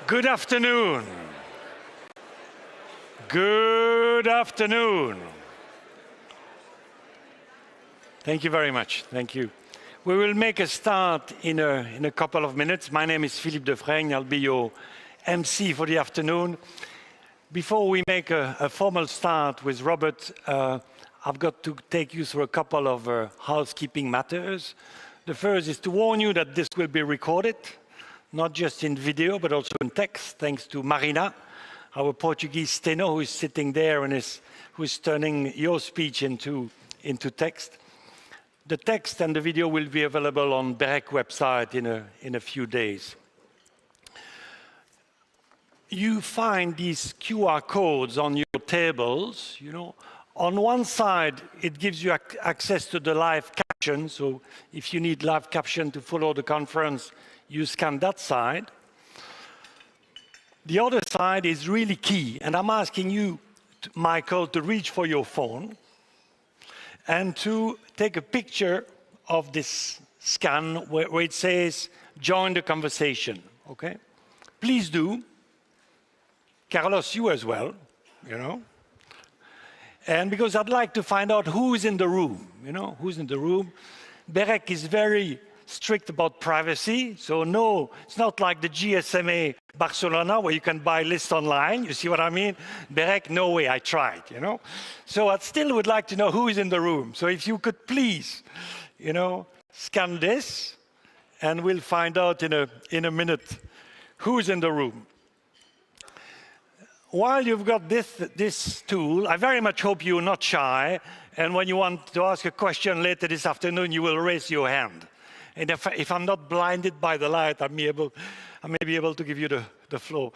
Good afternoon. Good afternoon. Thank you very much. Thank you. We will make a start in a couple of minutes. My name is Philippe de Freyne. I'll be your MC for the afternoon. Before we make a formal start with Robert, I've got to take you through a couple of housekeeping matters. The first is to warn you that this will be recorded, not just in video, but also in text, thanks to Marina, our Portuguese steno, who is sitting there and who is turning your speech into text. The text and the video will be available on Berec website in a few days. You find these QR codes on your tables, you know. On one side, it gives you access to the live caption, so if you need live caption to follow the conference, you scan that side. The other side is really key, and I'm asking you, Michael, to reach for your phone and to take a picture of this scan where it says, join the conversation, okay? Please do. Carlos, you as well, you know? And because I'd like to find out who is in the room, you know, who's in the room. Berec is very strict about privacy, so no, it's not like the GSMA Barcelona where you can buy lists online, you see what I mean? Berec, no way, I tried, you know? So I still would like to know who is in the room. So if you could please, you know, scan this, and we'll find out in a minute who's in the room. While you've got this tool, I very much hope you're not shy, and when you want to ask a question later this afternoon, you will raise your hand. And if I'm not blinded by the light, I may be able to give you the floor.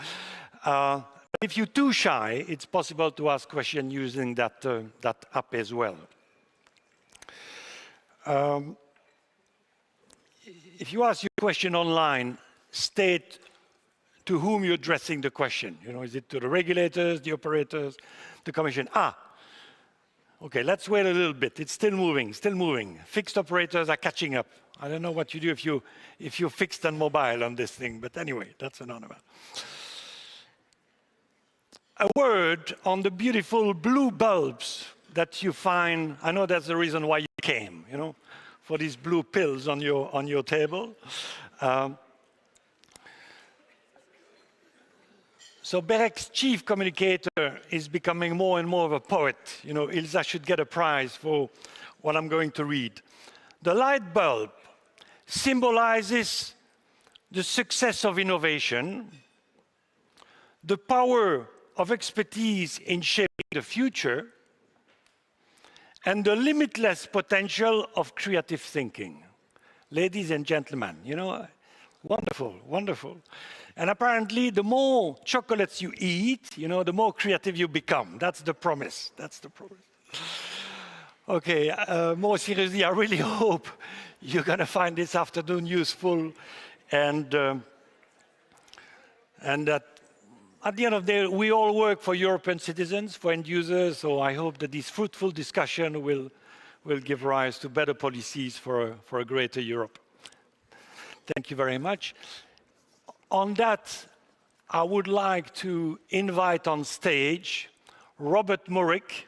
If you're too shy, it's possible to ask questions using that app as well. If you ask your question online, state to whom you're addressing the question. You know, is it to the regulators, the operators, the Commission? Okay, let's wait a little bit. It's still moving, still moving. Fixed operators are catching up. I don't know what you do if you're fixed and mobile on this thing, but anyway, that's another matter. A word on the beautiful blue bulbs that you find. I know that's the reason why you came, you know, for these blue pills on your table. So Berec's chief communicator is becoming more and more of a poet. You know, Ilsa should get a prize for what I'm going to read. The light bulb symbolizes the success of innovation, the power of expertise in shaping the future, and the limitless potential of creative thinking. Ladies and gentlemen, you know, wonderful, wonderful. And apparently, the more chocolates you eat, you know, the more creative you become. That's the promise. That's the promise. Okay, more seriously, I really hope you're going to find this afternoon useful, and that at the end of the day, we all work for European citizens, for end users. So I hope that this fruitful discussion will give rise to better policies for a greater Europe. Thank you very much. On that, I would like to invite on stage Robert Murick,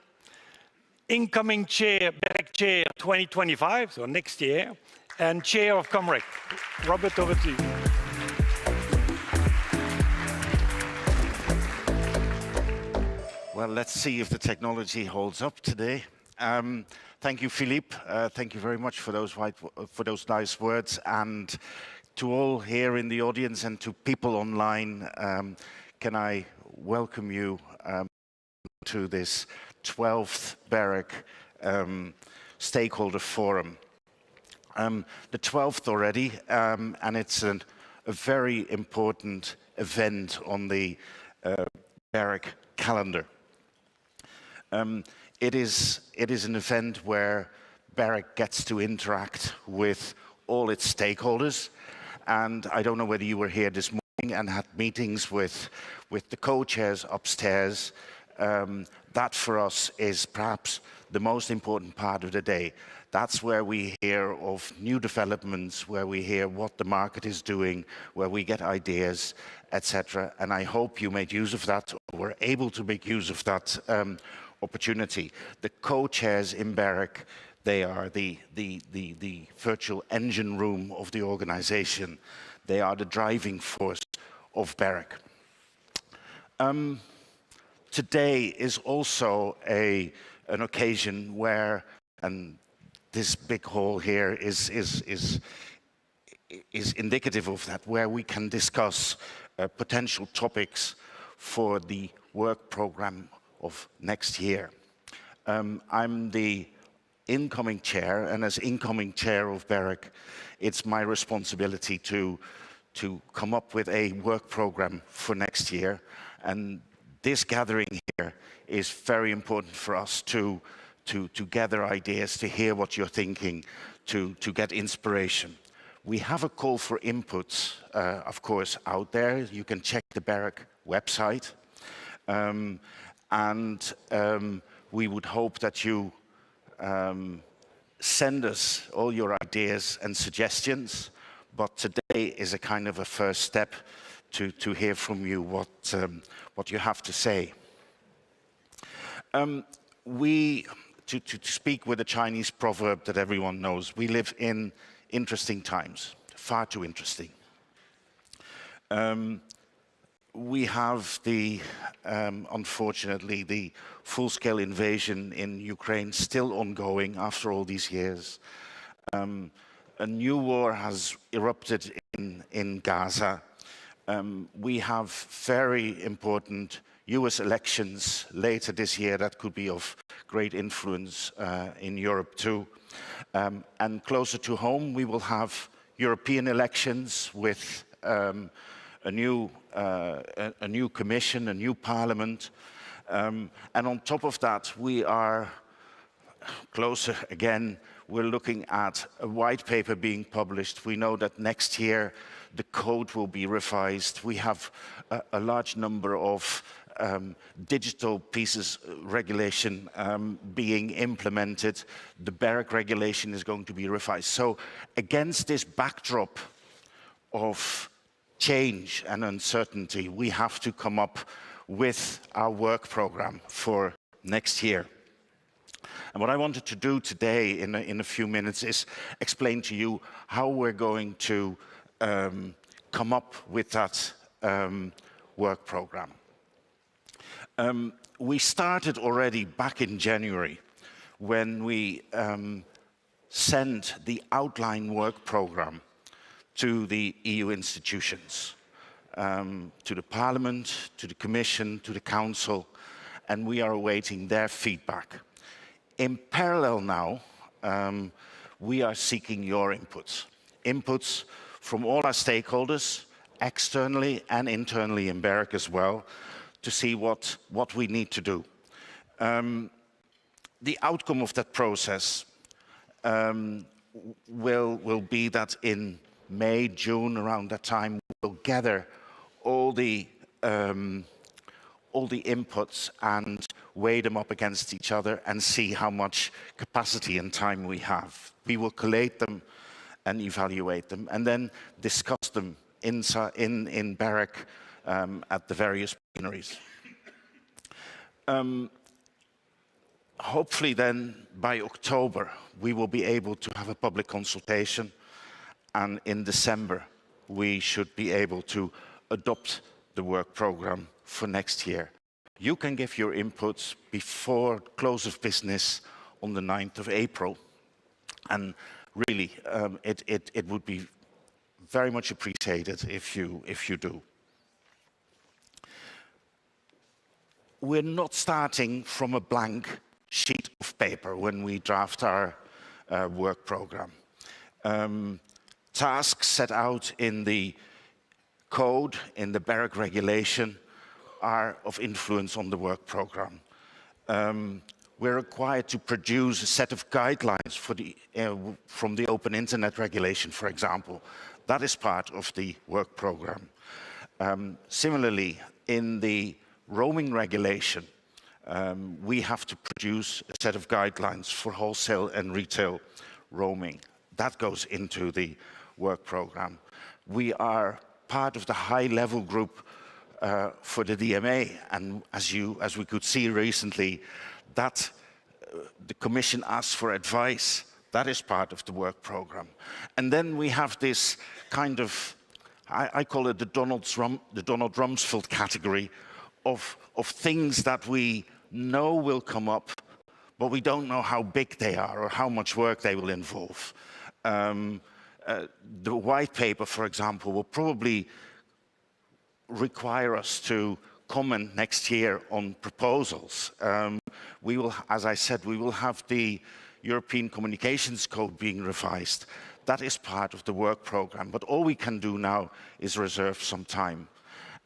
incoming chair, BEREC chair 2025, so next year, and chair of Comrec. Robert, over to you. Well, let's see if the technology holds up today. Thank you, Philippe. Thank you very much for those nice words. And to all here in the audience and to people online, can I welcome you to this 12th BEREC Stakeholder Forum. The 12th already, and it's a very important event on the BEREC calendar. It is an event where BEREC gets to interact with all its stakeholders, and I don't know whether you were here this morning and had meetings with the co-chairs upstairs. That for us is perhaps the most important part of the day. That's where we hear of new developments, where we hear what the market is doing, where we get ideas, etc. And I hope you made use of that, or were able to make use of that opportunity. The co-chairs in BEREC, they are the virtual engine room of the organization. They are the driving force of BEREC. Today is also an occasion where, and this big hall here is indicative of that, where we can discuss potential topics for the work program of next year. I'm the incoming chair, and as incoming chair of BEREC, it's my responsibility to come up with a work program for next year. And this gathering here is very important for us to gather ideas, to hear what you're thinking, to get inspiration. We have a call for inputs, of course, out there. You can check the BEREC website. We would hope that you send us all your ideas and suggestions. But today is a kind of a first step to hear from you what you have to say. To speak with a Chinese proverb that everyone knows, we live in interesting times, far too interesting. We have unfortunately, the full-scale invasion in Ukraine still ongoing after all these years. A new war has erupted in Gaza. We have very important US elections later this year that could be of great influence in Europe too. And closer to home, we will have European elections with a new commission, a new parliament. And on top of that, we are closer again. We're looking at a white paper being published. We know that next year the code will be revised. We have a large number of digital pieces regulation being implemented. The BEREC regulation is going to be revised. So against this backdrop of change and uncertainty, we have to come up with our work program for next year. And what I wanted to do today in a few minutes is explain to you how we're going to come up with that work program. We started already back in January when we sent the outline work program to the EU institutions, to the Parliament, to the Commission, to the Council, and we are awaiting their feedback. In parallel now, we are seeking your inputs from all our stakeholders, externally and internally in BEREC as well, to see what we need to do. The outcome of that process will be that in May, June, around that time, we'll gather all the inputs and weigh them up against each other and see how much capacity and time we have. We will collate them and evaluate them and then discuss them in BEREC at the various plenaries. Hopefully then, by October, we will be able to have a public consultation, and in December, we should be able to adopt the work program for next year. You can give your inputs before close of business on the 9th of April, and really, it would be very much appreciated if you do. We're not starting from a blank sheet of paper when we draft our work program. Tasks set out in the code, in the BEREC regulation, are of influence on the work program. We're required to produce a set of guidelines for from the Open Internet regulation, for example. That is part of the work program. Similarly, in the roaming regulation, we have to produce a set of guidelines for wholesale and retail roaming. That goes into the work program. We are part of the high-level group for the DMA, and as we could see recently, that the Commission asks for advice. That is part of the work program. And then we have this kind of, I call it the Donald Rumsfeld category of things that we know will come up, but we don't know how big they are or how much work they will involve. The white paper, for example, will probably require us to comment next year on proposals. We will, as I said, we will have the European Communications Code being revised. That is part of the work program, but all we can do now is reserve some time.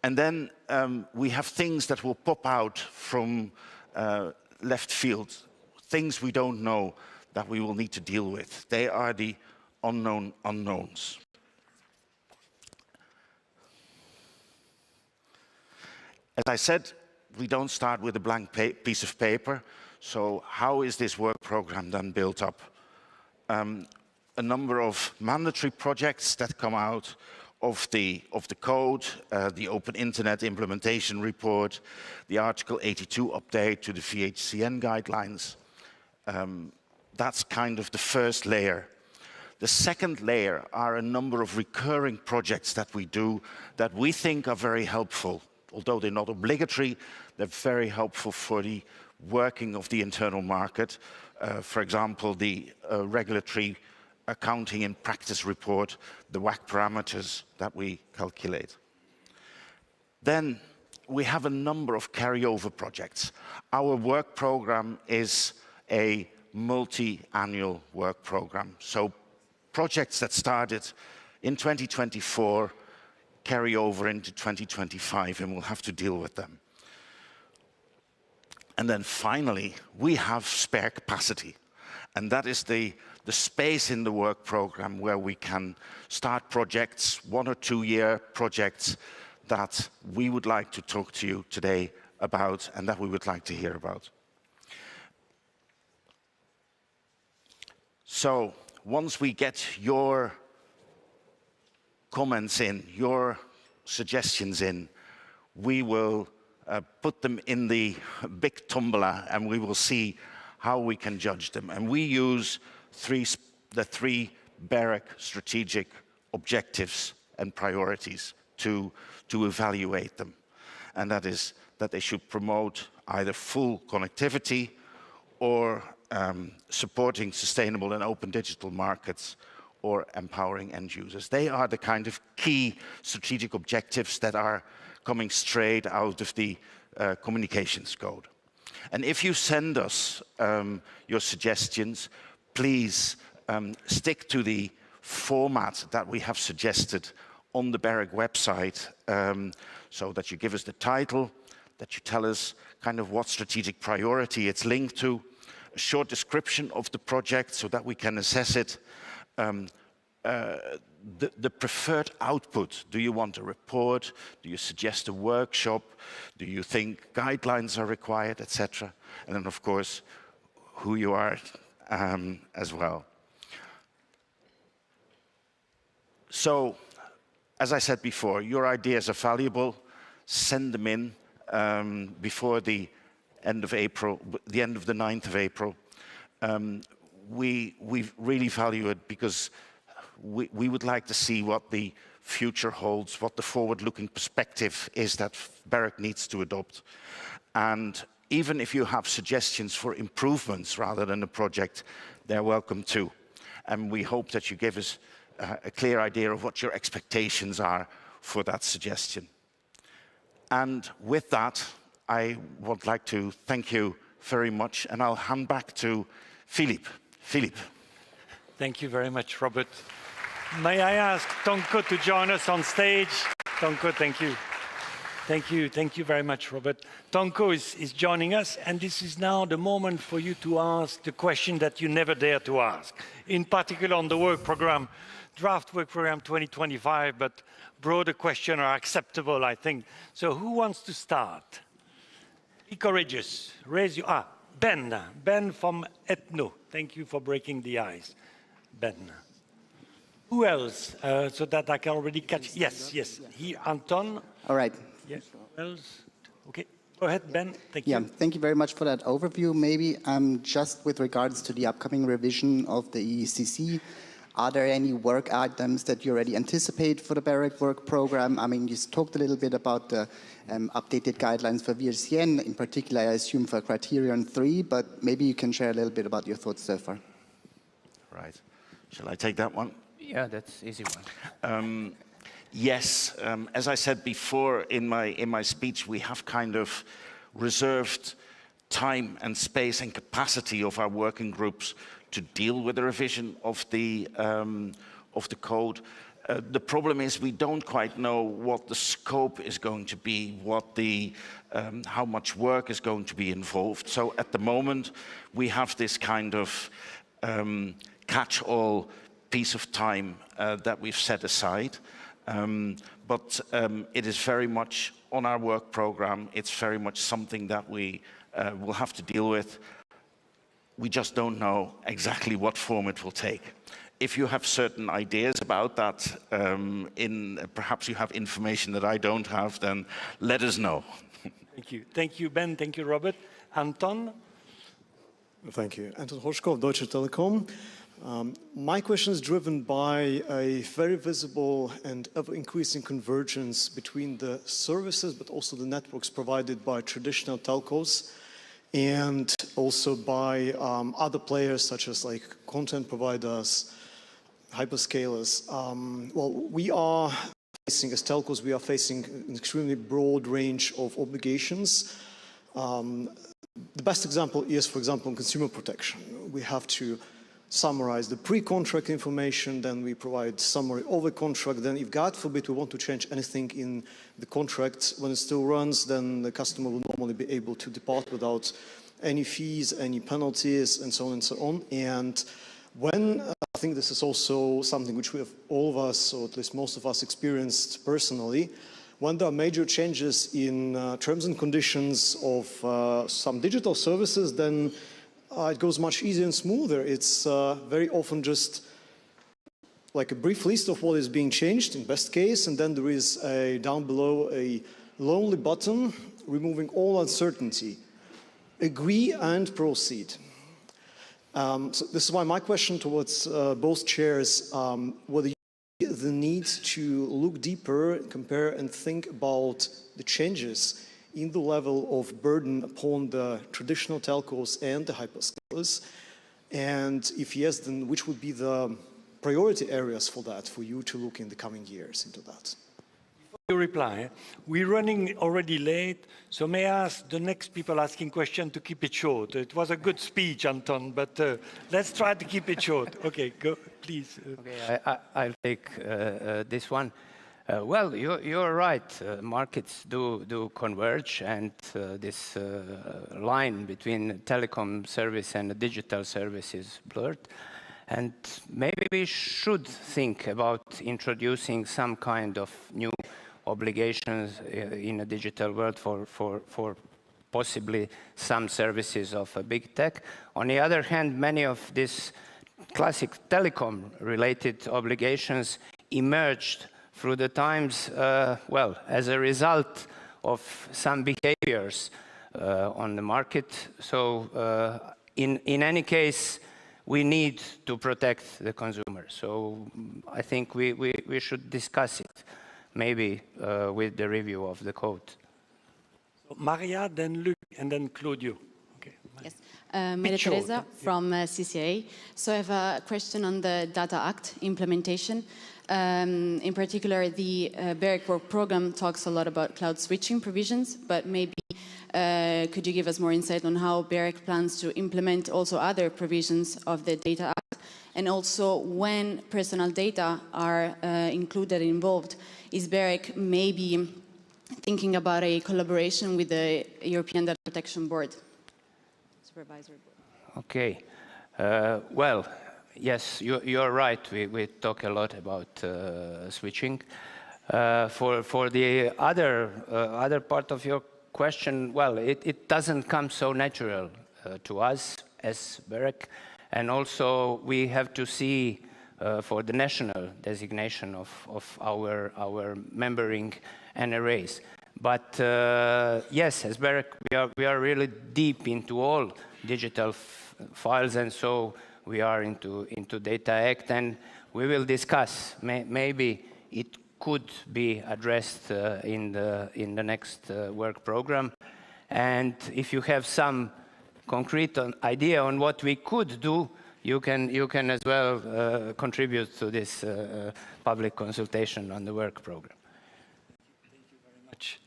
And then we have things that will pop out from left field, things we don't know that we will need to deal with. They are the unknown unknowns. As I said, we don't start with a blank piece of paper. So how is this work program then built up? A number of mandatory projects that come out of the code, the Open Internet Implementation Report, the Article 82 update to the VHCN guidelines. That's kind of the first layer. The second layer are a number of recurring projects that we do that we think are very helpful. Although they're not obligatory, they're very helpful for the working of the internal market. For example, the regulatory accounting and practice report, the WACC parameters that we calculate. Then we have a number of carryover projects. Our work program is a multi-annual work program. So projects that started in 2024 carry over into 2025, and we'll have to deal with them. And then finally, we have spare capacity. And that is the space in the work program where we can start projects, 1 or 2 year projects that we would like to talk to you today about and that we would like to hear about. So once we get your comments in, your suggestions in, we will put them in the big tombola and we will see how we can judge them. And we use the three BEREC strategic objectives and priorities to evaluate them. And that is that they should promote either full connectivity or supporting sustainable and open digital markets or empowering end users. They are the kind of key strategic objectives that are coming straight out of the communications code. And if you send us your suggestions, please stick to the format that we have suggested on the BEREC website, so that you give us the title, that you tell us kind of what strategic priority it's linked to, a short description of the project so that we can assess it, the preferred output. Do you want a report? Do you suggest a workshop? Do you think guidelines are required, etc.? And then, of course, who you are as well. So, as I said before, your ideas are valuable. Send them in before the end of April, the end of the 9th of April. We really value it because we would like to see what the future holds, what the forward-looking perspective is that BEREC needs to adopt. And even if you have suggestions for improvements rather than a project, they're welcome too. And we hope that you give us a clear idea of what your expectations are for that suggestion. And with that, I would like to thank you very much, and I'll hand back to Philippe. Philippe. Thank you very much, Robert. May I ask Tonko to join us on stage? Tonko, thank you. Thank you very much, Robert. Tonko is joining us, and this is now the moment for you to ask the question that you never dare to ask, in particular on the work program, draft work program 2025, but broader questions are acceptable, I think. So who wants to start? Be courageous. Raise your... Ben from Ethno. Thank you for breaking the ice. Ben. Who else? So that I can already catch. Yes. Here, Anton. All right. Yes. Who else? Okay. Go ahead, Ben. Thank you. Yeah, thank you very much for that overview. Maybe just with regards to the upcoming revision of the EECC, are there any work items that you already anticipate for the BEREC work program? I mean, you talked a little bit about the updated guidelines for VRCN, in particular, I assume for criterion 3, but maybe you can share a little bit about your thoughts so far. Right. Shall I take that one? Yeah, that's an easy one. Yes, as I said before in my speech, we have kind of reserved time and space and capacity of our working groups to deal with the revision of the code. The problem is we don't quite know what the scope is going to be, what the how much work is going to be involved. So at the moment, we have this kind of catch-all piece of time that we've set aside. But it is very much on our work program. It's very much something that we will have to deal with. We just don't know exactly what form it will take. If you have certain ideas about that, perhaps you have information that I don't have, then let us know. Thank you. Thank you, Ben. Thank you, Robert. Anton? Thank you. Anton Horschkov, Deutsche Telekom. My question is driven by a very visible and ever-increasing convergence between the services, but also the networks provided by traditional telcos, and also by other players such as like content providers, hyperscalers. Well, we are facing, as telcos, we are facing an extremely broad range of obligations. The best example is, for example, in consumer protection. We have to summarize the pre-contract information, then we provide summary of the contract, then if God forbid we want to change anything in the contract when it still runs, then the customer will normally be able to depart without any fees, any penalties, and so on and so on. And when, I think this is also something which we have all of us, or at least most of us, experienced personally, when there are major changes in terms and conditions of some digital services, then it goes much easier and smoother. It's very often just like a brief list of what is being changed in best case, and then there is down below a lonely button removing all uncertainty. Agree and proceed. So this is why my question towards both chairs, whether you see the need to look deeper, compare and think about the changes in the level of burden upon the traditional telcos and the hyperscalers? And if yes, then which would be the priority areas for that, for you to look in the coming years into that? You reply. We're running already late, so may I ask the next people asking questions to keep it short. It was a good speech, Anton, but let's try to keep it short. Okay, go, please. Okay, I'll take this one. Well, you're right. Markets do converge, and this line between telecom service and digital service is blurred. And maybe we should think about introducing some kind of new obligations in a digital world for possibly some services of big tech. On the other hand, many of these classic telecom-related obligations emerged through the times, well, as a result of some behaviors on the market. So in any case, we need to protect the consumer. So I think we should discuss it, maybe with the review of the code. So Maria, then Luc, and then Claudio. Okay. Yes, Maria Teresa from CCA. So I have a question on the Data Act implementation. In particular, the BEREC work program talks a lot about cloud switching provisions, but maybe could you give us more insight on how BEREC plans to implement also other provisions of the Data Act, and also when personal data are included and involved, is BEREC maybe thinking about a collaboration with the European Data Protection Board, Supervisory Board? Okay. Well, yes, you're right. We talk a lot about switching. For the other part of your question, well, it doesn't come so natural to us as BEREC, and also we have to see for the national designation of our membering NRAs. But yes, as BEREC, we are really deep into all digital files, and so we are into Data Act, and we will discuss. Maybe it could be addressed in the next work program. And if you have some concrete idea on what we could do, you can as well contribute to this public consultation on the work program. Thank you very much.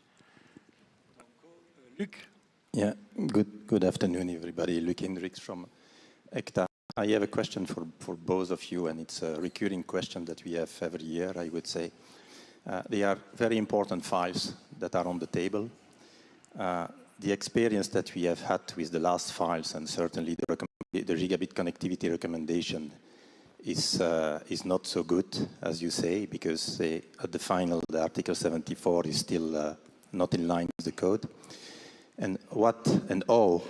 Luc? Yeah, good afternoon, everybody. Luc Hendricks from ECTA. I have a question for both of you, and it's a recurring question that we have every year, I would say. They are very important files that are on the table. The experience that we have had with the last files, and certainly the gigabit connectivity recommendation, is not so good, as you say, because at the final, the Article 74 is still not in line with the code. And what and how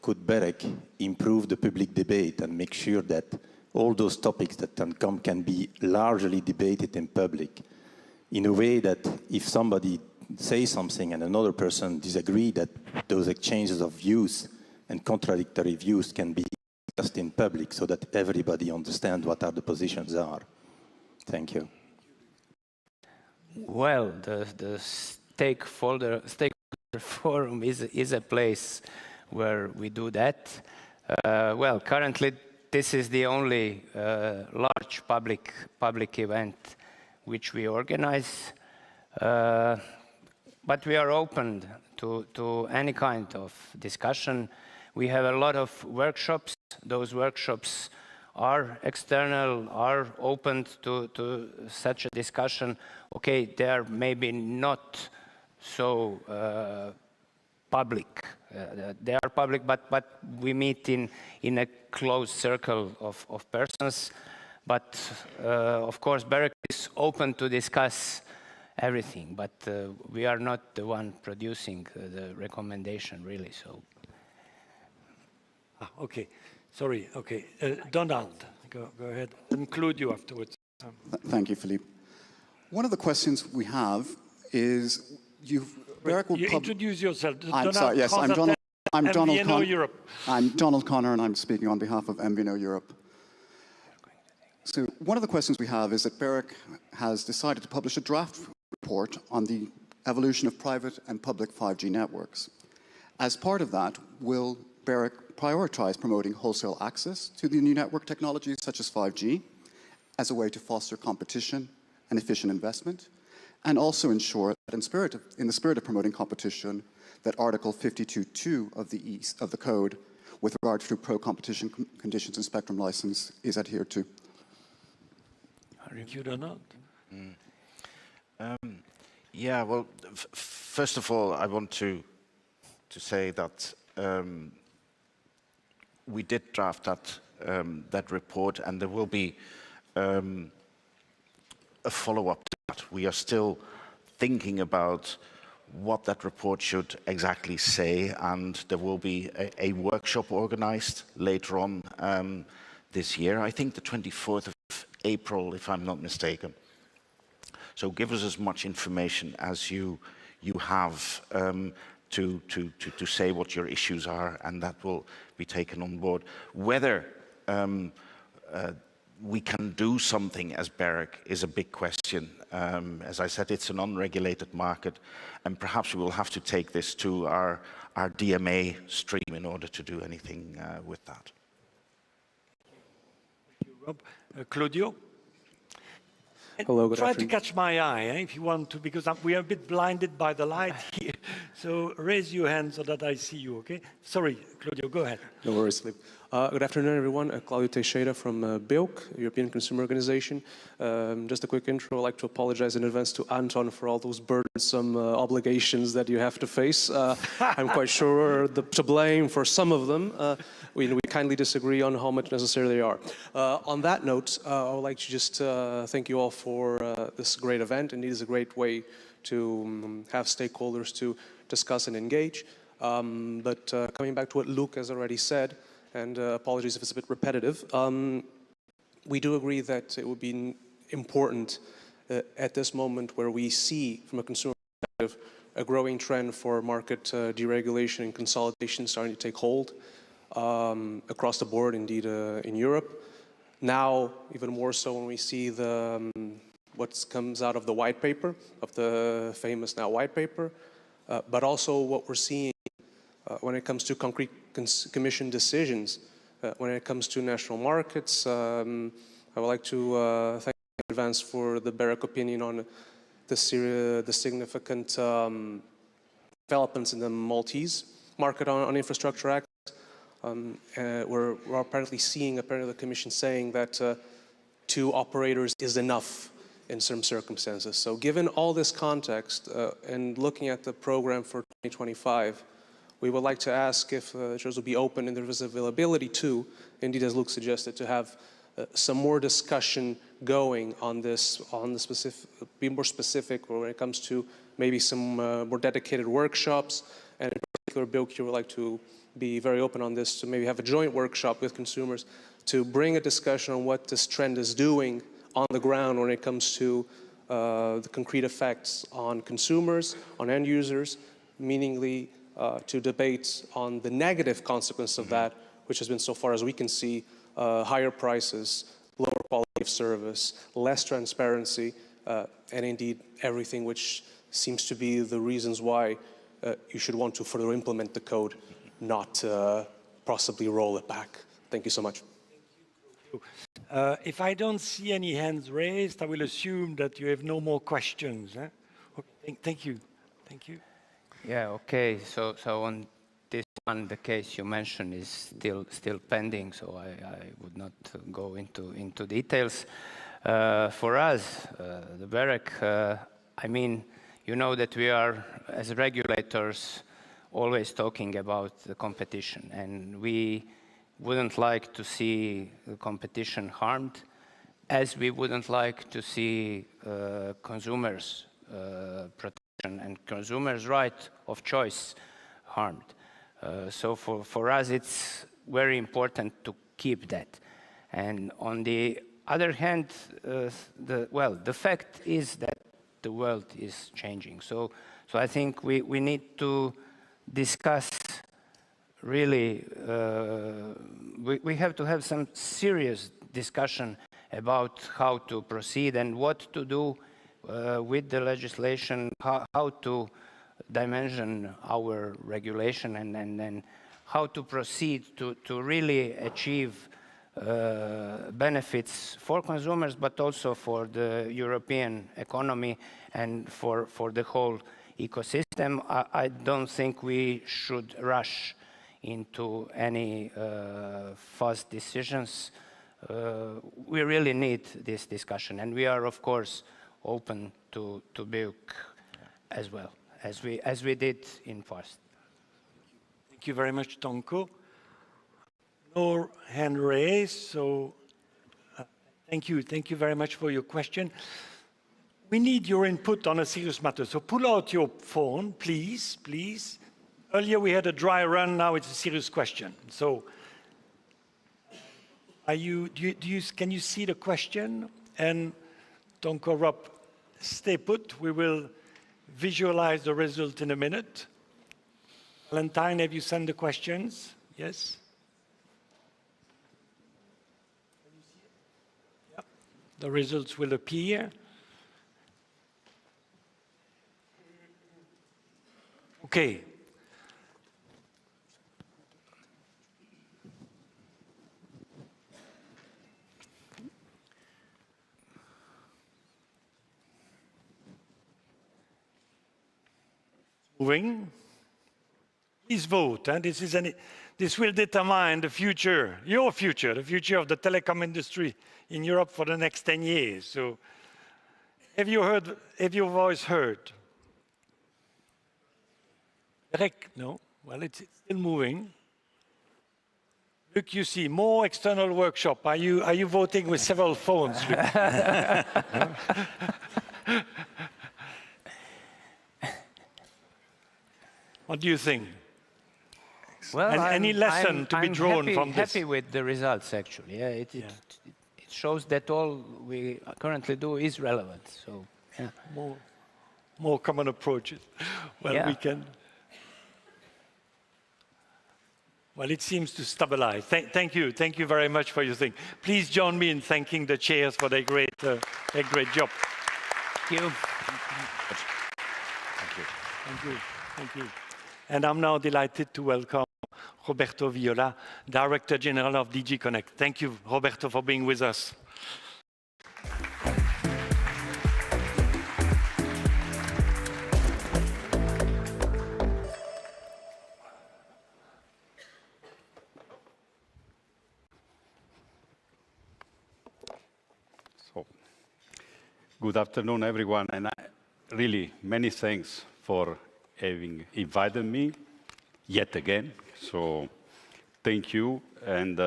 could BEREC improve the public debate and make sure that all those topics that can be largely debated in public, in a way that if somebody says something and another person disagrees, that those exchanges of views and contradictory views can be discussed in public so that everybody understands what are the positions are. Thank you. Well, the stakeholder forum is a place where we do that. Well, currently this is the only large public event which we organize, but we are open to any kind of discussion. We have a lot of workshops. Those workshops are external, are open to such a discussion. Okay, they are maybe not so public. They are public, but we meet in a closed circle of persons. But of course, BEREC is open to discuss everything, but we are not the one producing the recommendation, really. So. Okay, sorry. Okay, Donald, go ahead. Include you afterwards. Thank you, Philippe. One of the questions we have is BEREC will introduce yourself. I'm sorry. Yes, I'm Donald. I'm Donald Connor. Europe. I'm Donald Connor, and I'm speaking on behalf of MVNO Europe. So one of the questions we have is that BEREC has decided to publish a draft report on the evolution of private and public 5G networks. As part of that, will BEREC prioritize promoting wholesale access to the new network technologies such as 5G as a way to foster competition and efficient investment, and also ensure that in the spirit of promoting competition, that Article 52.2 of the Code with regard to pro-competition conditions and spectrum license is adhered to? You don't know. Yeah, well, first of all, I want to say that we did draft that report, and there will be a follow-up to that. We are still thinking about what that report should exactly say, and there will be a workshop organized later on this year. I think the 24th of April, if I'm not mistaken. So give us as much information as you have to say what your issues are, and that will be taken on board. Whether we can do something as BEREC is a big question. As I said, it's an unregulated market, and perhaps we will have to take this to our DMA stream in order to do anything with that. Thank you, Rob. Claudio? Hello, good Try afternoon. to catch my eye if you want to, because we are a bit blinded by the light here. So raise your hand so that I see you, okay? Sorry, Claudio, go ahead. No worries, Philippe. Good afternoon, everyone. Claudio Teixeira from BEUC, European Consumer Organization. Just a quick intro. I'd like to apologize in advance to Anton for all those burdensome obligations that you have to face. I'm quite sure to blame for some of them. We kindly disagree on how much necessary they are. On that note, I would like to just thank you all for this great event. Indeed, it's a great way to have stakeholders to discuss and engage. But coming back to what Luc has already said, and apologies if it's a bit repetitive, we do agree that it would be important at this moment where we see, from a consumer perspective, a growing trend for market deregulation and consolidation starting to take hold across the board, indeed, in Europe. Now, even more so when we see what comes out of the white paper, of the famous now white paper, but also what we're seeing when it comes to concrete Commission decisions, when it comes to national markets. I would like to thank you in advance for the BEREC opinion on the significant developments in the Maltese market on infrastructure access. We're apparently seeing the Commission saying that 2 operators is enough in some circumstances. So given all this context and looking at the program for 2025, we would like to ask if chairs will be open in their availability to, indeed as Luc suggested, to have some more discussion going on this, on the specific, be more specific when it comes to maybe some more dedicated workshops. And in particular, BEUC would like to be very open on this, to maybe have a joint workshop with consumers to bring a discussion on what this trend is doing on the ground when it comes to the concrete effects on consumers, on end users, meaningly to debate on the negative consequence of that, which has been, so far as we can see, higher prices, lower quality of service, less transparency, and indeed everything which seems to be the reasons why you should want to further implement the code, not possibly roll it back. Thank you so much. If I don't see any hands raised, I will assume that you have no more questions. Okay, thank you. Thank you. Yeah, okay. So on this one, the case you mentioned is still pending, so I would not go into details. For us, the BEREC, I mean, you know that we are, as regulators, always talking about the competition, and we wouldn't like to see the competition harmed, as we wouldn't like to see consumers protection and consumers' right of choice harmed. So for us, it's very important to keep that. And on the other hand, the fact is that the world is changing. So I think we need to discuss really, we have to have some serious discussion about how to proceed and what to do with the legislation how to dimension our regulation and how to proceed to really achieve benefits for consumers, but also for the European economy and for the whole ecosystem. I don't think we should rush into any fast decisions. We really need this discussion, and we are, of course, open to BEUC as well, as we did in past. Thank you very much, Tonko. No hand raised, so thank you very much for your question. We need your input on a serious matter, so pull out your phone, please. Earlier we had a dry run, now it's a serious question. So, can you see the question? And Tonko, Rob, stay put. We will visualize the result in a minute. Valentine, have you sent the questions? Yes? Yep. The results will appear. Okay. Moving. Please vote. This will determine the future, your future, the future of the telecom industry in Europe for the next 10 years. So, have your voice heard? Berec? No? Well, it's still moving. Look, you see, more external workshop. Are you voting with several phones? What do you think? Well, any lesson to be drawn from this? I'm happy with the results, actually. Yeah, it shows that all we currently do is relevant. So, yeah. More common approaches. Well, yeah. we can. Well, it seems to stabilize. Thank you very much for your thing. Please join me in thanking the chairs for their great job. Thank you. Thank you. And I'm now delighted to welcome Roberto Viola, Director General of DG Connect. Thank you, Roberto, for being with us. So, good afternoon, everyone, and really many thanks for having invited me yet again. So thank you. And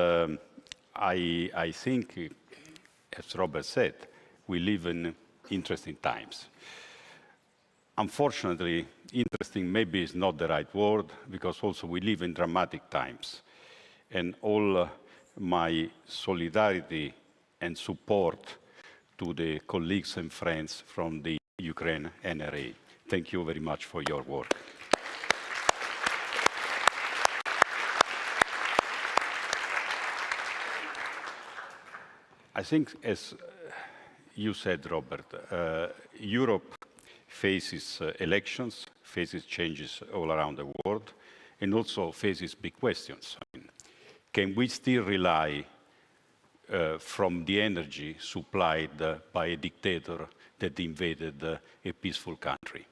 I think, as Robert said, we live in interesting times. Unfortunately, interesting maybe is not the right word, because also we live in dramatic times. And all my solidarity and support to the colleagues and friends from the Ukraine NRA. Thank you very much for your work. I think, as you said, Robert, Europe faces elections, faces changes all around the world, and also faces big questions. I mean, can we still rely from the energy supplied by a dictator that invaded a peaceful country?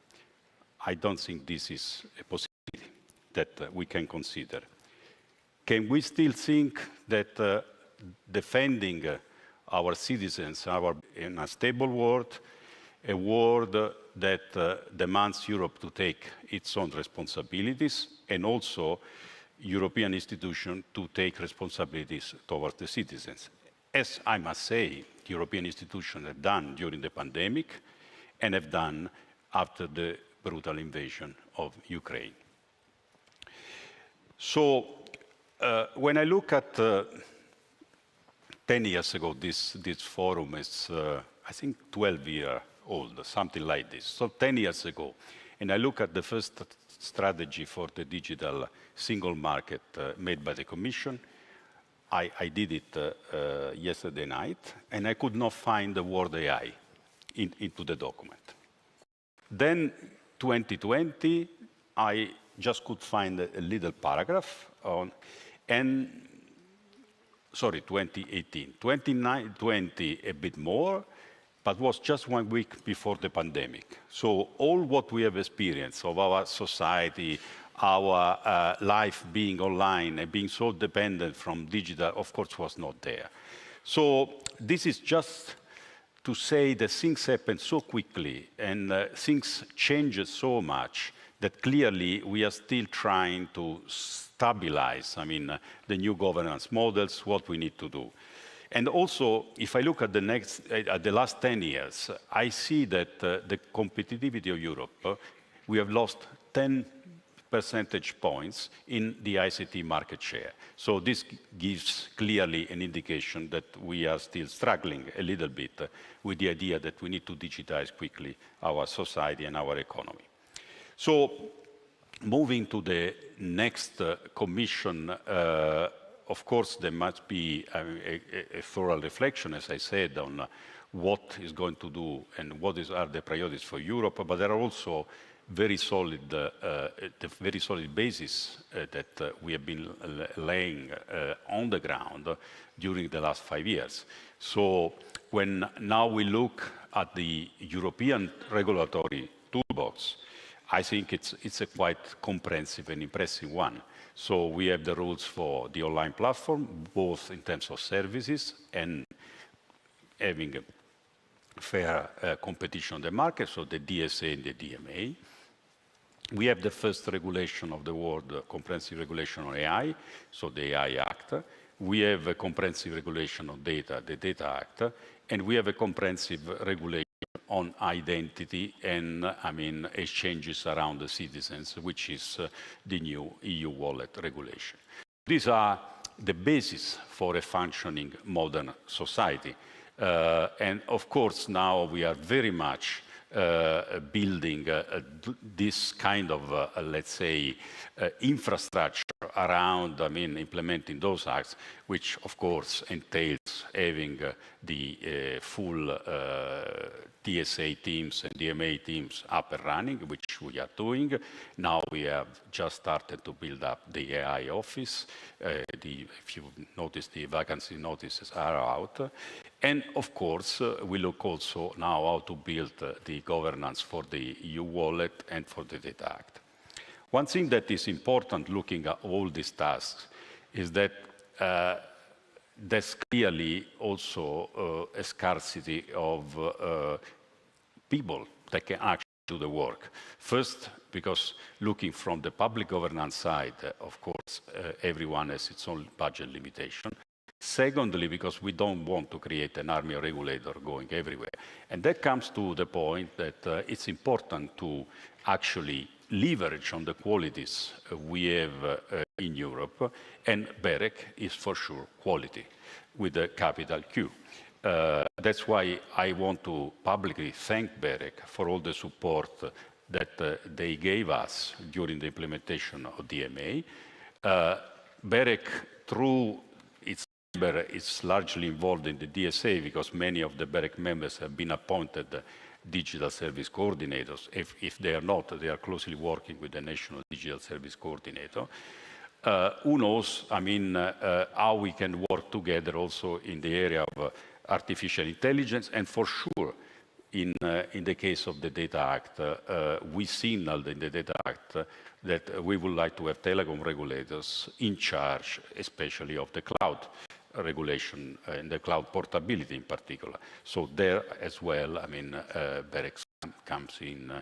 I don't think this is a possibility that we can consider. Can we still think that defending our citizens in a stable world, a world that demands Europe to take its own responsibilities, and also European institutions to take responsibilities towards the citizens? As I must say, European institutions have done during the pandemic and have done after the brutal invasion of Ukraine. So when I look at 10 years ago, this forum is, I think, 12 years old, something like this. So 10 years ago, and I look at the first strategy for the digital single market made by the Commission. I did it yesterday night, and I could not find the word AI. into the document. Then 2020, I just could find a little paragraph on, and sorry, 2018. 2020, a bit more, but was just 1 week before the pandemic. So all what we have experienced of our society, our life being online and being so dependent from digital, of course, was not there. So this is just to say that things happen so quickly and things change so much that clearly we are still trying to stabilize, the new governance models, what we need to do. And also, if I look at the last 10 years, I see that the competitivity of Europe, we have lost 10 percentage points in the ICT market share. So this gives clearly an indication that we are still struggling a little bit with the idea that we need to digitize quickly our society and our economy. So moving to the next commission, of course, there must be a thorough reflection, as I said, on what is going to do and what are the priorities for Europe, but there are also very solid, the very solid basis that we have been laying on the ground during the last 5 years. So when now we look at the European regulatory toolbox, I think it's a quite comprehensive and impressive one. So we have the rules for the online platform, both in terms of services and having a fair competition on the market, so the DSA and the DMA. We have the first regulation of the world, comprehensive regulation on AI, so the AI Act. We have a comprehensive regulation on data, the Data Act, and we have a comprehensive regulation on identity and, exchanges around the citizens, which is the new EU wallet regulation. These are the basis for a functioning modern society. And of course, now we are very much building this kind of, let's say, infrastructure around, implementing those acts, which of course entails having the full TSA teams and DMA teams up and running, which we are doing. Now we have just started to build up the AI office. If you notice, the vacancy notices are out. And of course, we look also now how to build the governance for the EU wallet and for the Data Act. One thing that is important looking at all these tasks is that there's clearly also a scarcity of people that can actually do the work. First, because looking from the public governance side, of course, everyone has its own budget limitation. Secondly, because we don't want to create an army of regulators going everywhere. And that comes to the point that it's important to actually leverage on the qualities we have in Europe, and BEREC is for sure quality, with a capital Q. That's why I want to publicly thank BEREC for all the support that they gave us during the implementation of DMA. BEREC, through its member, is largely involved in the DSA because many of the BEREC members have been appointed digital service coordinators. If they are not, they are closely working with the National Digital Service Coordinator. Who knows, how we can work together also in the area of artificial intelligence, and for sure, in the case of the Data Act, we signaled in the Data Act that we would like to have telecom regulators in charge, especially of the cloud regulation and the cloud portability in particular. So there as well, BEREC comes in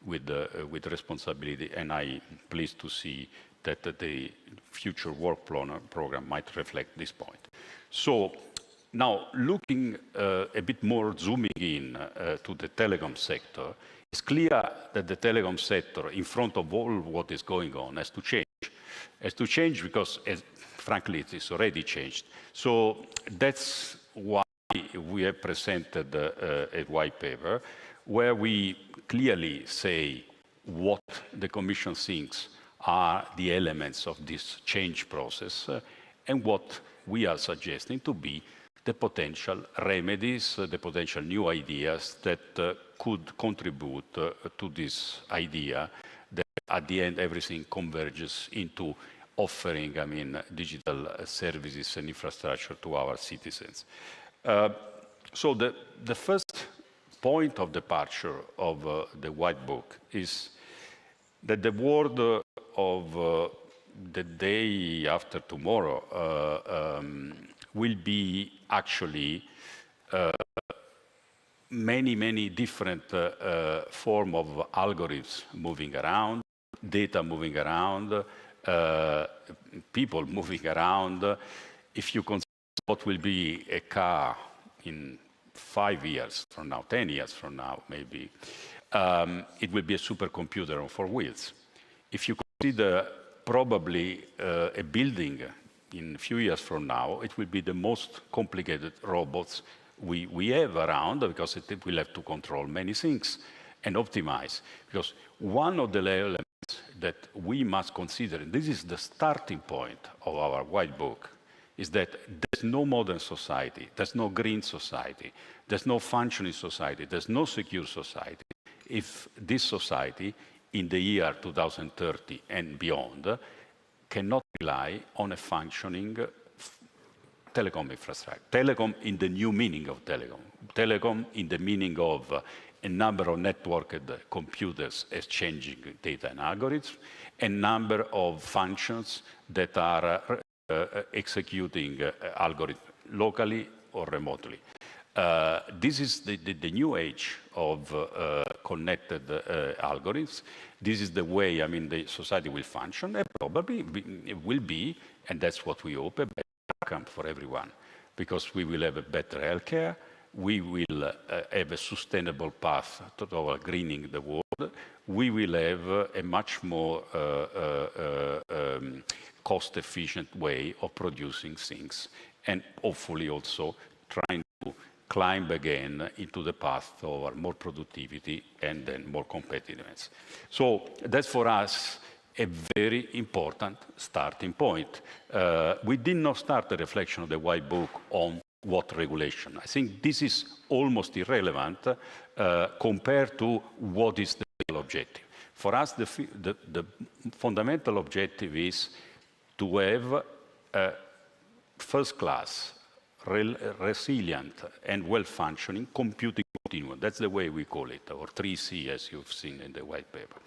with responsibility, and I'm pleased to see that the future work program might reflect this point. So now looking a bit more, zooming in to the telecom sector, it's clear that the telecom sector, in front of all what is going on, has to change. Has to change because, frankly, it is already changed. So that's why we have presented a white paper where we clearly say what the Commission thinks are the elements of this change process and what we are suggesting to be the potential remedies, the potential new ideas that could contribute to this idea that at the end everything converges into offering, digital services and infrastructure to our citizens. So the first point of departure of the White Book is that the world of the day after tomorrow will be actually many different form of algorithms moving around, data moving around, people moving around. If you consider what will be a car in 5 years from now, 10 years from now, maybe, it will be a supercomputer on 4 wheels. If you consider probably a building in a few years from now, it will be the most complicated robots we have around, because it will have to control many things and optimize. Because one of the elements that we must consider, and this is the starting point of our White Book, is that there's no modern society, there's no green society, there's no functioning society, there's no secure society, if this society, in the year 2030 and beyond, cannot rely on a functioning telecom infrastructure. Telecom in the new meaning of telecom. Telecom in the meaning of a number of networked computers exchanging data and algorithms, a number of functions that are executing algorithms locally or remotely. This is the new age of connected algorithms. This is the way, the society will function, and probably it will be, and that's what we hope, a better outcome for everyone, because we will have a better healthcare, we will have a sustainable path toward greening the world, we will have a much more cost-efficient way of producing things, and hopefully also trying to climb again into the path toward more productivity and then more competitiveness. So that's for us a very important starting point. We did not start the reflection of the White Book on what regulation. I think this is almost irrelevant compared to what is the real objective. For us, the fundamental objective is to have a first-class, resilient and well-functioning computing continuum. That's the way we call it, or 3C, as you've seen in the white paper.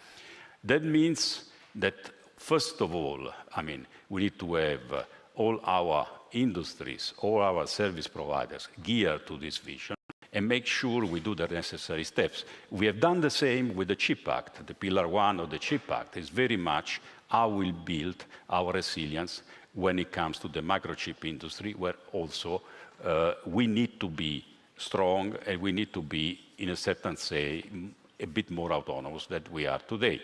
That means that, first of all, we need to have all our industries, all our service providers geared to this vision and make sure we do the necessary steps. We have done the same with the CHIP Act. The Pillar 1 of the CHIP Act is very much how we'll build our resilience when it comes to the microchip industry, where also we need to be strong and we need to be, in a certain say, a bit more autonomous than we are today.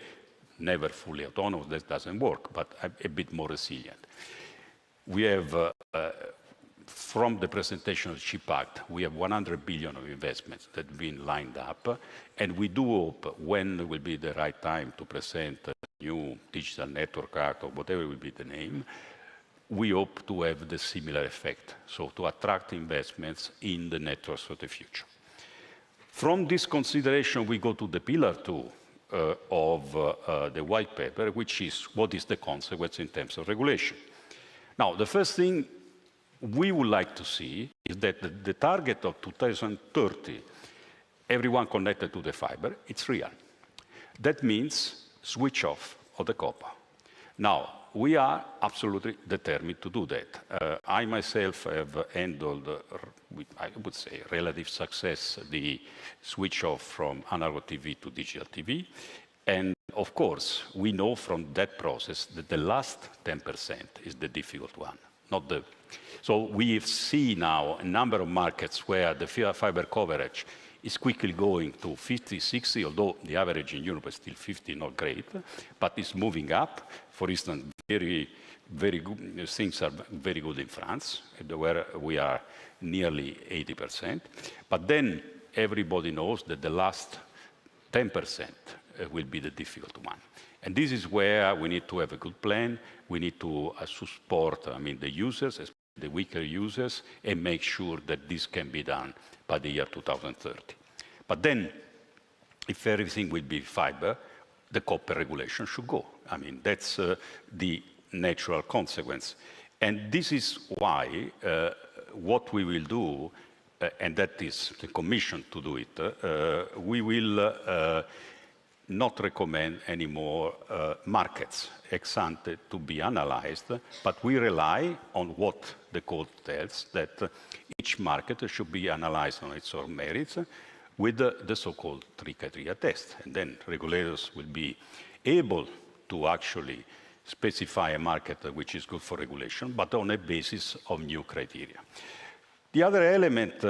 Never fully autonomous, that doesn't work, but a bit more resilient. We have, from the presentation of the CHIP Act, we have 100 billion of investments that have been lined up, and we do hope, when will be the right time to present a new digital network act, or whatever will be the name, we hope to have the similar effect, so to attract investments in the networks of the future. From this consideration, we go to the Pillar 2 of the white paper, which is what is the consequence in terms of regulation. Now, the first thing we would like to see is that the target of 2030, everyone connected to the fiber, it's real. That means switch off of the copper. Now, we are absolutely determined to do that. I myself have handled, with, I would say, relative success, the switch off from analog TV to digital TV. And of course, we know from that process that the last 10% is the difficult one, not the... So we see now a number of markets where the fiber coverage is quickly going to 50, 60, although the average in Europe is still 50, not great, but it's moving up. For instance, very good, things are very good in France, where we are nearly 80%. But then everybody knows that the last 10% will be the difficult one. And this is where we need to have a good plan. We need to support, the users, the weaker users, and make sure that this can be done by the year 2030. But then, if everything will be fiber, the copper regulation should go. I mean, that's the natural consequence. And this is why what we will do, and that is the Commission to do it, we will not recommend anymore markets ex ante to be analyzed, but we rely on what the code tells, that each market should be analyzed on its own merits with the so-called three criteria test. And then regulators will be able to actually specify a market which is good for regulation, but on a basis of new criteria. The other element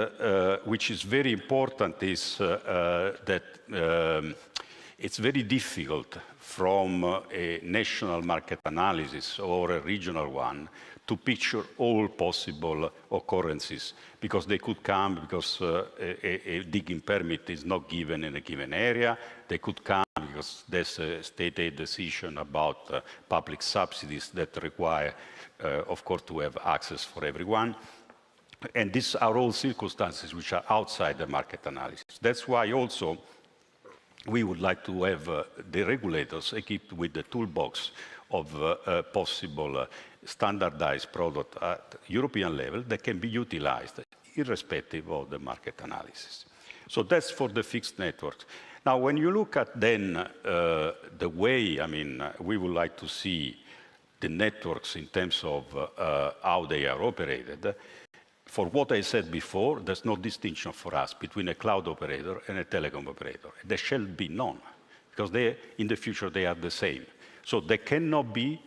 which is very important is that it's very difficult from a national market analysis or a regional one to picture all possible occurrences, because they could come because a digging permit is not given in a given area. They could come because there's a state aid decision about public subsidies that require, of course, to have access for everyone. And these are all circumstances which are outside the market analysis. That's why also we would like to have the regulators equipped with the toolbox of possible standardized product at European level that can be utilized irrespective of the market analysis. So that's for the fixed networks. Now, when you look at then the way, I mean, we would like to see the networks in terms of how they are operated, for what I said before, there's no distinction for us between a cloud operator and a telecom operator. There shall be none, because they, in the future they are the same. So there cannot be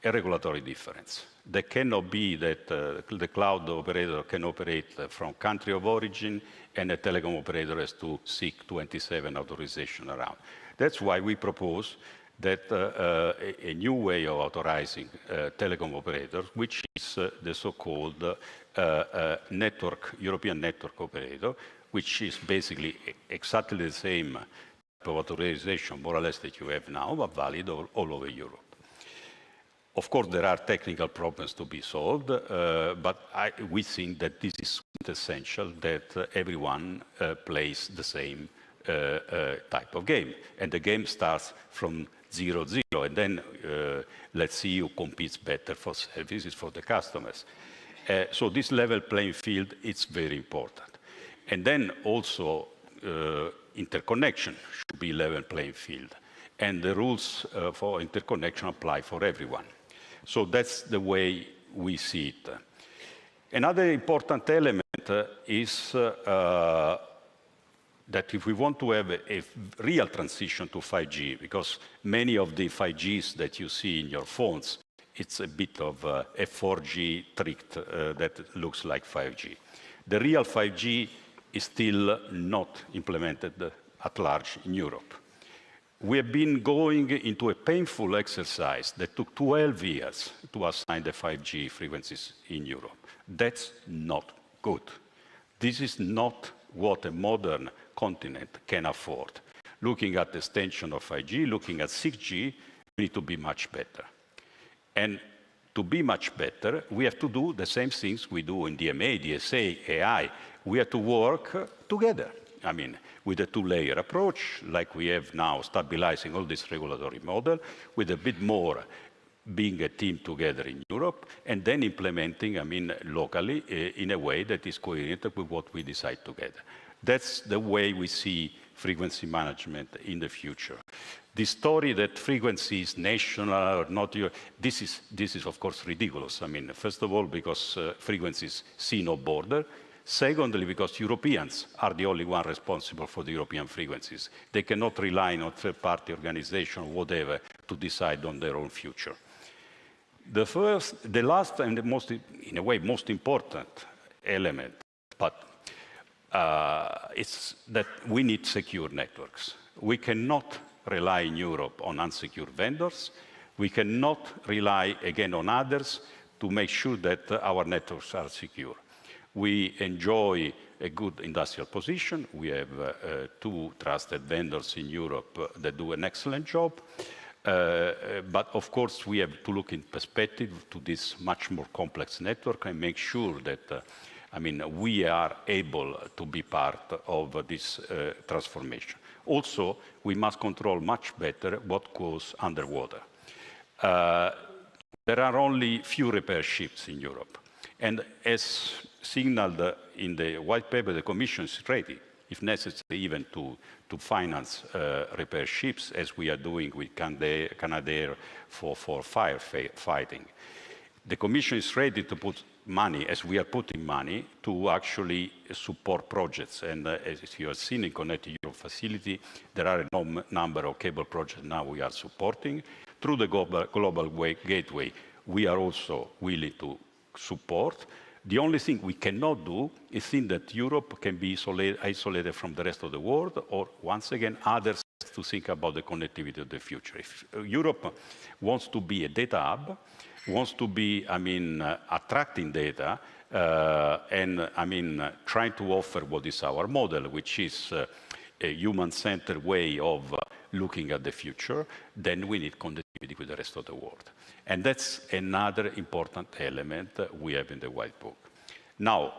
a regulatory difference. There cannot be that the cloud operator can operate from country of origin and a telecom operator has to seek 27 authorization around. That's why we propose that a new way of authorizing telecom operators, which is the so-called European network operator, which is basically exactly the same type of authorization, more or less, that you have now, but valid all over Europe. Of course, there are technical problems to be solved, but we think that this is essential that everyone plays the same type of game. And the game starts from 0-0, and then let's see who competes better for services for the customers. So this level playing field is very important. And then also interconnection should be level playing field. And the rules for interconnection apply for everyone. So that's the way we see it. Another important element is that if we want to have a real transition to 5G, because many of the 5Gs that you see in your phones, it's a bit of a 4G trick that looks like 5G. The real 5G is still not implemented at large in Europe. We have been going into a painful exercise that took 12 years to assign the 5G frequencies in Europe. That's not good. This is not what a modern continent can afford. Looking at the extension of 5G, looking at 6G, we need to be much better. And to be much better, we have to do the same things we do in DMA, DSA, AI. We have to work together. I mean, with a two-layer approach, like we have now, stabilizing all this regulatory model, with a bit more being a team together in Europe, and then implementing, I mean, locally in a way that is coherent with what we decide together. That's the way we see frequency management in the future. The story that frequency is national or not, this is of course ridiculous. I mean, first of all, because frequencies see no border. Secondly, because Europeans are the only one responsible for the European frequencies. They cannot rely on third-party organization or whatever to decide on their own future. The last and the most, in a way, most important element, but it's that we need secure networks. We cannot rely in Europe on unsecure vendors. We cannot rely again on others to make sure that our networks are secure. We enjoy a good industrial position. We have two trusted vendors in Europe that do an excellent job. But of course, we have to look in perspective to this much more complex network and make sure that, we are able to be part of this transformation. Also, we must control much better what goes underwater. There are only few repair ships in Europe. And as signaled in the white paper, the Commission is ready, if necessary, even to finance repair ships, as we are doing with Canadair for firefighting. The Commission is ready to put money, as we are putting money, to actually support projects. And as you have seen in Connecting Europe facility, there are a number of cable projects now we are supporting. Through the Global Gateway, we are also willing to support. The only thing we cannot do is think that Europe can be isolated from the rest of the world, or once again, others to think about the connectivity of the future. If Europe wants to be a data hub, wants to be, attracting data, and trying to offer what is our model, which is a human-centered way of looking at the future, then we need connectivity with the rest of the world. And that's another important element we have in the White Book. Now,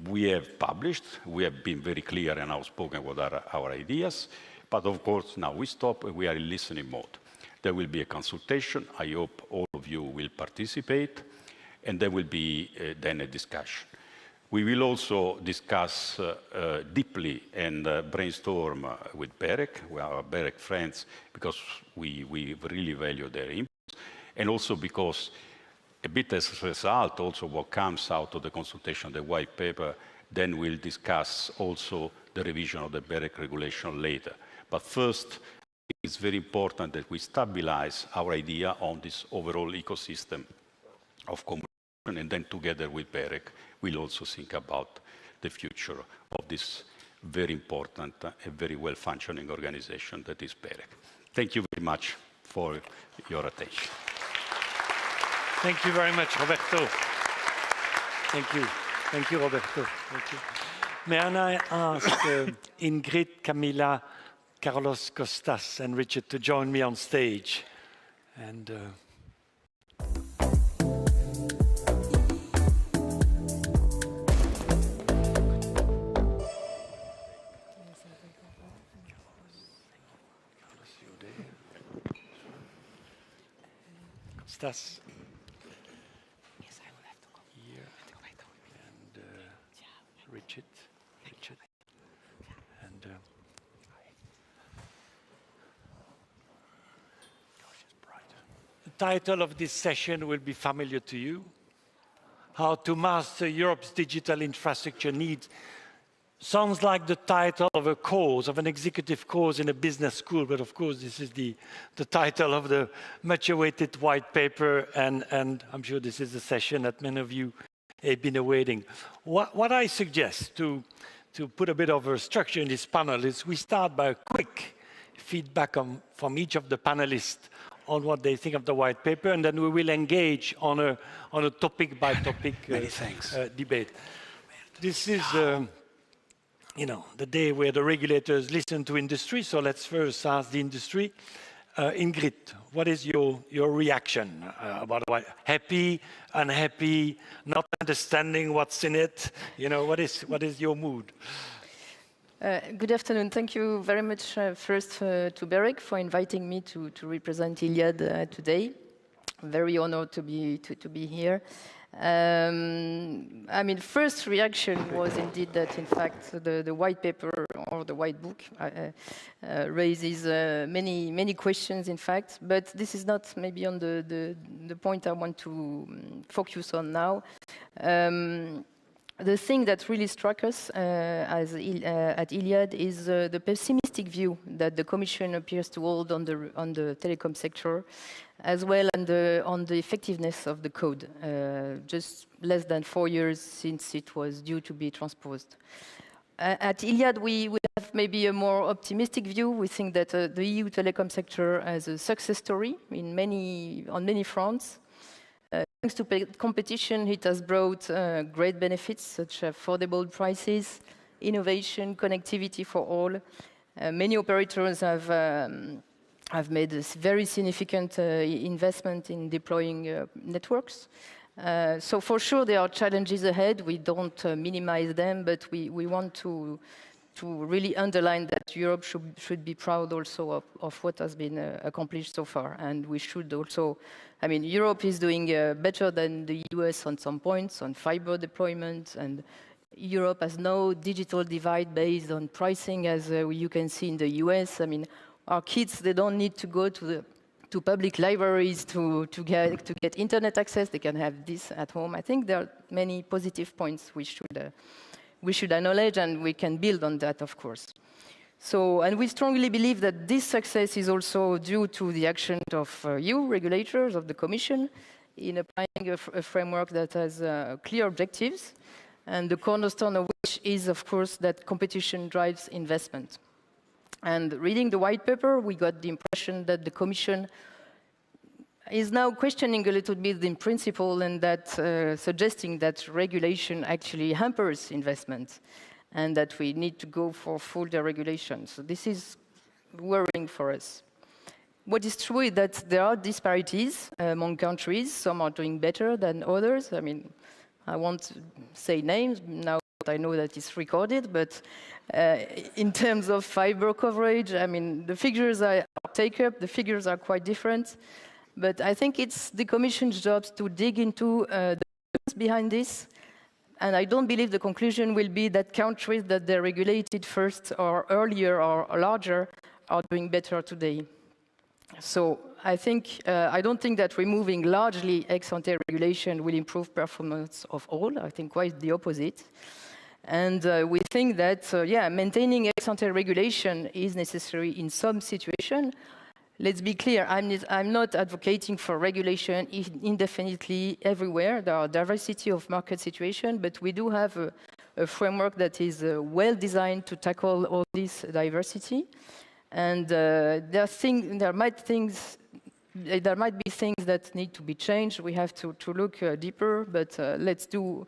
we have published, we have been very clear and outspoken what are our ideas, but of course now we stop and we are in listening mode. There will be a consultation. I hope all of you will participate, and there will be then a discussion. We will also discuss deeply and brainstorm with BEREC, our BEREC friends, because we really value their input, and also because a bit as a result, also what comes out of the consultation, the white paper, then we'll discuss also the revision of the BEREC regulation later. But first, it's very important that we stabilize our idea on this overall ecosystem of communication, and then together with BEREC, we'll also think about the future of this very important and very well-functioning organization that is BEREC. Thank you very much for your attention. Thank you very much, Roberto. Thank you. Thank you, Roberto. Thank you. May I ask Ingrid, Camila, Carlos Costas, and Richard to join me on stage? And Costas. Yes, I will have to go here. And Richard. And the title of this session will be familiar to you. How to Master Europe's Digital Infrastructure Needs. Sounds like the title of a course, of an executive course in a business school, but of course this is the title of the much-awaited white paper, and I'm sure this is a session that many of you have been awaiting. What I suggest to put a bit of a structure in this panel is we start by a quick feedback from each of the panelists on what they think of the white paper, and then we will engage on a topic-by-topic debate. This is the day where the regulators listen to industry, so let's first ask the industry. Ingrid, what is your reaction about what? Happy, unhappy, not understanding what's in it? What is your mood? Good afternoon. Thank you very much first to BEREC for inviting me to represent Iliad today. Very honored to be here. First reaction was indeed that, in fact, the white paper or the white book raises many questions, in fact. But this is not maybe on the point I want to focus on now. The thing that really struck us at Iliad is the pessimistic view that the Commission appears to hold on the telecom sector, as well on the effectiveness of the code, just less than 4 years since it was due to be transposed. At Iliad, we have maybe a more optimistic view. We think that the EU telecom sector has a success story on many fronts. Thanks to competition, it has brought great benefits, such as affordable prices, innovation, connectivity for all. Many operators have have made a very significant investment in deploying networks. So for sure, there are challenges ahead. We don't minimize them, but we want to really underline that Europe should be proud also of what has been accomplished so far. And we should also, I mean, Europe is doing better than the US on some points, on fiber deployment, and Europe has no digital divide based on pricing, as you can see in the US. I mean, our kids, they don't need to go to public libraries to get internet access. They can have this at home. I think there are many positive points we should acknowledge, and we can build on that, of course. So, and we strongly believe that this success is also due to the action of you, regulators, of the Commission, in applying a framework that has clear objectives, and the cornerstone of which is, of course, that competition drives investment. And reading the white paper, we got the impression that the Commission is now questioning a little bit in principle, and that suggesting that regulation actually hampers investment and that we need to go for full deregulation. So this is worrying for us. What is true is that there are disparities among countries. Some are doing better than others. I mean, I won't say names now that I know that it's recorded, but in terms of fiber coverage, I mean, the figures are take-up, the figures are quite different. But I think it's the Commission's job to dig into the reasons behind this. And I don't believe the conclusion will be that countries that they regulated first or earlier or larger are doing better today. So I don't think that removing largely ex-ante regulation will improve performance of all. I think quite the opposite. And we think that, maintaining ex-ante regulation is necessary in some situations. Let's be clear, I'm not advocating for regulation indefinitely everywhere. There are diversity of market situations, but we do have a framework that is well designed to tackle all this diversity. And there might be things that need to be changed. We have to look deeper, but let's do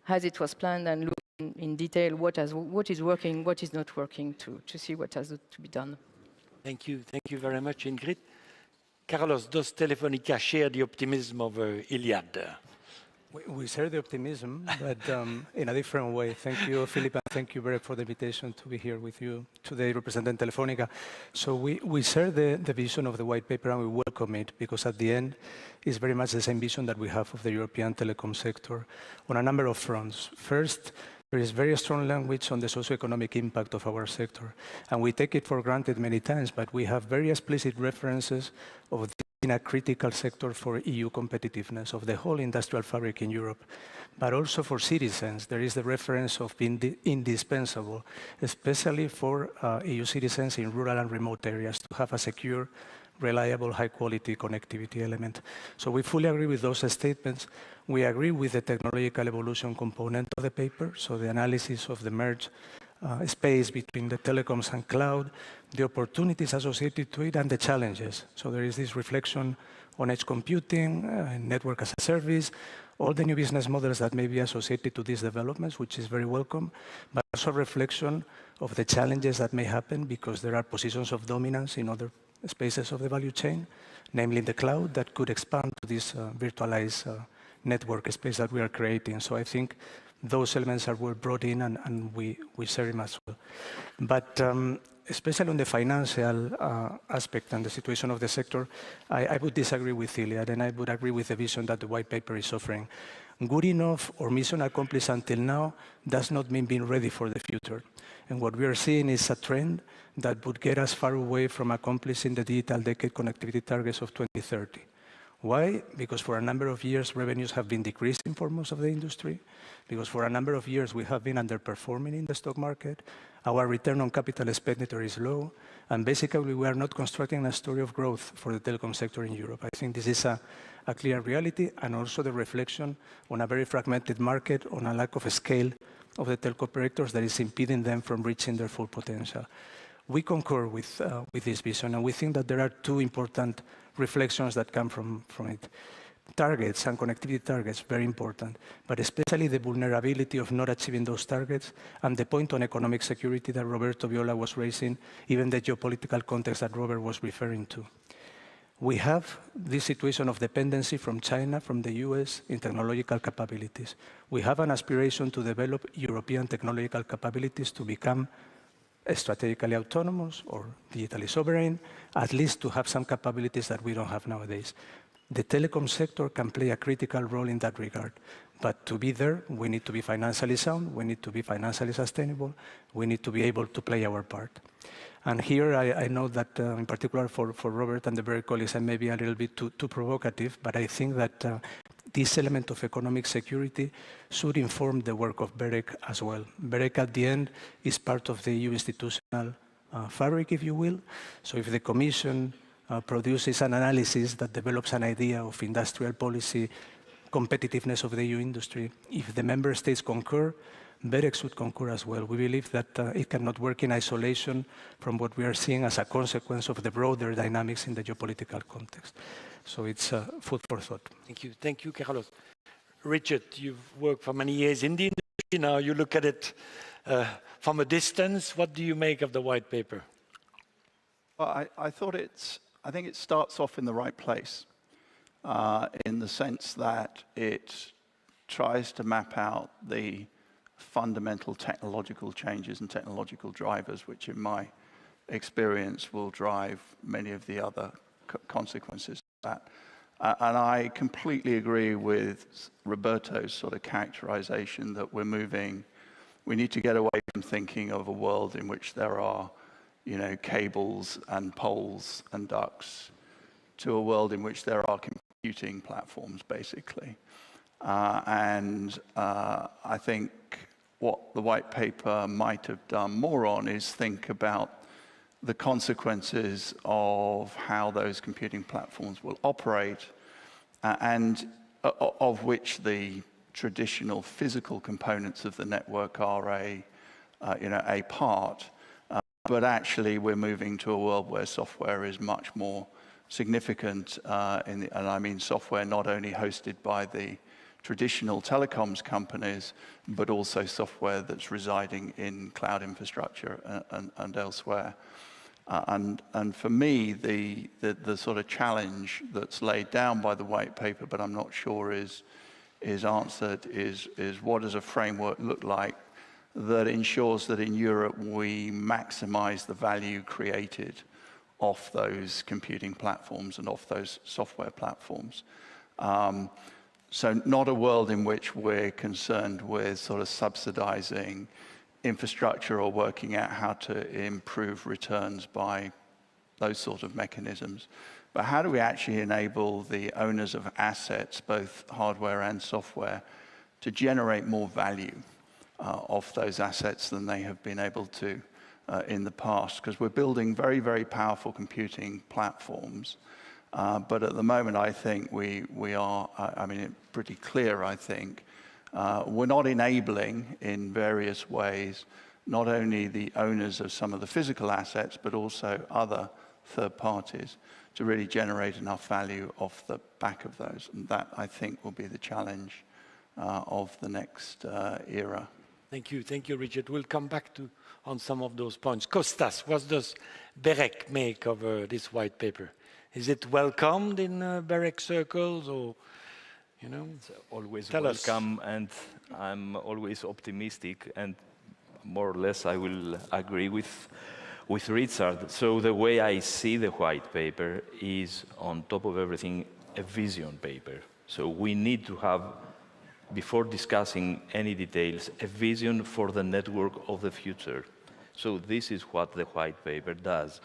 as it was planned and look in detail what is working, what is not working, to see what has to be done. Thank you very much, Ingrid. Carlos, does Telefónica share the optimism of Iliad? We share the optimism, but in a different way. Thank you, Philip, and thank you, Berec, for the invitation to be here with you today representing Telefónica. So we share the vision of the white paper, and we welcome it, because at the end, it's very much the same vision that we have of the European telecom sector on a number of fronts. First, there is very strong language on the socioeconomic impact of our sector, and we take it for granted many times, but we have very explicit references of this being a critical sector for EU competitiveness, of the whole industrial fabric in Europe, but also for citizens. There is the reference of being indispensable, especially for EU citizens in rural and remote areas, to have a secure, reliable, high-quality connectivity element. So we fully agree with those statements. We agree with the technological evolution component of the paper, so the analysis of the merge space between the telecoms and cloud, the opportunities associated to it, and the challenges. So there is this reflection on edge computing, network as a service, all the new business models that may be associated to these developments, which is very welcome, but also reflection of the challenges that may happen because there are positions of dominance in other spaces of the value chain, namely the cloud, that could expand to this virtualized network space that we are creating. So I think those elements are well brought in, and we share them as well. But especially on the financial aspect and the situation of the sector, I would disagree with Iliad, and I would agree with the vision that the white paper is offering. Good enough or mission accomplished until now does not mean being ready for the future. And what we are seeing is a trend that would get us far away from accomplishing the digital decade connectivity targets of 2030. Why? Because for a number of years, revenues have been decreasing for most of the industry. Because for a number of years, we have been underperforming in the stock market. Our return on capital expenditure is low. And basically, we are not constructing a story of growth for the telecom sector in Europe. I think this is a clear reality, and also the reflection on a very fragmented market, on a lack of scale of the telco operators that is impeding them from reaching their full potential. We concur with this vision, and we think that there are two important reflections that come from it. targets and connectivity targets, very important, but especially the vulnerability of not achieving those targets and the point on economic security that Roberto Viola was raising, even the geopolitical context that Robert was referring to. We have this situation of dependency from China, from the US, in technological capabilities. We have an aspiration to develop European technological capabilities to become strategically autonomous or digitally sovereign, at least to have some capabilities that we don't have nowadays. The telecom sector can play a critical role in that regard. But to be there, we need to be financially sound, we need to be financially sustainable, we need to be able to play our part. And here I know that in particular for Robert and the BEREC colleagues, I may be a little bit too provocative, but I think that this element of economic security should inform the work of BEREC as well. BEREC at the end is part of the EU institutional fabric, if you will. So if the Commission produces an analysis that develops an idea of industrial policy, competitiveness of the EU industry, if the member states concur, BEREC should concur as well. We believe that it cannot work in isolation from what we are seeing as a consequence of the broader dynamics in the geopolitical context. So it's food for thought. Thank you, Carlos. Richard, you've worked for many years in the industry. Now you look at it from a distance. What do you make of the white paper? Well, I think it starts off in the right place, in the sense that it tries to map out the fundamental technological changes and technological drivers, which in my experience will drive many of the other consequences of that. And I completely agree with Roberto's sort of characterization that we need to get away from thinking of a world in which there are, cables and poles and ducts, to a world in which there are computing platforms, basically. And I think what the white paper might have done more on is think about the consequences of how those computing platforms will operate, and of which the traditional physical components of the network are a part. But actually, we're moving to a world where software is much more significant, and I mean software not only hosted by the traditional telecoms companies, but also software that's residing in cloud infrastructure and elsewhere. And for me, the sort of challenge that's laid down by the white paper, but I'm not sure is answered, is what does a framework look like that ensures that in Europe we maximize the value created off those computing platforms and off those software platforms. So not a world in which we're concerned with sort of subsidizing infrastructure or working out how to improve returns by those sort of mechanisms. But how do we actually enable the owners of assets, both hardware and software, to generate more value off those assets than they have been able to in the past? Because we're building very, very powerful computing platforms. But at the moment, I think we are, pretty clear, I think. We're not enabling in various ways, not only the owners of some of the physical assets, but also other third parties to really generate enough value off the back of those. And that, I think, will be the challenge of the next era. Thank you, Richard. We'll come back on some of those points. Kostas, what does BEREC make of this white paper? Is it welcomed in BEREC circles, or, It's always welcome, and I'm always optimistic, and more or less I will agree with Richard. So the way I see the white paper is, on top of everything, a vision paper. So we need to have, before discussing any details, a vision for the network of the future. So this is what the white paper does.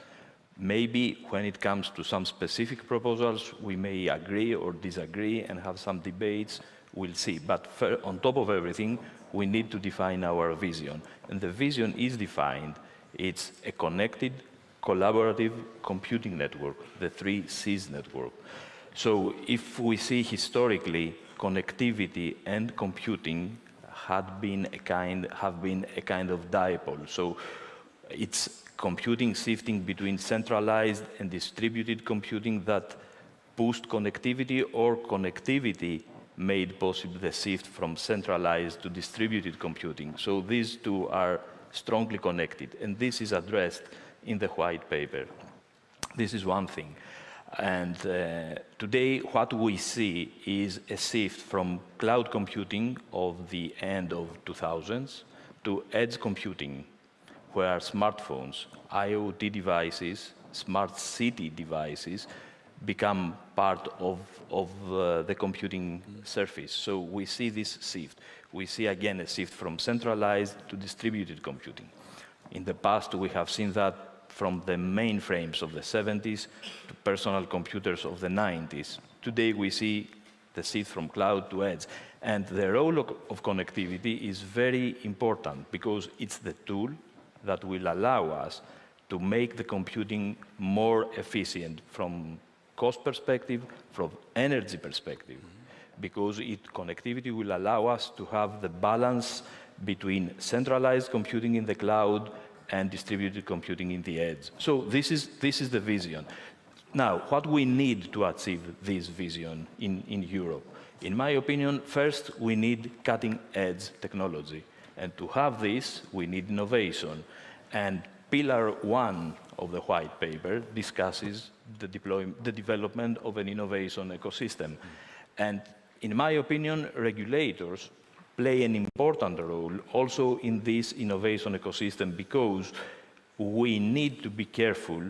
Maybe when it comes to some specific proposals, we may agree or disagree and have some debates, we'll see. But on top of everything, we need to define our vision. And the vision is defined. It's a connected, collaborative computing network, the 3 Cs network. So if we see historically, connectivity and computing have been a kind of dipole. So it's computing shifting between centralized and distributed computing that boost connectivity or connectivity made possible the shift from centralized to distributed computing. So these two are strongly connected, and this is addressed in the white paper. This is one thing. And today, what we see is a shift from cloud computing of the end of 2000s to edge computing, where smartphones, IoT devices, smart city devices become part of the computing surface. So we see this shift. We see again a shift from centralized to distributed computing. In the past, we have seen that from the mainframes of the 70s to personal computers of the 90s. Today, we see the shift from cloud to edge. And the role of connectivity is very important because it's the tool that will allow us to make the computing more efficient from cost perspective, from energy perspective, because connectivity will allow us to have the balance between centralized computing in the cloud and distributed computing in the edge. So this is the vision. Now, what we need to achieve this vision in Europe? In my opinion, first, we need cutting-edge technology. And to have this, we need innovation. And Pillar 1 of the white paper discusses the development of an innovation ecosystem. And in my opinion, regulators play an important role also in this innovation ecosystem because we need to be careful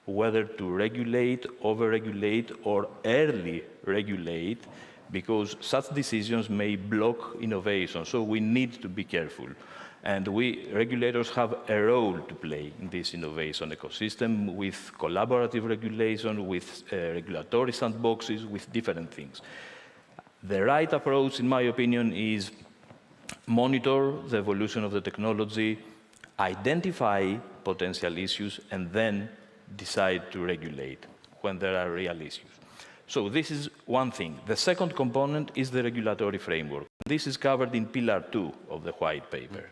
whether to regulate, over-regulate, or early regulate, because such decisions may block innovation. So we need to be careful. And we, regulators, have a role to play in this innovation ecosystem with collaborative regulation, with regulatory sandboxes, with different things. The right approach, in my opinion, is monitor the evolution of the technology, identify potential issues, and then decide to regulate when there are real issues. So this is one thing. The second component is the regulatory framework. This is covered in Pillar 2 of the white paper.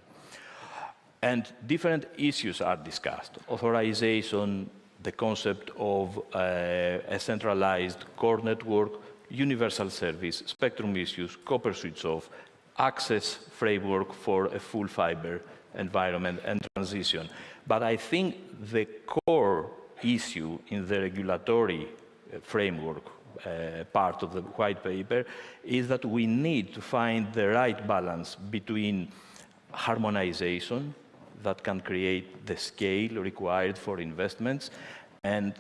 And different issues are discussed. Authorization, the concept of a centralized core network, universal service, spectrum issues, copper switch-off, access framework for a full fiber environment and transition. But I think the core issue in the regulatory framework part of the white paper is that we need to find the right balance between harmonization that can create the scale required for investments and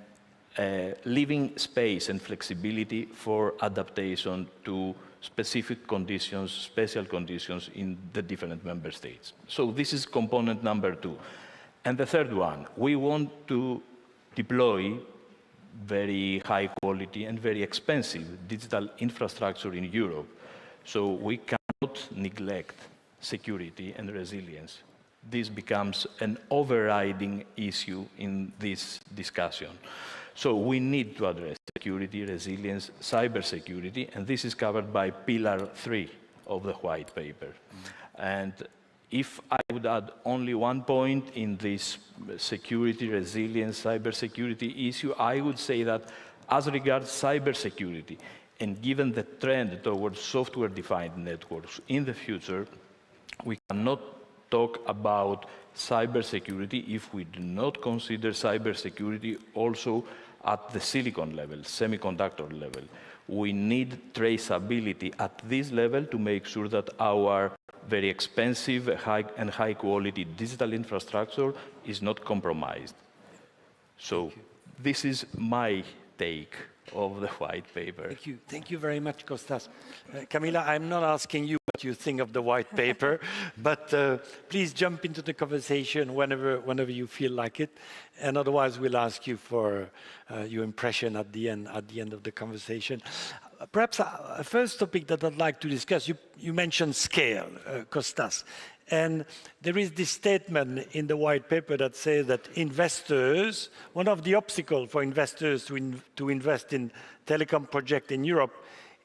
leaving space and flexibility for adaptation to specific conditions, special conditions in the different member states. So this is component number 2. And the third one, we want to deploy very high quality and very expensive digital infrastructure in Europe. So we cannot neglect security and resilience. This becomes an overriding issue in this discussion. So we need to address security, resilience, cybersecurity, and this is covered by Pillar 3 of the white paper. And if I would add only one point in this security, resilience, cybersecurity issue, I would say that as regards cybersecurity, and given the trend towards software-defined networks in the future, we cannot talk about cybersecurity if we do not consider cybersecurity also at the silicon level, semiconductor level. We need traceability at this level to make sure that our very expensive and high-quality digital infrastructure is not compromised. So this is my take of the white paper. Thank you. Thank you very much, Kostas. Camilla, I'm not asking you what you think of the white paper, but please jump into the conversation whenever you feel like it. And otherwise, we'll ask you for your impression at the end of the conversation. Perhaps a first topic that I'd like to discuss, you mentioned scale, Kostas. And there is this statement in the white paper that says that investors, one of the obstacles for investors to invest in telecom projects in Europe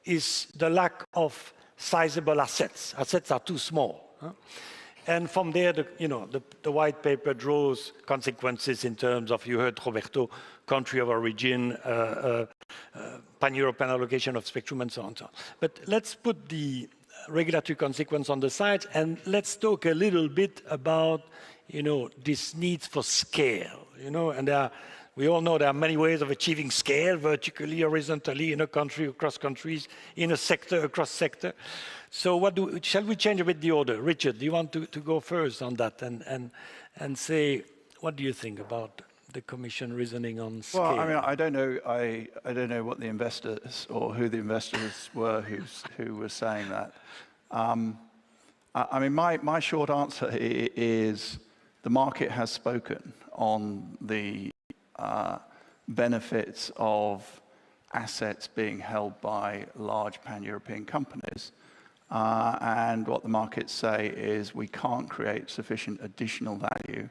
is the lack of sizable assets. Assets are too small. Huh? And from there, the white paper draws consequences in terms of, you heard Roberto, country of origin, pan-European allocation of spectrum, and so on and so on. But let's put the regulatory consequence on the side, and let's talk a little bit about, this need for scale. And we all know there are many ways of achieving scale, vertically, horizontally, in a country, across countries, in a sector, across sector. So shall we change a bit the order? Richard, do you want to go first on that and say, what do you think about the Commission reasoning on scale? Well, I mean, I don't know what the investors or who the investors were who were saying that. I mean, my short answer is the market has spoken on the benefits of assets being held by large pan-European companies. And what the markets say is we can't create sufficient additional value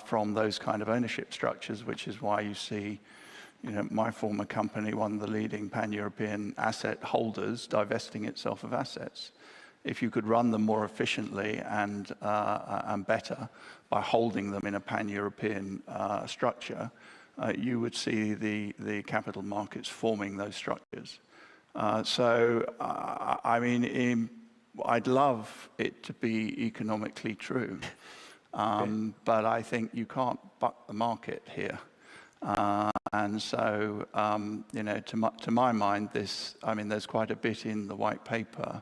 from those kind of ownership structures, which is why you see, my former company, one of the leading pan-European asset holders, divesting itself of assets. If you could run them more efficiently and better by holding them in a pan-European structure, you would see the capital markets forming those structures. I mean, I'd love it to be economically true, but I think you can't buck the market here. And so, to my mind, there's quite a bit in the white paper.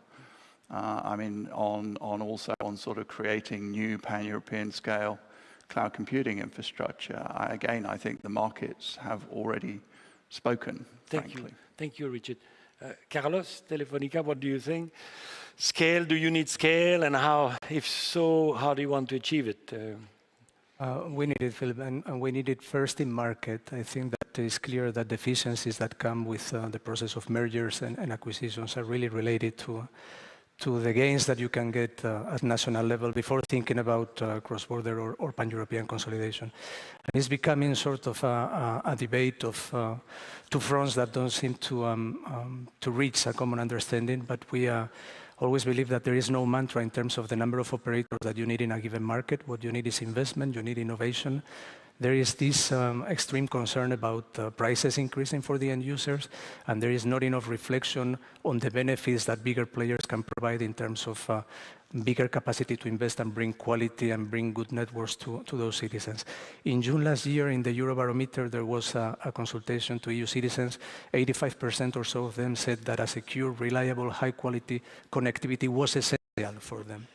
I mean, also on sort of creating new pan-European scale cloud computing infrastructure. Again, I think the markets have already spoken, frankly. Thank you, Richard. Carlos, Telefónica, what do you think? Scale, do you need scale? And how, if so, how do you want to achieve it? We need it, Philip, and we need it first in market. I think that it's clear that the efficiencies that come with the process of mergers and acquisitions are really related to the gains that you can get at national level before thinking about cross-border or pan-European consolidation. And it's becoming sort of a debate of two fronts that don't seem to reach a common understanding, but we always believe that there is no mantra in terms of the number of operators that you need in a given market. What you need is investment, you need innovation. There is this extreme concern about prices increasing for the end users, and there is not enough reflection on the benefits that bigger players can provide in terms of bigger capacity to invest and bring quality and bring good networks to those citizens. In June last year, in the Eurobarometer, there was a consultation to EU citizens. 85% or so of them said that a secure, reliable, high-quality connectivity was essential for them.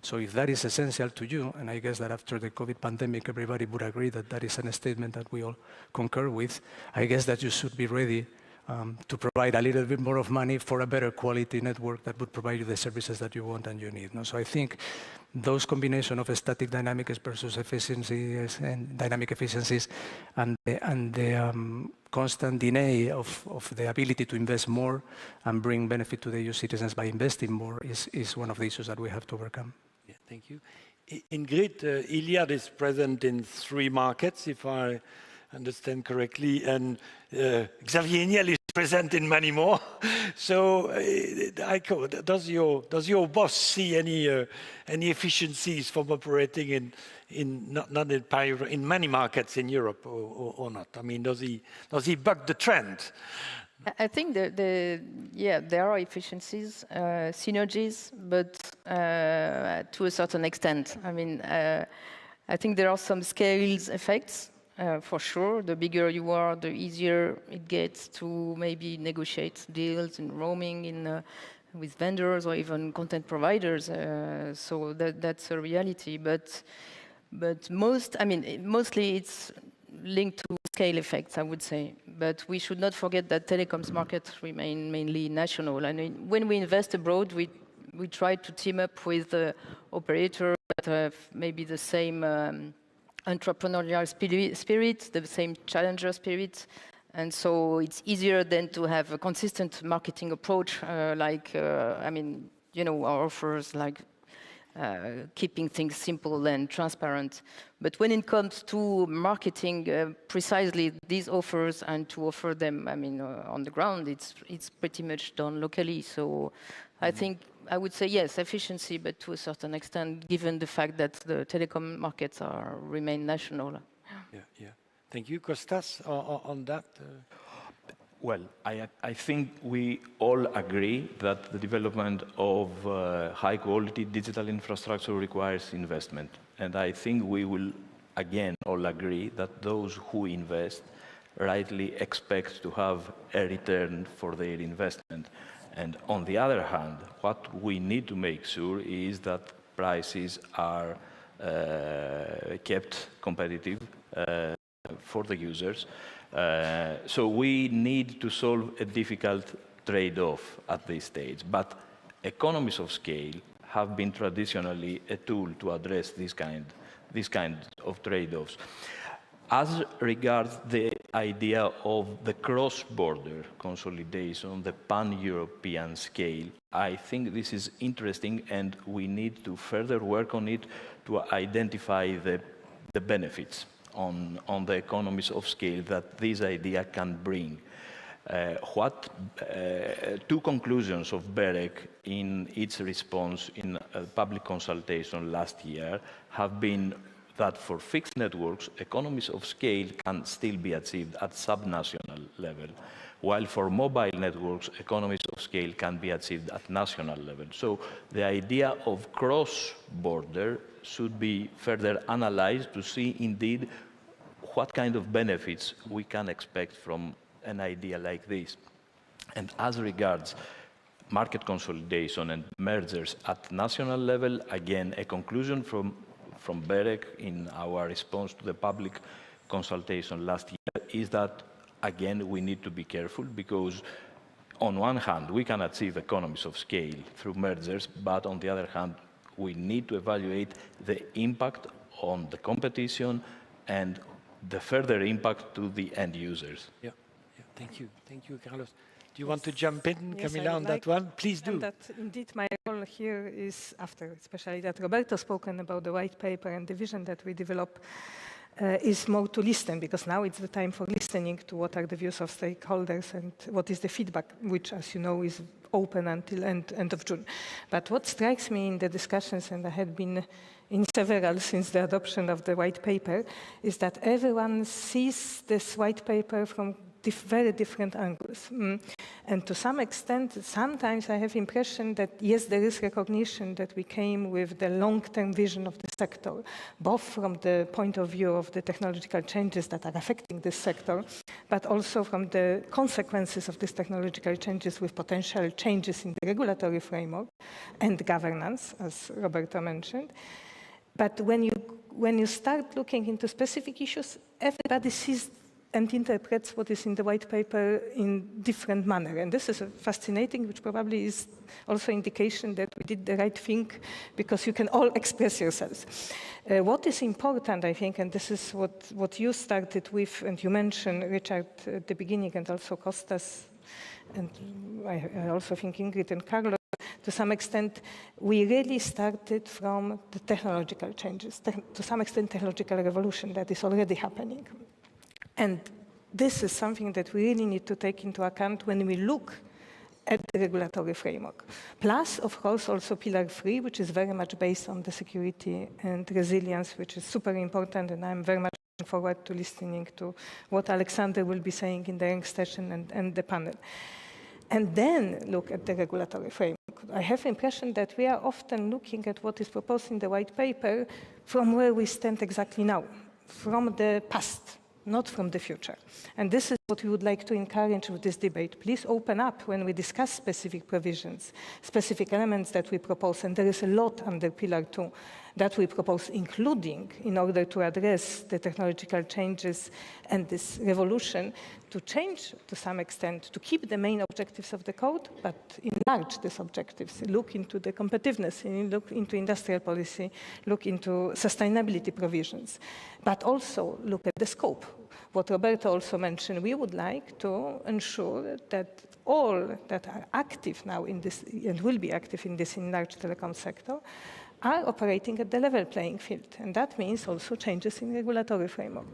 So if that is essential to you, and I guess that after the COVID pandemic, everybody would agree that that is a statement that we all concur with, I guess that you should be ready to provide a little bit more of money for a better quality network that would provide you the services that you want and you need. So I think those combination of static dynamics versus efficiencies and dynamic efficiencies and the constant delay of the ability to invest more and bring benefit to the EU citizens by investing more is one of the issues that we have to overcome. Yeah, thank you. Ingrid, Iliad is present in 3 markets, if I understand correctly, and Xavier Niel is present in many more. So, does your boss see any efficiencies from operating in many markets in Europe or not? I mean, does he buck the trend? I think there are efficiencies, synergies, but to a certain extent. I mean, I think there are some scales effects. For sure, the bigger you are, the easier it gets to maybe negotiate deals in roaming, with vendors or even content providers. So that's a reality. But mostly it's linked to scale effects, I would say. But we should not forget that telecoms markets remain mainly national. And when we invest abroad, we try to team up with operators that have maybe the same entrepreneurial spirit, the same challenger spirit. And so it's easier then to have a consistent marketing approach, our offers, like keeping things simple and transparent. But when it comes to marketing precisely these offers and to offer them, on the ground, it's pretty much done locally. So I think I would say yes, efficiency, but to a certain extent, given the fact that the telecom markets remain national. Yeah. Thank you. Kostas, on that? Well, I think we all agree that the development of high-quality digital infrastructure requires investment. And I think we will, again, all agree that those who invest rightly expect to have a return for their investment. And on the other hand, what we need to make sure is that prices are kept competitive for the users. So we need to solve a difficult trade-off at this stage. But economies of scale have been traditionally a tool to address this kind of trade-offs. As regards the idea of the cross-border consolidation, the pan-European scale, I think this is interesting and we need to further work on it to identify the benefits on the economies of scale that this idea can bring. Two conclusions of BEREC in its response in a public consultation last year have been that for fixed networks, economies of scale can still be achieved at subnational level, while for mobile networks, economies of scale can be achieved at national level. So the idea of cross-border should be further analyzed to see indeed what kind of benefits we can expect from an idea like this. And as regards market consolidation and mergers at national level, again, a conclusion from BEREC in our response to the public consultation last year is that, again, we need to be careful because on one hand, we can achieve economies of scale through mergers, but on the other hand, we need to evaluate the impact on the competition and the further impact to the end users. Yeah. Thank you, Carlos. Do you want to jump in, yes, Camilla, on that one? Please do. And that indeed my role here is, after especially that Roberto spoken about the white paper and the vision that we develop, is more to listen, because now it's the time for listening to what are the views of stakeholders and what is the feedback, which, as you know, is open until end of June. But what strikes me in the discussions, and I had been in several since the adoption of the white paper, is that everyone sees this white paper from very different angles. And to some extent, sometimes I have the impression that, yes, there is recognition that we came with the long-term vision of the sector, both from the point of view of the technological changes that are affecting this sector, but also from the consequences of these technological changes with potential changes in the regulatory framework and governance, as Roberto mentioned. But when you start looking into specific issues, everybody sees and interprets what is in the white paper in different manner. And this is fascinating, which probably is also indication that we did the right thing, because you can all express yourselves. What is important, I think, and this is what you started with, and you mentioned, Richard, at the beginning, and also Kostas, and I also think Ingrid and Carlos, to some extent, we really started from the technological changes, to some extent technological revolution that is already happening. And this is something that we really need to take into account when we look at the regulatory framework. Plus, of course, also Pillar 3, which is very much based on the security and resilience, which is super important, and I'm very much looking forward to listening to what Alexander will be saying in the next session and the panel. And then look at the regulatory framework. I have the impression that we are often looking at what is proposed in the white paper from where we stand exactly now, from the past, not from the future. And this is what we would like to encourage with this debate. Please open up when we discuss specific provisions, specific elements that we propose, and there is a lot under Pillar 2 that we propose, including in order to address the technological changes and this revolution, to change to some extent, to keep the main objectives of the code, but enlarge these objectives, look into the competitiveness, look into industrial policy, look into sustainability provisions, but also look at the scope. What Roberto also mentioned, we would like to ensure that all that are active now in this, and will be active in this enlarged telecom sector, are operating at the level playing field. And that means also changes in regulatory framework.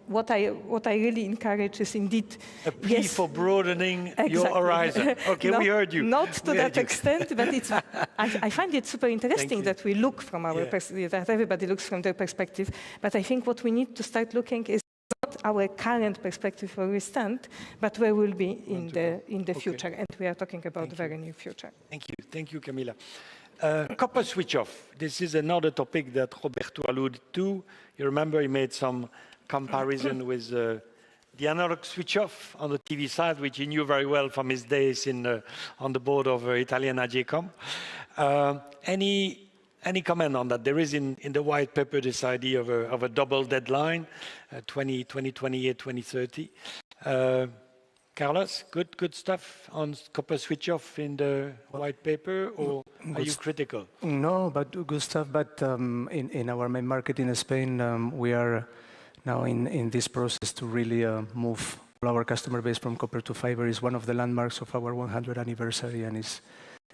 what I really encourage is indeed a plea for broadening your horizon. Okay, we heard you. Not to that extent, but it's. I find it super interesting that we look from our perspective, that everybody looks from their perspective. But I think what we need to start looking is not our current perspective where we stand, but where we'll be in the future. And we are talking about the very near future. Thank you, Camilla. Copper switch off. This is another topic that Roberto alluded to. You remember he made some comparison with the analog switch off on the TV side, which he knew very well from his days on the board of Italian AGCOM. Any comment on that? There is in the white paper this idea of a double deadline, 2028, 2030. Carlos, good stuff on copper switch off in the white paper, or are you critical? No, but good stuff. But in our main market in Spain, we are now in this process to really move our customer base from copper to fiber. Is one of the landmarks of our 100th anniversary, and it's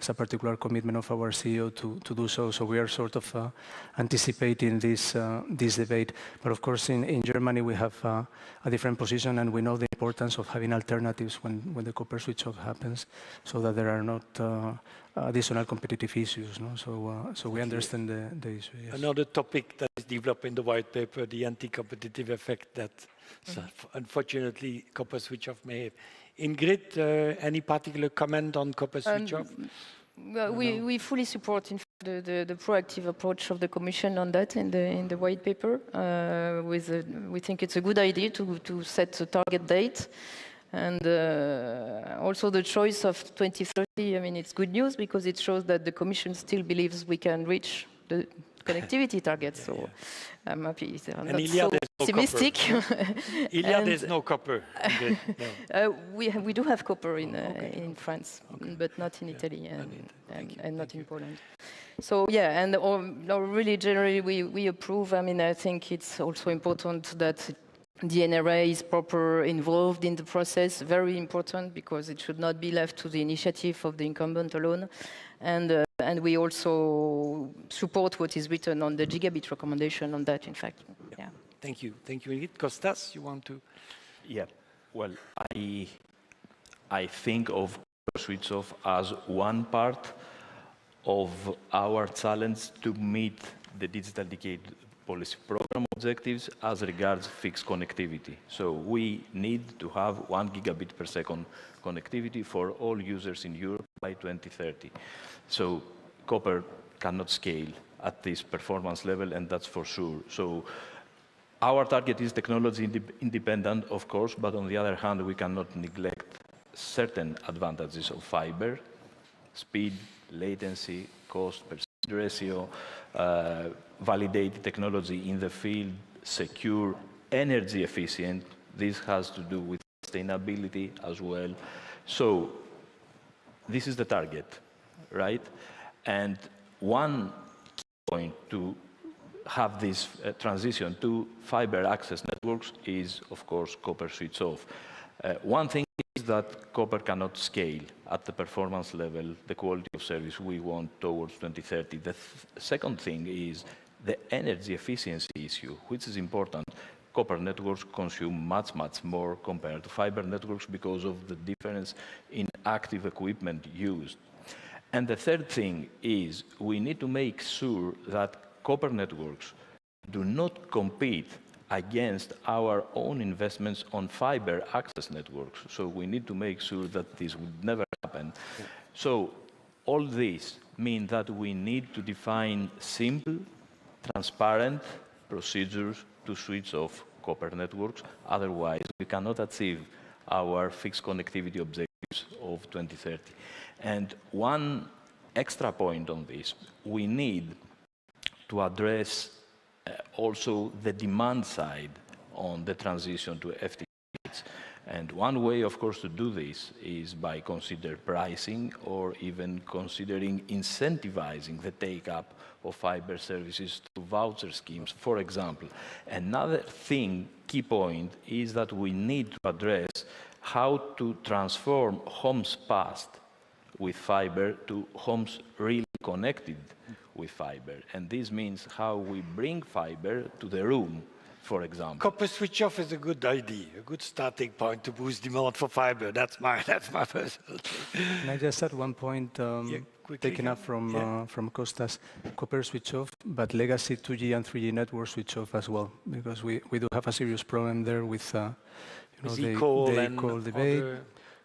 a particular commitment of our CEO to do so. So we are sort of anticipating this debate. But of course, in Germany, we have a different position, and we know the importance of having alternatives when the copper switch off happens, so that there are not additional competitive issues. No? So we understand the issue. Yes. Another topic that is developed in the white paper, the anti-competitive effect that unfortunately copper switch off may have. Ingrid, any particular comment on copper switch off? Well, we fully support, in fact, the proactive approach of the Commission on that in the white paper. We think it's a good idea to set a target date, and also the choice of 2030. I mean, it's good news because it shows that the Commission still believes we can reach the connectivity targets. So I'm happy. I'm not so optimistic. Ilya, there's no copper. No. We do have copper in France, but not in Italy and not in Poland. So yeah, and really generally we approve. I mean, I think it's also important that the NRA is proper involved in the process. Very important, because it should not be left to the initiative of the incumbent alone. And we also support what is written on the gigabit recommendation on that, in fact. Yeah. Thank you. Thank you, Ingrid. Costas, you want to? Yeah. Well, I think of switch off as one part of our challenge to meet the digital decade policy program objectives as regards fixed connectivity. So we need to have 1 gigabit per second connectivity for all users in Europe by 2030. So copper cannot scale at this performance level, and that's for sure. So our target is technology independent, of course, but on the other hand, we cannot neglect certain advantages of fiber: speed, latency, cost, percentage ratio, validated technology in the field, secure, energy efficient. This has to do with sustainability as well. So this is the target, right? And one point to have this transition to fiber access networks is, of course, copper switch off. One thing is that copper cannot scale at the performance level, the quality of service we want towards 2030. The second thing is the energy efficiency issue, which is important. Copper networks consume much more compared to fiber networks because of the difference in active equipment used. And the third thing is we need to make sure that copper networks do not compete against our own investments on fiber access networks. So we need to make sure that this would never happen. Yeah. So all this means that we need to define simple, transparent procedures to switch off copper networks. Otherwise, we cannot achieve our fixed connectivity objectives of 2030. And one extra point on this, we need to address also the demand side on the transition to FTTH. And one way, of course, to do this is by consider pricing or even considering incentivizing the take-up of fiber services to voucher schemes, for example. Another thing, key point, is that we need to address how to transform homes passed with fiber to homes really connected with fiber. And this means how we bring fiber to the room for example. Copper switch off is a good idea, a good starting point to boost demand for fiber. That's my personal thing. Can I just add one point taken up from Costas? Copper switch off, but legacy 2G and 3G network switch off as well, because we do have a serious problem there with the e-call debate,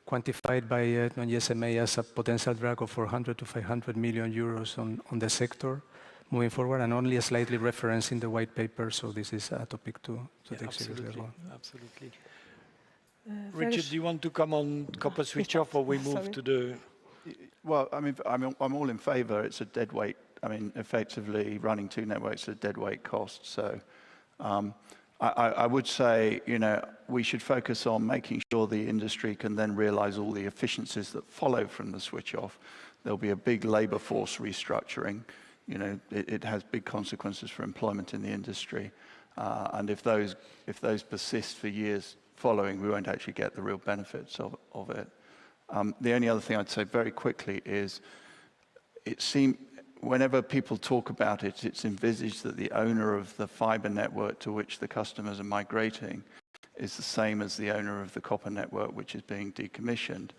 quantified by GSMA as a potential drag of 400 to 500 million euros on the sector moving forward, and only a slightly reference in the white paper. So this is a topic to take seriously as well. Absolutely. Richard, do you want to come on copper switch off, or we move to the? Well, I mean, I'm all in favour. It's a dead weight. I mean, effectively running two networks is a dead weight cost. So I would say, we should focus on making sure the industry can then realise all the efficiencies that follow from the switch off. There'll be a big labour force restructuring. It has big consequences for employment in the industry. And if those persist for years following, we won't actually get the real benefits of it. The only other thing I'd say very quickly is, it seems whenever people talk about it, it's envisaged that the owner of the fiber network to which the customers are migrating is the same as the owner of the copper network which is being decommissioned.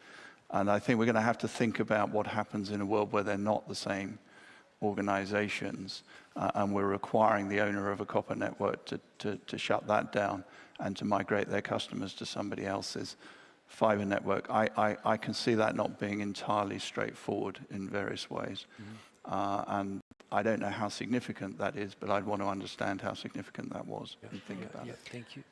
And I think we're going to have to think about what happens in a world where they're not the same organizations, and we're requiring the owner of a copper network to shut that down and to migrate their customers to somebody else's fiber network. I can see that not being entirely straightforward in various ways. And I don't know how significant that is, but I'd want to understand how significant that was and think about it. Thank you.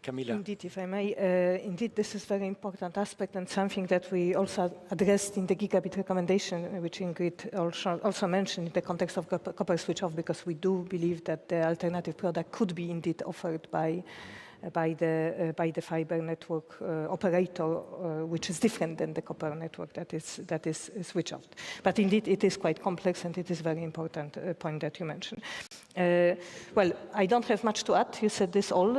Camilla. Indeed, if I may, indeed, this is a very important aspect and something that we also addressed in the gigabit recommendation, which Ingrid also mentioned in the context of copper switch off, because we do believe that the alternative product could be indeed offered by the fiber network operator, which is different than the copper network that is switched off. But indeed, it is quite complex, and it is a very important point that you mentioned. Well, I don't have much to add. You said this all.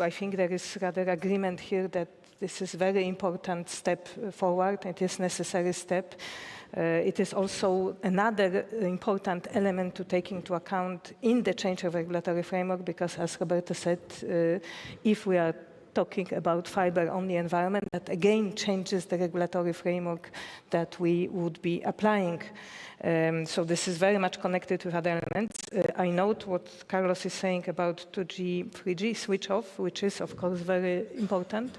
I think there is rather agreement here that this is a very important step forward. It is a necessary step. It is also another important element to take into account in the change of regulatory framework, because as Roberto said, if we are talking about fiber-only environment, that again changes the regulatory framework that we would be applying. So this is very much connected with other elements. I note what Carlos is saying about 2G, 3G switch off, which is of course very important.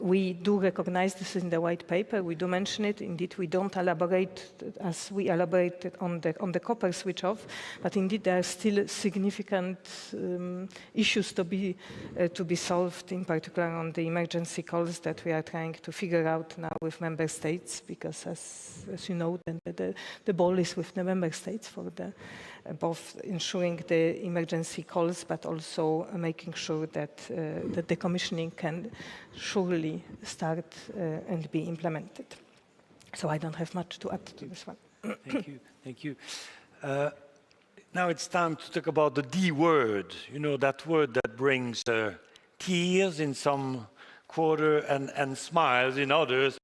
We do recognize this in the white paper. We do mention it. Indeed, we don't elaborate as we elaborated on the copper switch off, but indeed there are still significant issues to be solved, in particular on the emergency calls that we are trying to figure out now with member states, because as you know, the ball is with the member states for both ensuring the emergency calls, but also making sure that the commissioning can surely start and be implemented. So I don't have much to add to this one. Thank you. Now it's time to talk about the D word, that word that brings tears in some quarter and smiles in others.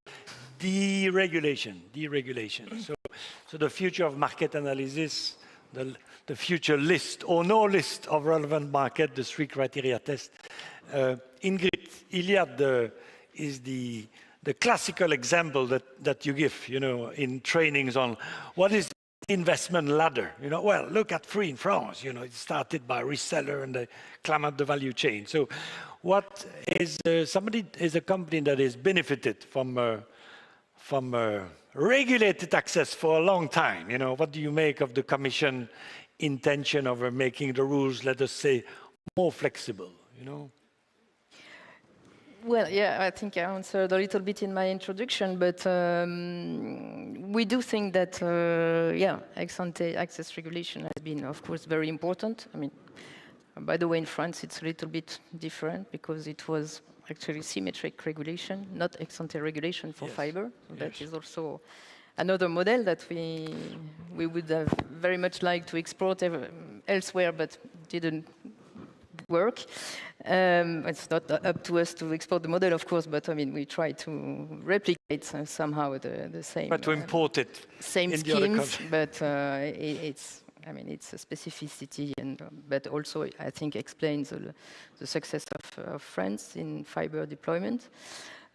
Deregulation. So the future of market analysis, the future list or no list of relevant market, the 3 criteria test. Ingrid, Iliad is the classical example that you give, in trainings on what is the investment ladder. Well, look at Free in France. It started by reseller and they climb up the value chain. So, what is a company that has benefited from regulated access for a long time? What do you make of the Commission intention of making the rules, let us say, more flexible? Well, yeah, I think I answered a little bit in my introduction, but we do think that, ex-ante access regulation has been, of course, very important. I mean, by the way, in France, it's a little bit different because it was actually symmetric regulation, not ex-ante regulation for fiber. So that is also another model that we would have very much liked to export elsewhere, but didn't work. It's not up to us to export the model, of course, but I mean, we try to replicate somehow the same. But to import it same in schemes, but I mean, it's a specificity, but also I think explains the success of France in fiber deployment.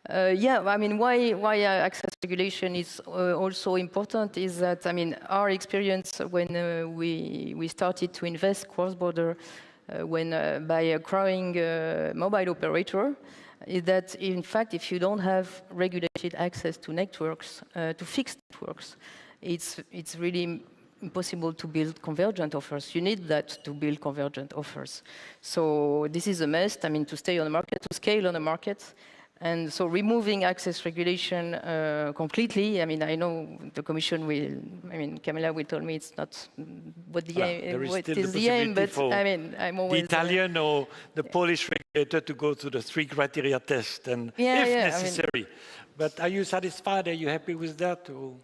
Yeah, I mean, why access regulation is also important is that, I mean, our experience when we started to invest cross-border by acquiring mobile operator, is that, in fact, if you don't have regulated access to networks, to fixed networks, it's really impossible to build convergent offers. You need that to build convergent offers. So this is a must, I mean, to stay on the market, to scale on the market. And so removing access regulation completely, I mean, I know the Commission will, I mean, Camilla will tell me it's not what the aim, what is the aim, but I mean, I'm always... The Italian or the Polish regulator to go through the 3 criteria test, and if necessary. I mean, but are you satisfied? Are you happy with that? Or?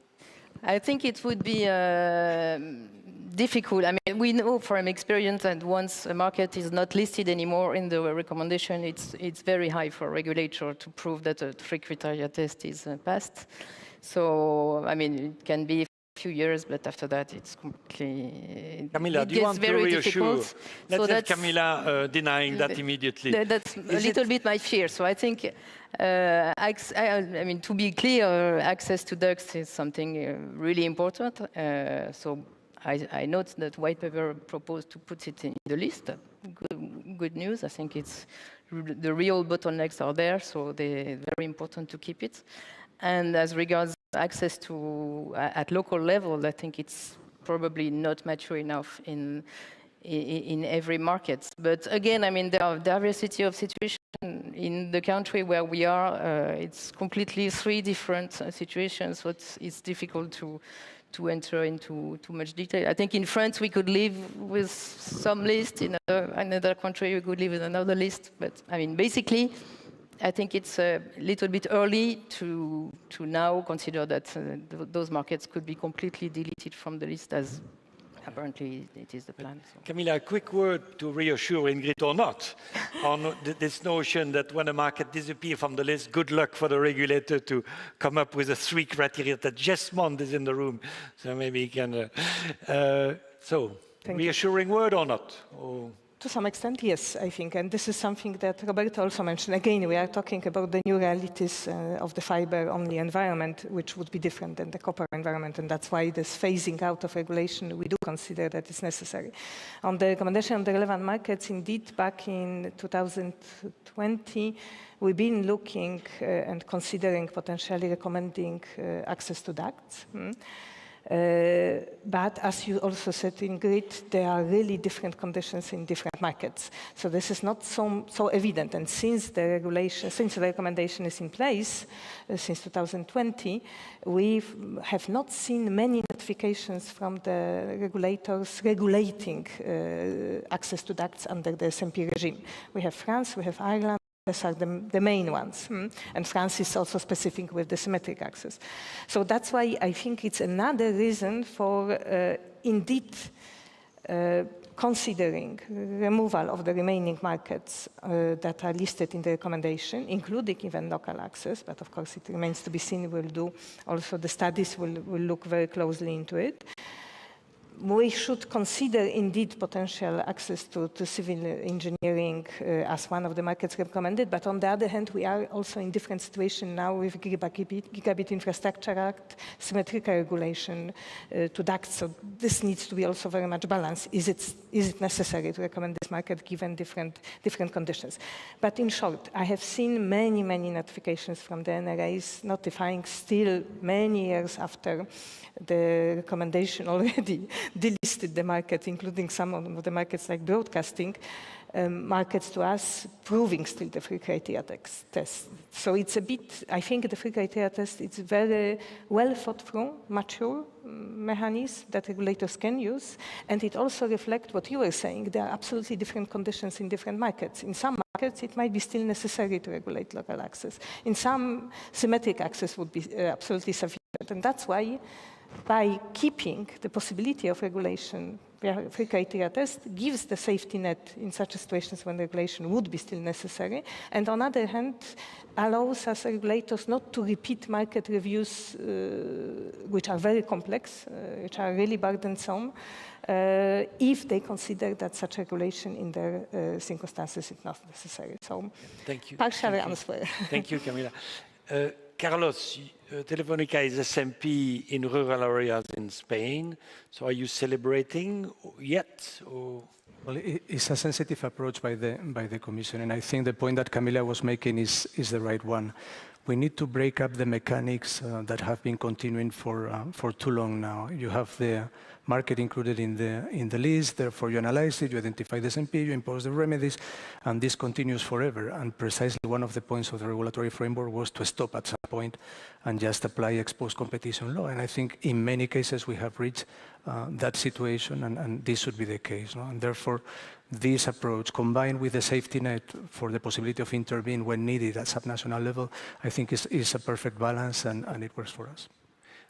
I think it would be difficult. I mean, we know from experience that once a market is not listed anymore in the recommendation, it's very high for a regulator to prove that a 3 criteria test is passed. So, I mean, it can be a few years, but after that, it's completely... Camilla, do you want to reassure? Let's have Camilla denying that immediately. That's a little bit my fear. So I think, I mean, to be clear, access to ducts is something really important. So I note that white paper proposed to put it in the list. Good news. I think it's the real bottlenecks are there, so they're very important to keep it. And as regards access to at local level, I think it's probably not mature enough in every market. But again, I mean, there are diversity of situations in the country where we are. It's completely 3 different situations, so it's difficult to enter into too much detail. I think in France we could live with some list, in another country we could live with another list. But I mean, basically, I think it's a little bit early to now consider that those markets could be completely deleted from the list, as apparently it is the plan. So. Camilla, a quick word to reassure Ingrid or not on this notion that when a market disappears from the list, good luck for the regulator to come up with a 3 criteria that Jesmond is in the room. So maybe he can... reassuring word or not? Or... To some extent, yes, I think. And this is something that Roberto also mentioned. Again, we are talking about the new realities of the fiber-only environment, which would be different than the copper environment. And that's why this phasing out of regulation, we do consider that is necessary. On the recommendation on the relevant markets, indeed, back in 2020, we've been looking and considering potentially recommending access to ducts. But as you also said, Ingrid, there are really different conditions in different markets. So this is not so evident. And since the recommendation is in place, since 2020, we have not seen many notifications from the regulators regulating access to ducts under the SMP regime. We have France, we have Ireland. These are the main ones. And France is also specific with the symmetric access. So that's why I think it's another reason for indeed considering removal of the remaining markets that are listed in the recommendation, including even local access, but of course it remains to be seen. We'll do also the studies will look very closely into it. We should consider indeed potential access to civil engineering as one of the markets recommended, but on the other hand, we are also in different situation now with Gigabit Infrastructure Act, symmetrical regulation to ducts, so this needs to be also very much balanced. Is it necessary to recommend this market given different conditions? But in short, I have seen many notifications from the NRAs notifying still many years after the recommendation already delisted the market, including some of the markets like broadcasting, markets to us proving still the 3 criteria test. So it's a bit, I think the 3 criteria test, it's very well thought through, mature mechanism that regulators can use. And it also reflects what you were saying. There are absolutely different conditions in different markets. In some markets, it might be still necessary to regulate local access. In some, symmetric access would be absolutely sufficient. And that's why by keeping the possibility of regulation three criteria test gives the safety net in such situations when regulation would be still necessary, and on the other hand, allows us regulators not to repeat market reviews which are very complex, which are really burdensome, if they consider that such regulation in their circumstances is not necessary. So, thank you. Partial answer. Thank you, Camila. Carlos, Telefonica is SMP in rural areas in Spain. So are you celebrating yet? Or? Well, it's a sensitive approach by the Commission, and I think the point that Camila was making is the right one. We need to break up the mechanics that have been continuing for too long now. You have the market included in the list, therefore you analyze it, you identify the SMP, you impose the remedies, and this continues forever. And precisely one of the points of the regulatory framework was to stop at some point and just apply ex-post competition law. And I think in many cases we have reached that situation, and this should be the case. No? And therefore, this approach, combined with the safety net for the possibility of intervening when needed at subnational level, I think is a perfect balance, and it works for us.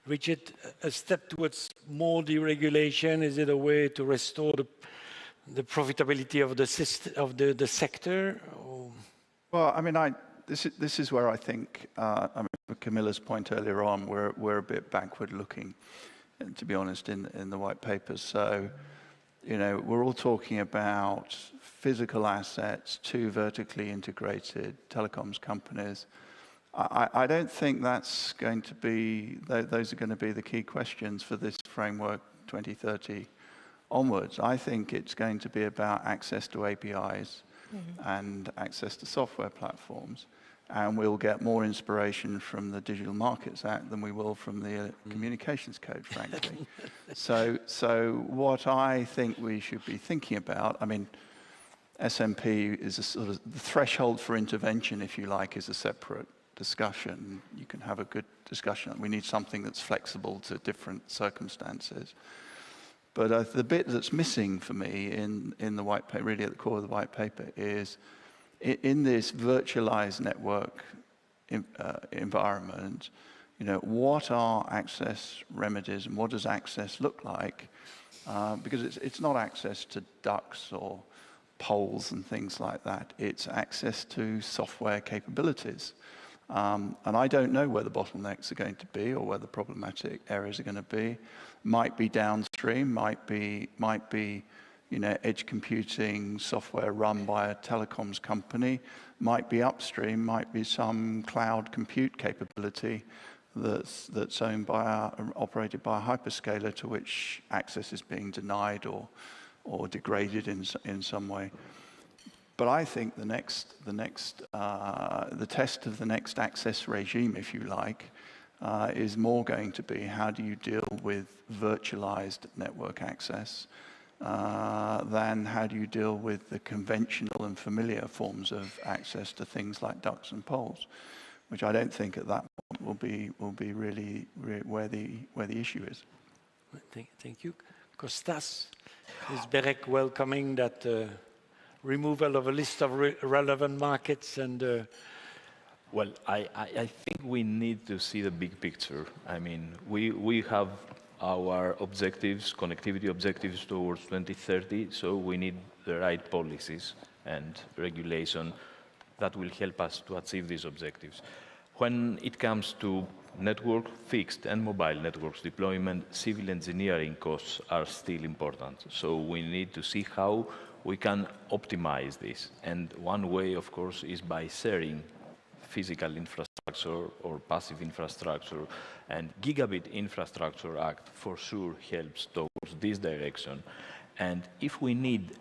Richard, a step towards more deregulation, is it a way to restore the profitability of the sector? Or? Well, I mean, this is where I think, I mean, Camilla's point earlier on, we're a bit backward looking, to be honest, in the white papers. So, you know, we're all talking about physical assets, two vertically integrated telecoms companies. I don't think that's going to be, those are going to be the key questions for this framework 2030 onwards. I think it's going to be about access to APIs and access to software platforms. And we'll get more inspiration from the Digital Markets Act than we will from the Communications Code, frankly. So what I think we should be thinking about, I mean, SMP is a sort of, the threshold for intervention, if you like, is a separate discussion. You can have a good discussion. We need something that's flexible to different circumstances. But the bit that's missing for me in the white paper, really at the core of the white paper, is in this virtualized network environment, you know, what are access remedies and what does access look like? Because it's not access to ducts or poles and things like that. It's access to software capabilities. And I don't know where the bottlenecks are going to be or where the problematic areas are going to be. Might be downstream, might be you know, edge computing software run by a telecoms company, might be upstream, might be some cloud compute capability that's owned by operated by a hyperscaler to which access is being denied or degraded in some way. But I think the test of the next access regime, if you like, is more going to be how do you deal with virtualized network access than how do you deal with the conventional and familiar forms of access to things like ducts and poles, which I don't think at that point will be really where the issue is. Thank you. Kostas, is berec welcoming that removal of a list of relevant markets and? Well, I think we need to see the big picture. I mean, we have our objectives, connectivity objectives towards 2030, so we need the right policies and regulation that will help us to achieve these objectives. When it comes to network, fixed and mobile networks deployment, civil engineering costs are still important. So we need to see how we can optimize this. And one way, of course, is by sharing physical infrastructure or passive infrastructure, and Gigabit Infrastructure Act for sure helps towards this direction. And if we need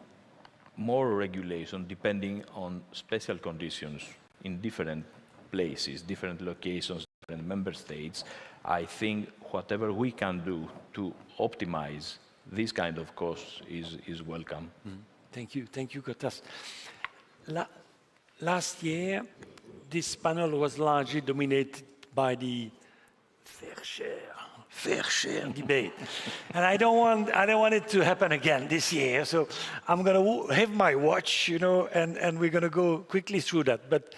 more regulation depending on special conditions in different places, different locations, different member states, I think whatever we can do to optimize this kind of costs is welcome. Thank you, Kostas. Last year, this panel was largely dominated by the fair share debate, and I don't want it to happen again this year. So I'm going to have my watch, you know, and we're going to go quickly through that. But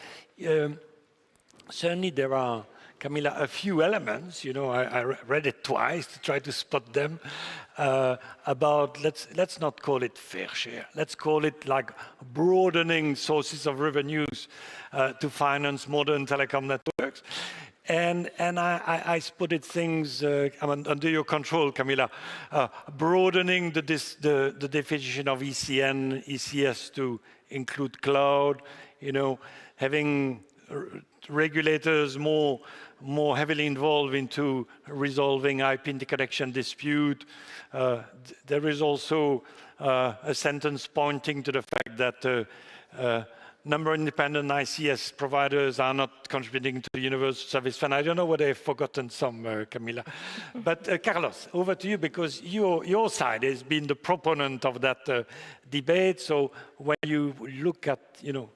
certainly there are Camilla, a few elements. You know, I read it twice to try to spot them. About let's not call it fair share. Let's call it like broadening sources of revenues to finance modern telecom networks. And I spotted things under your control, Camilla, broadening the definition of ECN, ECS to include cloud, you know, having regulators more heavily involved into resolving IP interconnection dispute. There is also a sentence pointing to the fact that number of independent ICS providers are not contributing to the Universal Service Fund. I don't know whether I've forgotten some, Camilla. But Carlos, over to you, because your side has been the proponent of that debate. So when you look at, you know,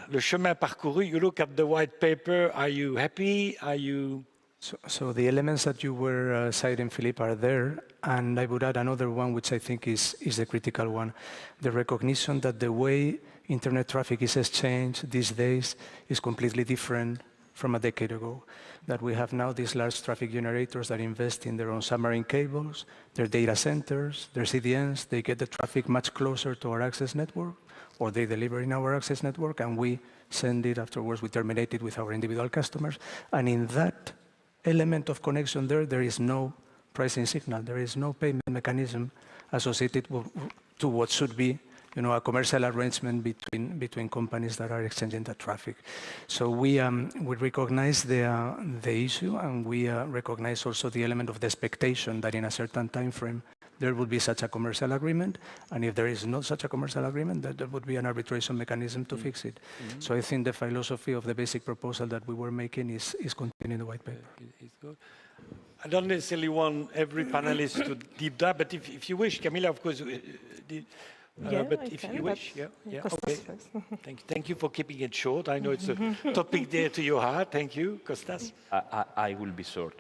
le chemin parcouru, you look at the white paper, are you happy? Are you... So the elements that you were citing, Philippe, are there. And I would add another one, which I think is the critical one. The recognition that the way internet traffic is exchanged these days is completely different from a decade ago. That we have now these large traffic generators that invest in their own submarine cables, their data centers, their CDNs. They get the traffic much closer to our access network, or they deliver in our access network, and we send it afterwards. We terminate it with our individual customers. And in that element of connection there is no pricing signal. There is no payment mechanism associated to what should be, you know, a commercial arrangement between companies that are exchanging that traffic. So we recognize the issue, and we recognize also the element of the expectation that in a certain time frame there would be such a commercial agreement, and if there is not such a commercial agreement, that there would be an arbitration mechanism to fix it. So I think the philosophy of the basic proposal that we were making is contained in the white paper. It's good. I don't necessarily want every panelist to deep dive, but if you wish, Camilla, of course. But if you wish, okay. Thank you for keeping it short. I know it's a topic dear to your heart. Thank you, Costas. I will be short.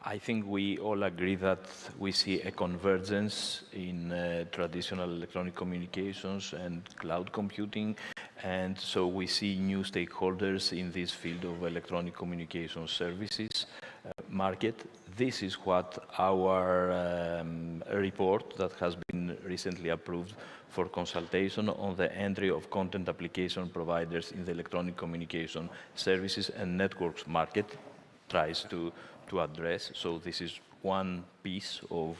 I think we all agree that we see a convergence in traditional electronic communications and cloud computing, and so we see new stakeholders in this field of electronic communication services market. This is what our report that has been recently approved for consultation on the entry of content application providers in the electronic communication services and networks market tries to address. So this is one piece of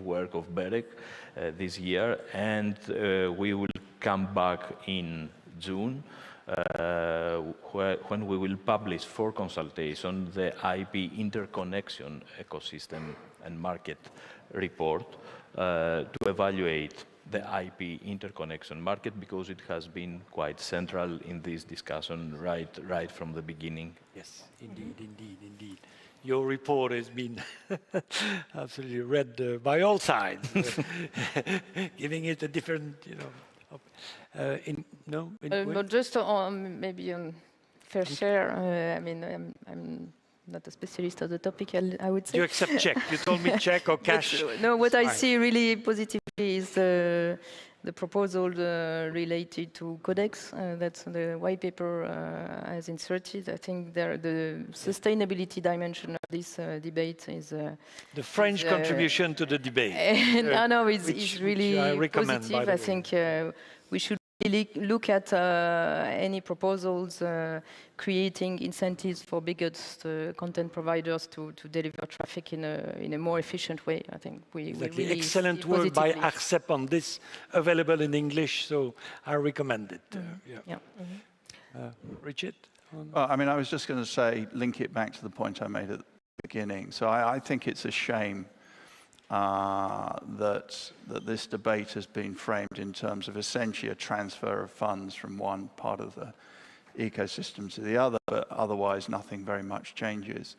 work of BEREC this year, and we will come back in June when we will publish for consultation the IP interconnection ecosystem and market report to evaluate the IP interconnection market, because it has been quite central in this discussion right from the beginning. Yes, indeed. Your report has been absolutely read by all sides, giving it a different, you know. But just on maybe on fair share. I mean, I'm not a specialist of the topic, I would say. Do you accept check? You told me check or cash. No, what I see really positively is the proposal related to codecs. That's the white paper has inserted. I think the sustainability dimension of this debate is... the French contribution to the debate. No, it's really positive. I think we should really look at any proposals creating incentives for biggest content providers to deliver traffic in a more efficient way. I think we really excellent work by ARCEP on this, available in English, so I recommend it. Richard? Well, I mean, I was just going to say, link it back to the point I made at the beginning. So I think it's a shame that this debate has been framed in terms of essentially a transfer of funds from one part of the ecosystem to the other, but otherwise nothing very much changes.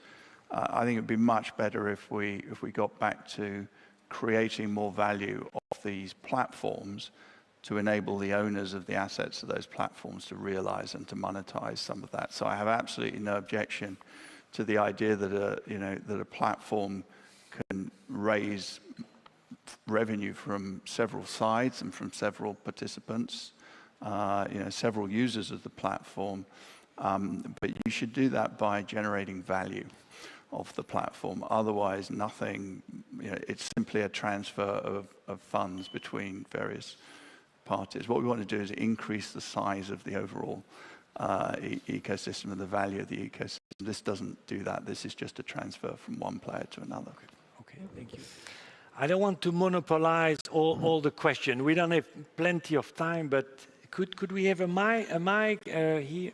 I think it would be much better if we got back to creating more value off these platforms to enable the owners of the assets of those platforms to realize and to monetize some of that. So I have absolutely no objection to the idea that a platform can raise revenue from several sides and from several participants, several users of the platform. But you should do that by generating value of the platform. Otherwise, nothing, it's simply a transfer of funds between various parties. What we want to do is increase the size of the overall ecosystem and the value of the ecosystem. This doesn't do that. This is just a transfer from one player to another. Okay, thank you. I don't want to monopolize all the questions. We don't have plenty of time, but could we have a mic here?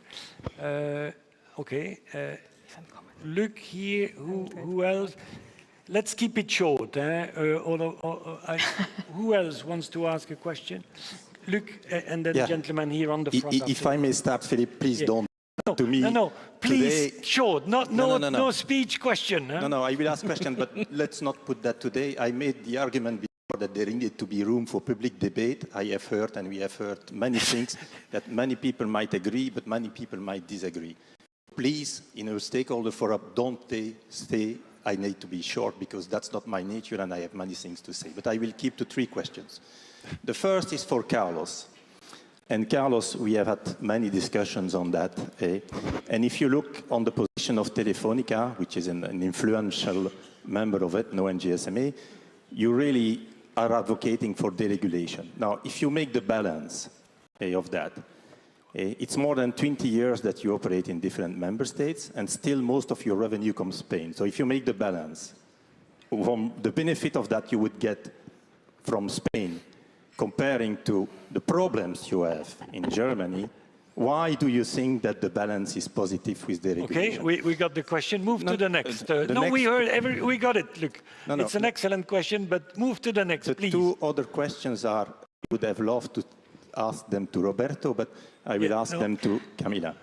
Okay. Luc here. Who else? Let's keep it short. Who else wants to ask a question? Luc, and then the gentleman here on the front. If I may start, Philippe, please don't. To me, no, please, today, short, no speech question. Huh? No, I will ask question, but let's not put that today. I made the argument before that there needed to be room for public debate. I have heard, and we have heard many things that many people might agree, but many people might disagree. Please, in a stakeholder forum, don't stay. I need to be short because that's not my nature and I have many things to say. But I will keep to 3 questions. The first is for Carlos. And Carlos, we have had many discussions on that. And if you look on the position of Telefónica, which is an influential member of it, no NGSMA, you really are advocating for deregulation. Now, if you make the balance of that, it's more than 20 years that you operate in different member states, and still most of your revenue comes Spain. So if you make the balance, from the benefit of that you would get from Spain, comparing to the problems you have in Germany, why do you think that the balance is positive with the regulation? Okay, we got the question. Move to the next. We heard we got it. Look, it's an excellent question, but move to the next, please. The 2 other questions are, I would have loved to ask them to Roberto, but I will ask them to Camila.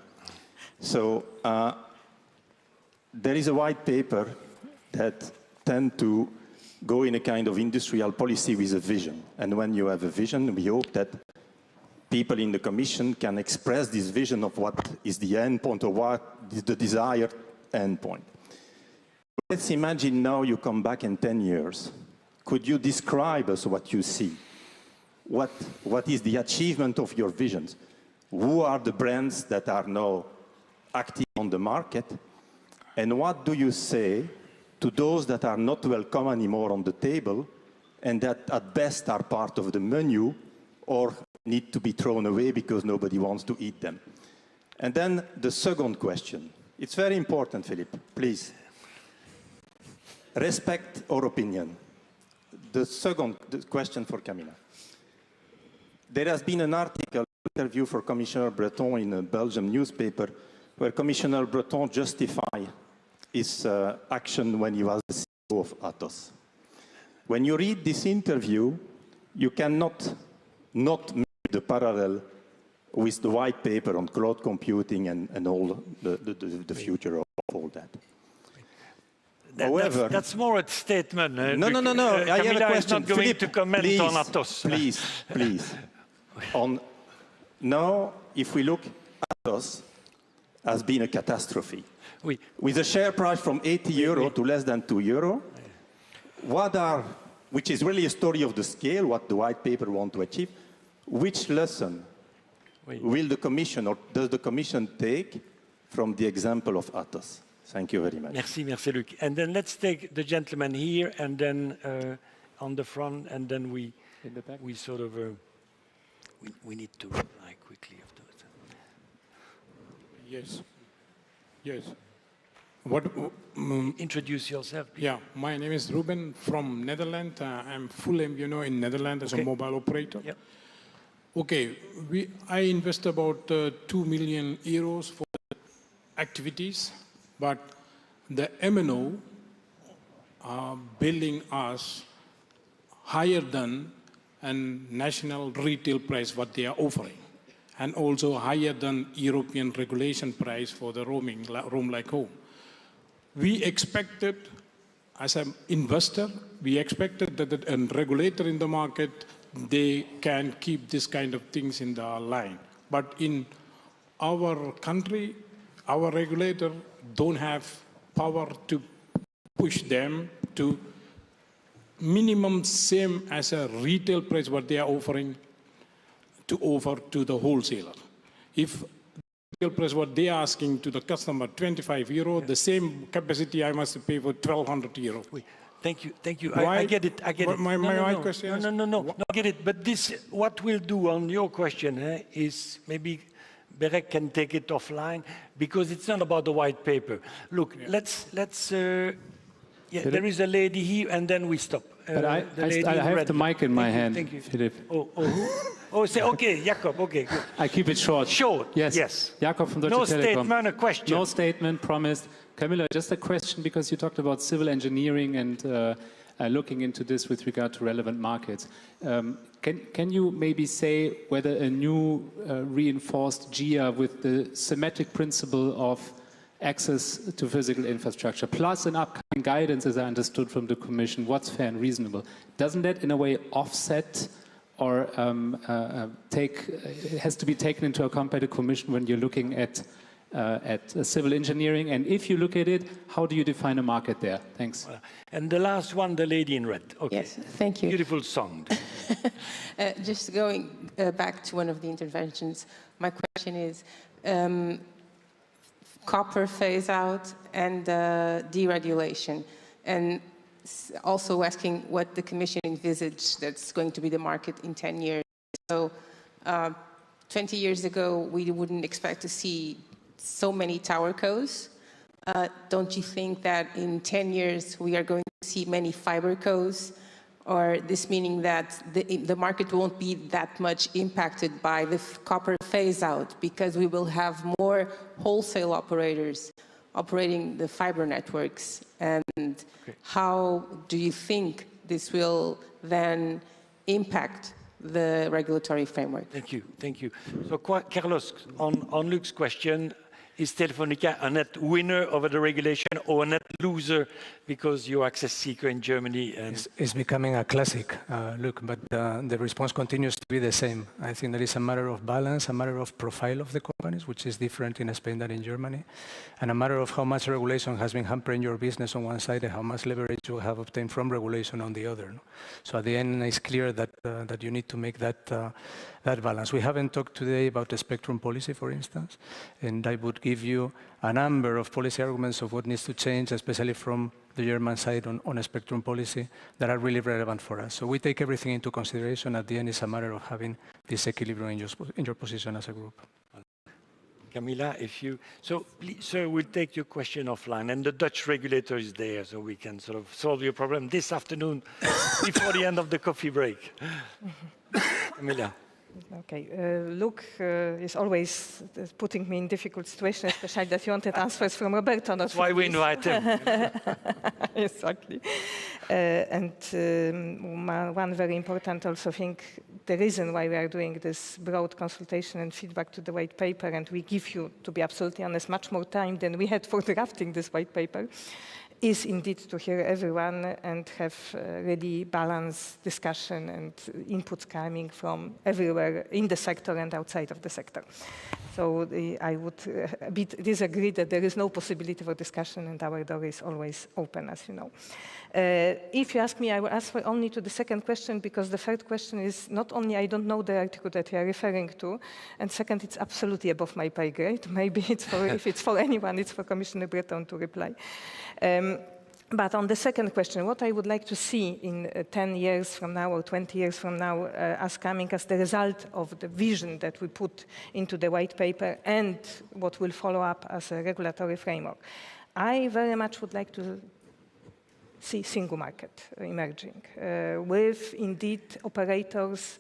So there is a white paper that tends to go in a kind of industrial policy with a vision. And when you have a vision, we hope that people in the Commission can express this vision of what is the end point or what is the desired end point. Let's imagine now you come back in 10 years. Could you describe us what you see? What is the achievement of your visions? Who are the brands that are now active on the market? And what do you say to those that are not welcome anymore on the table and that at best are part of the menu or need to be thrown away because nobody wants to eat them? And then the second question. It's very important, Philippe, please. Respect our opinion. The question for Camila. There has been an interview for Commissioner Breton in a Belgian newspaper where Commissioner Breton justified his action when he was the CEO of Atos. When you read this interview, you cannot not make the parallel with the white paper on cloud computing and all the future of all that. However, that's more a statement. No. I have a question. Is not going Philippe, to comment please, on Atos. Please. Now, if we look, Atos has been a catastrophe. Oui. With a share price from 80 euro to less than 2 euro, which is really a story of the scale, what the white paper want to achieve, which lesson will the Commission or does the Commission take from the example of Atos? Thank you very much. Merci, Luc. And then let's take the gentleman here, and then on the front, and then we sort of we need to reply quickly afterwards. Yes. Introduce yourself, please. Yeah, my name is Ruben from Netherlands. I'm full MVNO in Netherlands as a mobile operator. Yep. Okay, I invest about 2 million euros for activities, but the MNO are billing us higher than a national retail price what they are offering, and also higher than European regulation price for the roam like home. We expected, as an investor, we expected that a regulator in the market, they can keep this kind of things in the line. But in our country, our regulator don't have power to push them to minimum same as a retail price what they are offering to offer to the wholesaler. If retail price, what they are asking to the customer, 25 euro, the same capacity I must pay for 1,200 euro. Thank you, thank you. I get it, I get it. My question is... No, I get it. But this, what we'll do on your question is maybe Berec can take it offline, because it's not about the white paper. Look, there is a lady here, and then we stop. But I have the mic in my hand, thank you. Philip. Okay, Jakob, okay, good. I keep it short. Short, yes. Jakob from Deutsche Telekom. No statement, a question. No statement, promised. Camilla, just a question, because you talked about civil engineering and looking into this with regard to relevant markets. Can you maybe say whether a new reinforced GIA with the thematic principle of access to physical infrastructure, plus an upcoming guidance, as I understood from the Commission, what's fair and reasonable, doesn't that in a way offset or has to be taken into account by the Commission when you're looking at civil engineering? And if you look at it, how do you define a market there? Thanks. And the last one, the lady in red. Okay. Yes, thank you. Beautiful song. Just going back to one of the interventions, my question is, copper phase out and deregulation, and also asking what the Commission envisaged that's going to be the market in 10 years. So 20 years ago, we wouldn't expect to see so many tower cos. Don't you think that in 10 years, we are going to see many fiber cos? Or this meaning that the market won't be that much impacted by the copper phase out, because we will have more wholesale operators operating the fiber networks. And how do you think this will then impact the regulatory framework? Thank you, thank you. So Carlos, on Luke's question, is Telefónica a net winner over the regulation or a net loser because you're access seeker in Germany? It's becoming a classic, look, but the response continues to be the same. I think there is a matter of balance, a matter of profile of the companies, which is different in Spain than in Germany, and a matter of how much regulation has been hampering your business on one side and how much leverage you have obtained from regulation on the other. So at the end, it's clear that, that you need to make that balance. We haven't talked today about the spectrum policy, for instance, and I would give you a number of policy arguments of what needs to change, especially from the German side on a spectrum policy, that are really relevant for us. So we take everything into consideration. At the end, it's a matter of having this equilibrium in your position as a group. Camilla, if you... So, please, sir, we'll take your question offline, and the Dutch regulator is there, so we can sort of solve your problem this afternoon before the end of the coffee break. Camilla. Okay, Luke is always putting me in difficult situations, especially that you wanted answers from Roberto. That's why we invite him. Exactly. And one very important also thing, the reason why we are doing this broad consultation and feedback to the white paper, and we give you, to be absolutely honest, much more time than we had for drafting this white paper, is indeed to hear everyone and have really balanced discussion and inputs coming from everywhere in the sector and outside of the sector. So I would a bit disagree that there is no possibility for discussion, and our door is always open, as you know. If you ask me, I will answer only to the second question, because the third question is not only I don't know the article that you are referring to, and second, it's absolutely above my pay grade. Maybe it's for, if it's for anyone, it's for Commissioner Breton to reply. But on the second question, what I would like to see in 10 years from now or 20 years from now as coming as the result of the vision that we put into the white paper and what will follow up as a regulatory framework, I very much would like to see single market emerging with indeed operators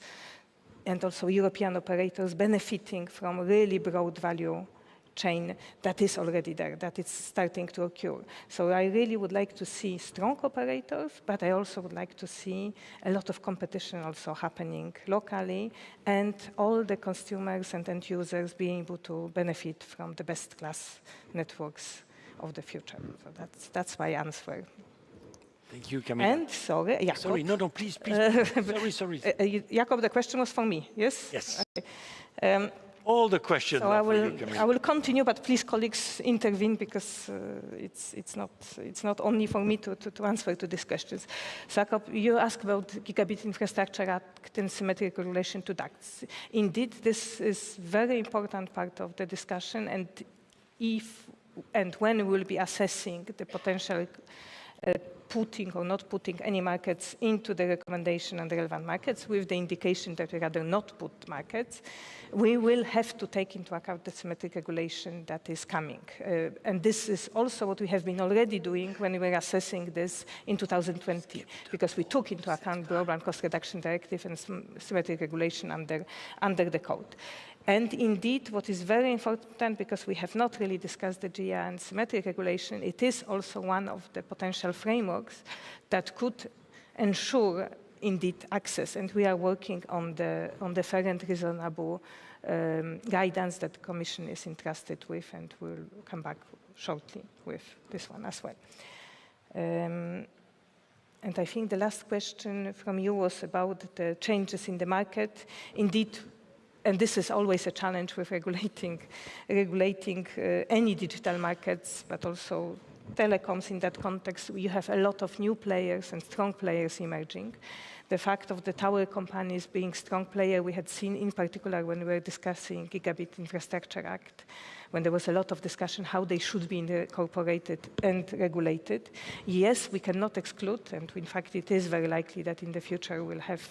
and also European operators benefiting from really broad value chain that is already there, that is starting to occur. So I really would like to see strong operators, but I also would like to see a lot of competition also happening locally, and all the consumers and end users being able to benefit from the best class networks of the future. So that's my answer. Thank you, Camilla. And sorry, Jakob. Sorry, no, please. Sorry. Jakob, the question was for me, yes? Yes. Okay. All the questions. So I will continue, but please, colleagues, intervene because it's not only for me to answer to these questions. Jakob, you asked about Gigabit Infrastructure Act and symmetric regulation to ducts. Indeed, this is very important part of the discussion, and if and when we will be assessing the potential putting or not putting any markets into the recommendation on the relevant markets with the indication that we rather not put markets, we will have to take into account the symmetric regulation that is coming. And this is also what we have been already doing when we were assessing this in 2020, because we took into account Broadband Cost Reduction Directive and symmetric regulation under the code. And indeed, what is very important, because we have not really discussed the GIA and symmetric regulation, it is also one of the potential frameworks that could ensure indeed access. And we are working on the fair and reasonable guidance that the Commission is entrusted with, and we'll come back shortly with this one as well. And I think the last question from you was about the changes in the market. Indeed, and this is always a challenge with regulating any digital markets, but also telecoms in that context. You have a lot of new players and strong players emerging. The fact of the tower companies being strong player, we had seen in particular when we were discussing Gigabit Infrastructure Act, when there was a lot of discussion how they should be incorporated and regulated. Yes, we cannot exclude, and in fact it is very likely that in the future we'll have,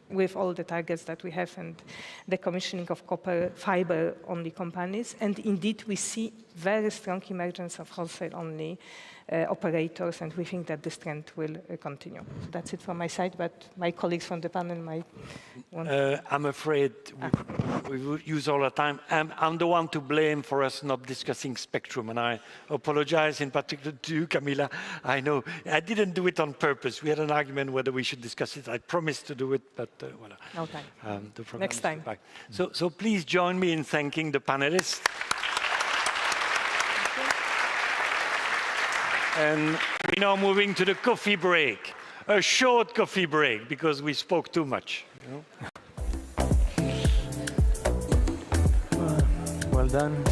with all the targets that we have and the commissioning of copper fiber-only companies. And indeed, we see very strong emergence of wholesale-only operators, and we think that this trend will continue. So that's it from my side, but my colleagues from the panel might want I'm afraid we will use all the time. I'm the one to blame for us not discussing spectrum, and I apologize in particular to you, Camilla. I know I didn't do it on purpose. We had an argument whether we should discuss it. I promised to do it, but voilà. Okay. Next time. So please join me in thanking the panelists. And we're now moving to the coffee break, a short coffee break, because we spoke too much. You know? Well done.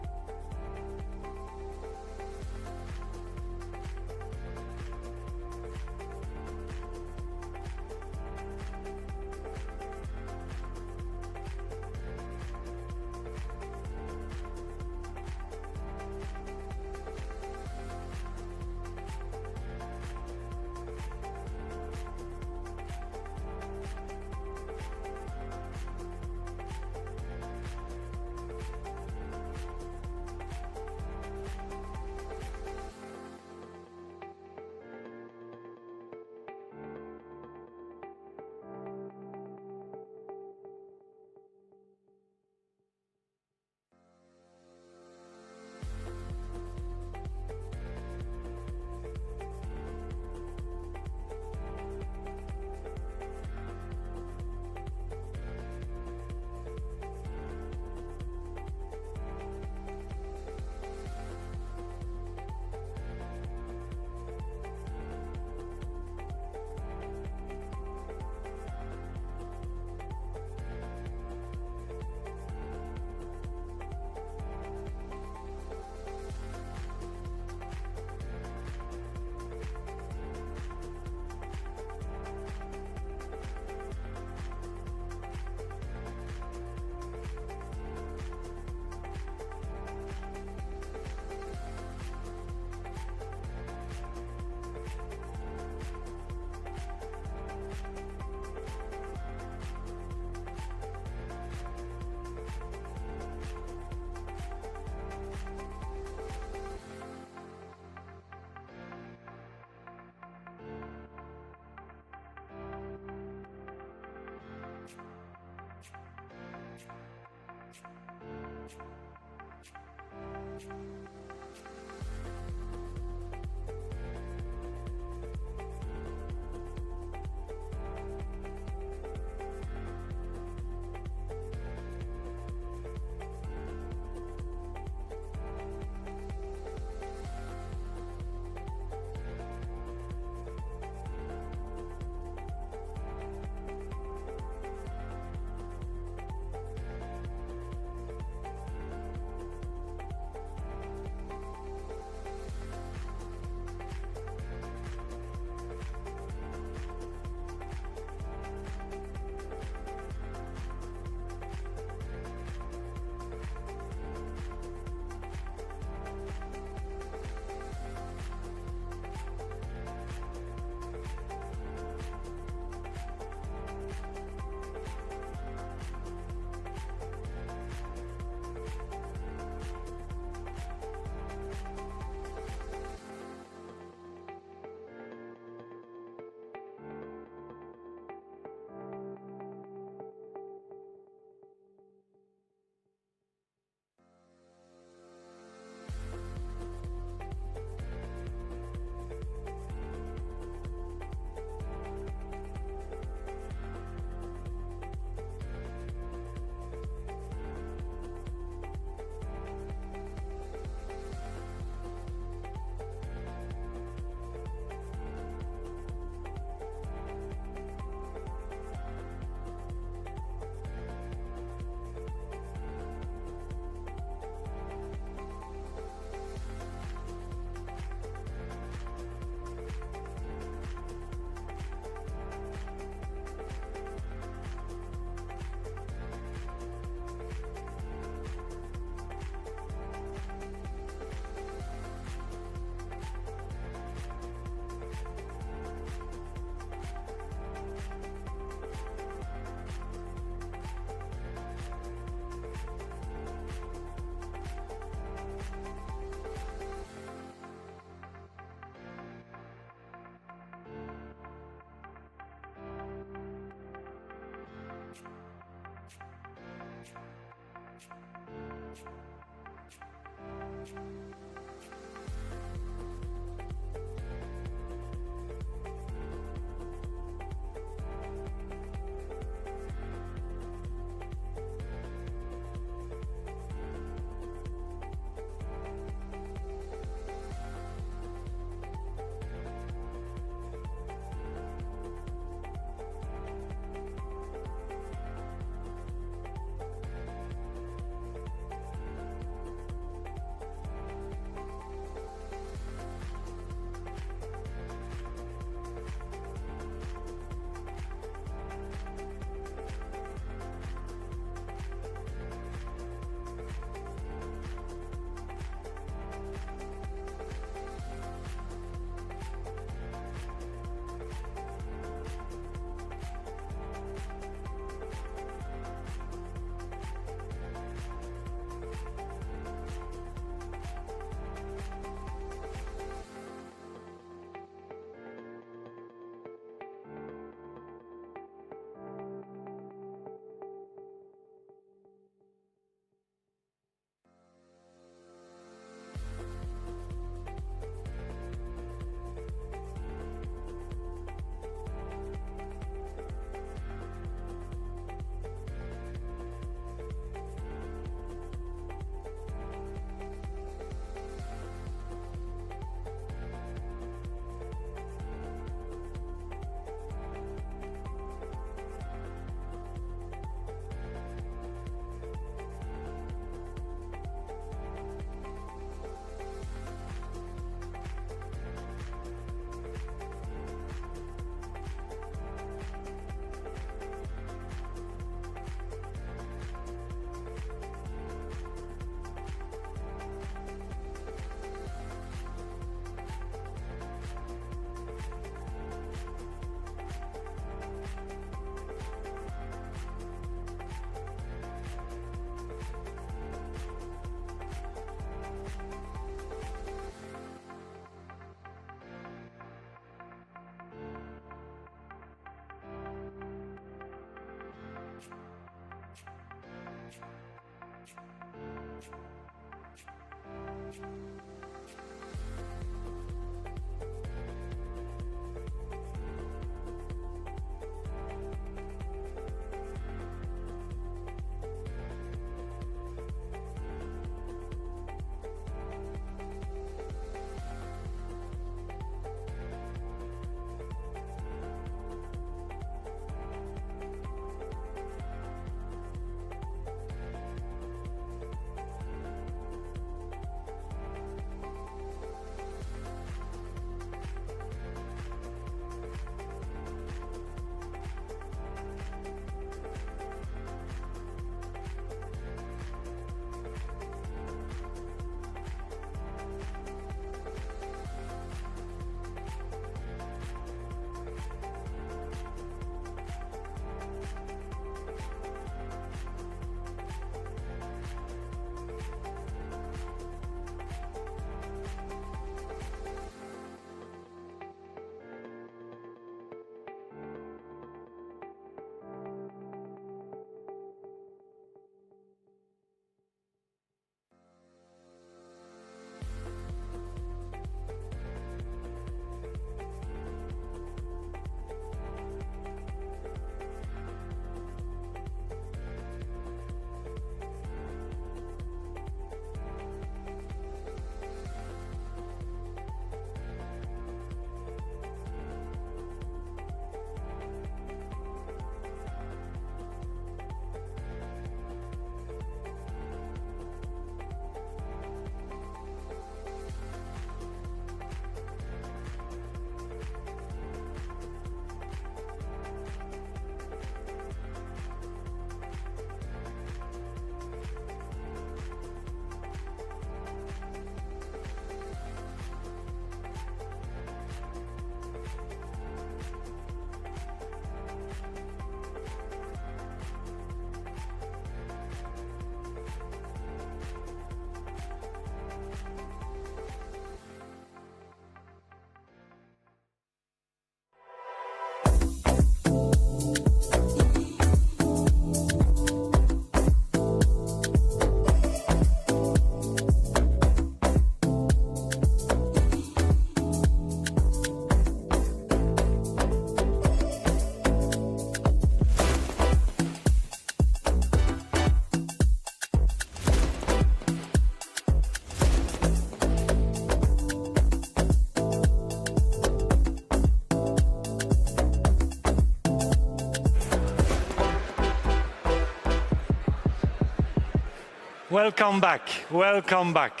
Welcome back. Welcome back.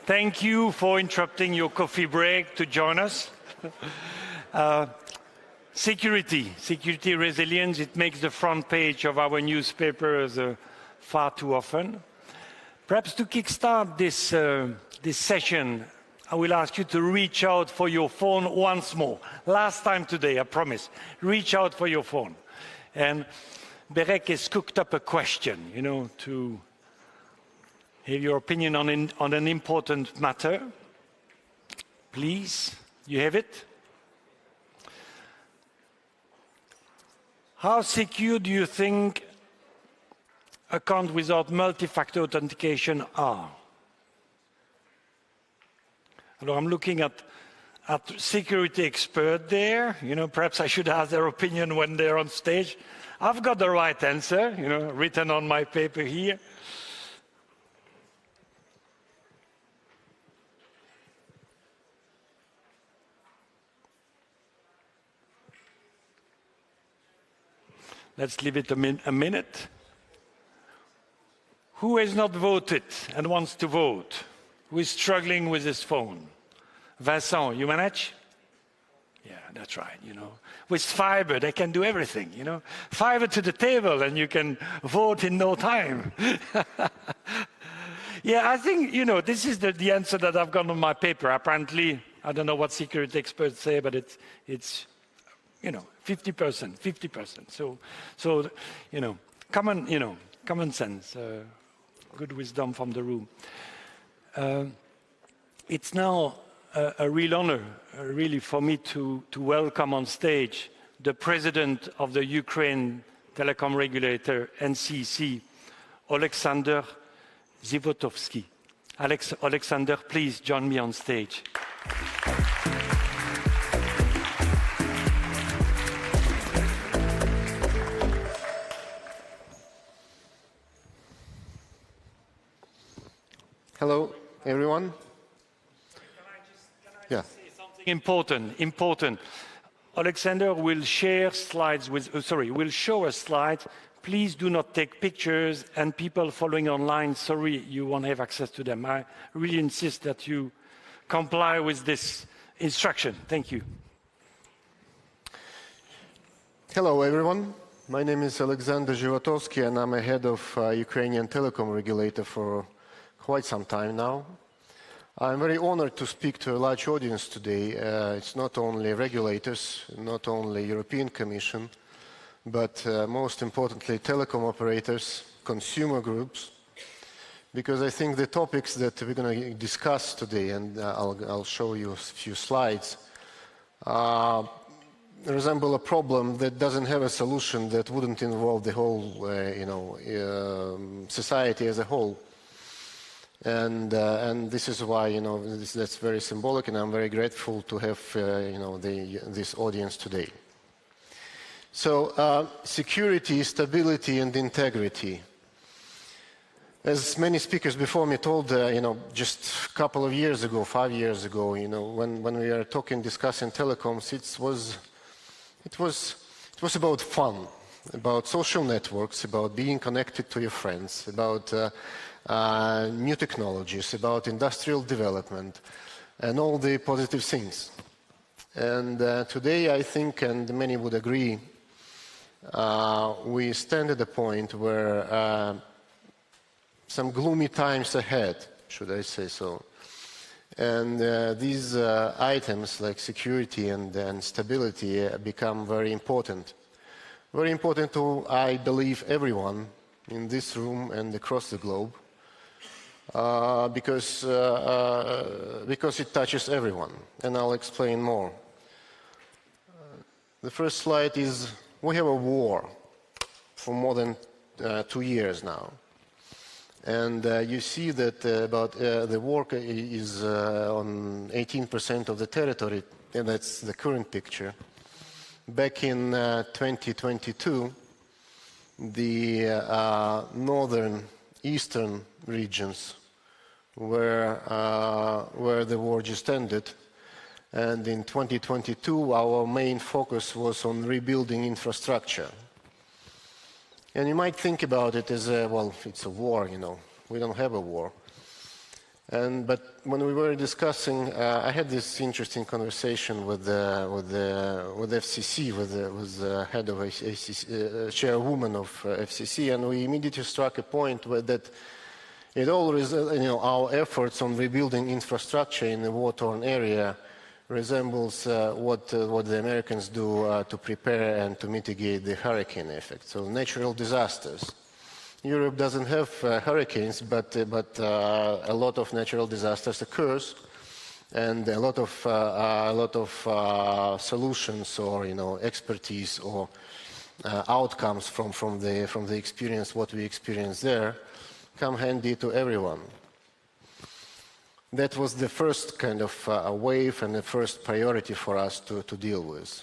Thank you for interrupting your coffee break to join us. Security resilience, it makes the front page of our newspapers far too often. Perhaps to kickstart this session, I will ask you to reach out for your phone once more. Last time today, I promise. Reach out for your phone. And Berec has cooked up a question, to hear your opinion on an important matter. Please, you have it? How secure do you think accounts without multi-factor authentication are? Alors, I'm looking at security expert there. Perhaps I should ask their opinion when they're on stage. I've got the right answer, written on my paper here. Let's leave it a minute. Who has not voted and wants to vote? Who is struggling with his phone? Vincent, you manage? Yeah, that's right, With fiber, they can do everything, Fiber to the table and you can vote in no time. Yeah, I think, this is the answer that I've got on my paper. Apparently, I don't know what security experts say, but it's 50%. So, common sense, good wisdom from the room. It's now a real honor, really, for me to welcome on stage the president of the Ukraine telecom regulator, NCC, Oleksandr Zivotofsky. Alexander, please join me on stage. Hello, everyone. Yeah. Important. Alexander will share slides with, will show us slides. Please do not take pictures, and people following online, sorry, you won't have access to them. I really insist that you comply with this instruction. Thank you. Hello, everyone. My name is Alexander Zhivatovsky, and I'm a head of Ukrainian telecom regulator for quite some time now. I'm very honored to speak to a large audience today. It's not only regulators, not only European Commission, but most importantly, telecom operators, consumer groups, because I think the topics that we're going to discuss today, and I'll show you a few slides, resemble a problem that doesn't have a solution that wouldn't involve the whole, society as a whole. And this is why, that's very symbolic, and I'm very grateful to have, this audience today. So, security, stability, and integrity. As many speakers before me told, just a couple of years ago, 5 years ago, when we were discussing telecoms, it was about fun, about social networks, about being connected to your friends, about new technologies, about industrial development, and all the positive things. And today, I think, and many would agree, we stand at a point where some gloomy times ahead, should I say so. And these items like security and stability become very important. Very important to, I believe, everyone in this room and across the globe. Because it touches everyone, and I'll explain more. The first slide is, we have a war for more than 2 years now. And you see that the war is on 18% of the territory, and that's the current picture. Back in 2022, the northern eastern regions where the war just ended. And in 2022, our main focus was on rebuilding infrastructure. And you might think about it as it's a war, we don't have a war. But when we were discussing, I had this interesting conversation with FCC, with the head of FCC, chairwoman of FCC, and we immediately struck a point that it always, our efforts on rebuilding infrastructure in the war-torn area resembles what the Americans do to prepare and to mitigate the hurricane effect. So natural disasters. Europe doesn't have hurricanes, but a lot of natural disasters occurs, and a lot of solutions or expertise or outcomes from the experience, what we experience there, come handy to everyone. That was the first kind of wave and the first priority for us to deal with.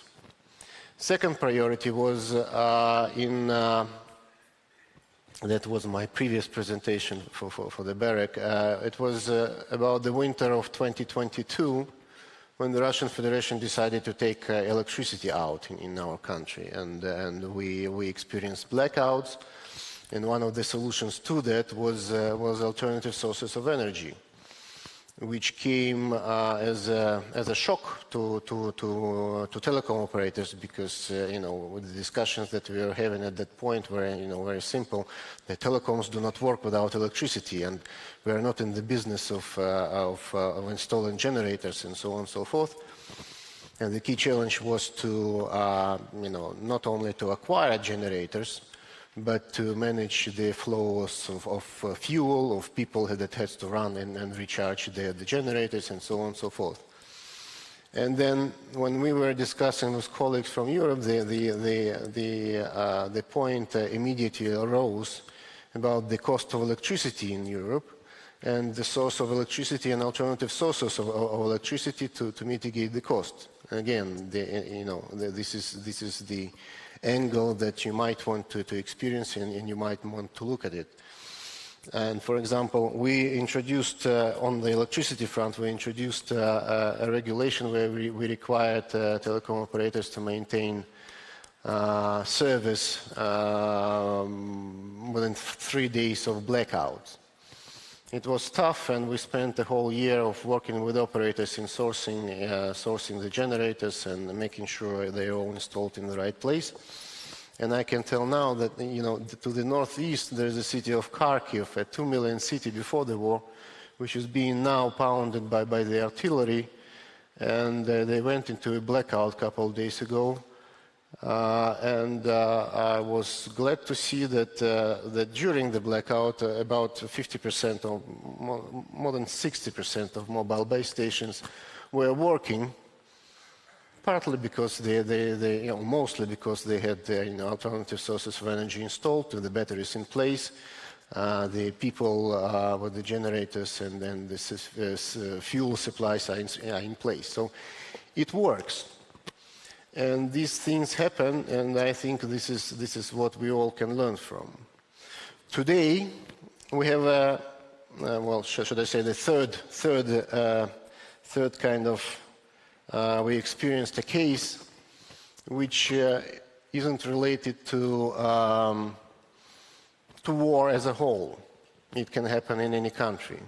Second priority was that was my previous presentation for the BEREC. It was about the winter of 2022 when the Russian Federation decided to take electricity out in our country. And we experienced blackouts. And one of the solutions to that was alternative sources of energy, which came as a shock to telecom operators, because with the discussions that we were having at that point were very simple. The telecoms do not work without electricity, and we are not in the business of installing generators and so on and so forth. And the key challenge was to not only to acquire generators, but to manage the flows of fuel, of people that had to run and recharge the generators and so on and so forth. And then when we were discussing with colleagues from Europe, the point immediately arose about the cost of electricity in Europe and the source of electricity and alternative sources of electricity to mitigate the cost. Again, this is the angle that you might want to experience and you might want to look at it. And for example, we introduced on the electricity front, we introduced a regulation where we required telecom operators to maintain service within 3 days of blackout. It was tough, and we spent the whole year of working with operators in sourcing the generators and making sure they're all installed in the right place. And I can tell now that, to the northeast, there's a city of Kharkiv, a 2 million city before the war, which is being now pounded by the artillery. And they went into a blackout a couple of days ago. I was glad to see that, during the blackout, about 50% or more than 60% of mobile base stations were working, partly because mostly because they had alternative sources of energy installed, the batteries in place, the people with the generators, and then the fuel supplies are in place. So it works. And these things happen, and I think this is what we all can learn from. Today, we have should I say the third kind of, we experienced a case which isn't related to war as a whole. It can happen in any country.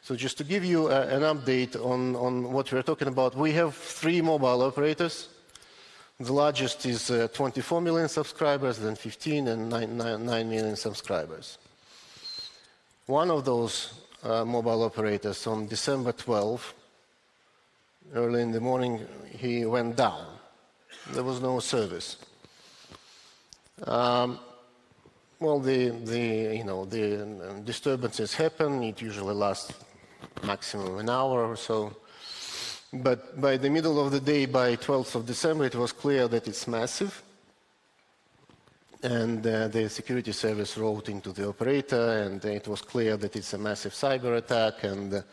So just to give you an update on what we're talking about, we have 3 mobile operators. The largest is 24 million subscribers, then 15 and 9 million subscribers. One of those mobile operators on December 12, early in the morning, he went down. There was no service. The disturbances happen. It usually lasts maximum an hour or so. But by the middle of the day, by 12th of December, it was clear that it's massive. And the security service wrote into the operator, and it was clear that it's a massive cyber attack, and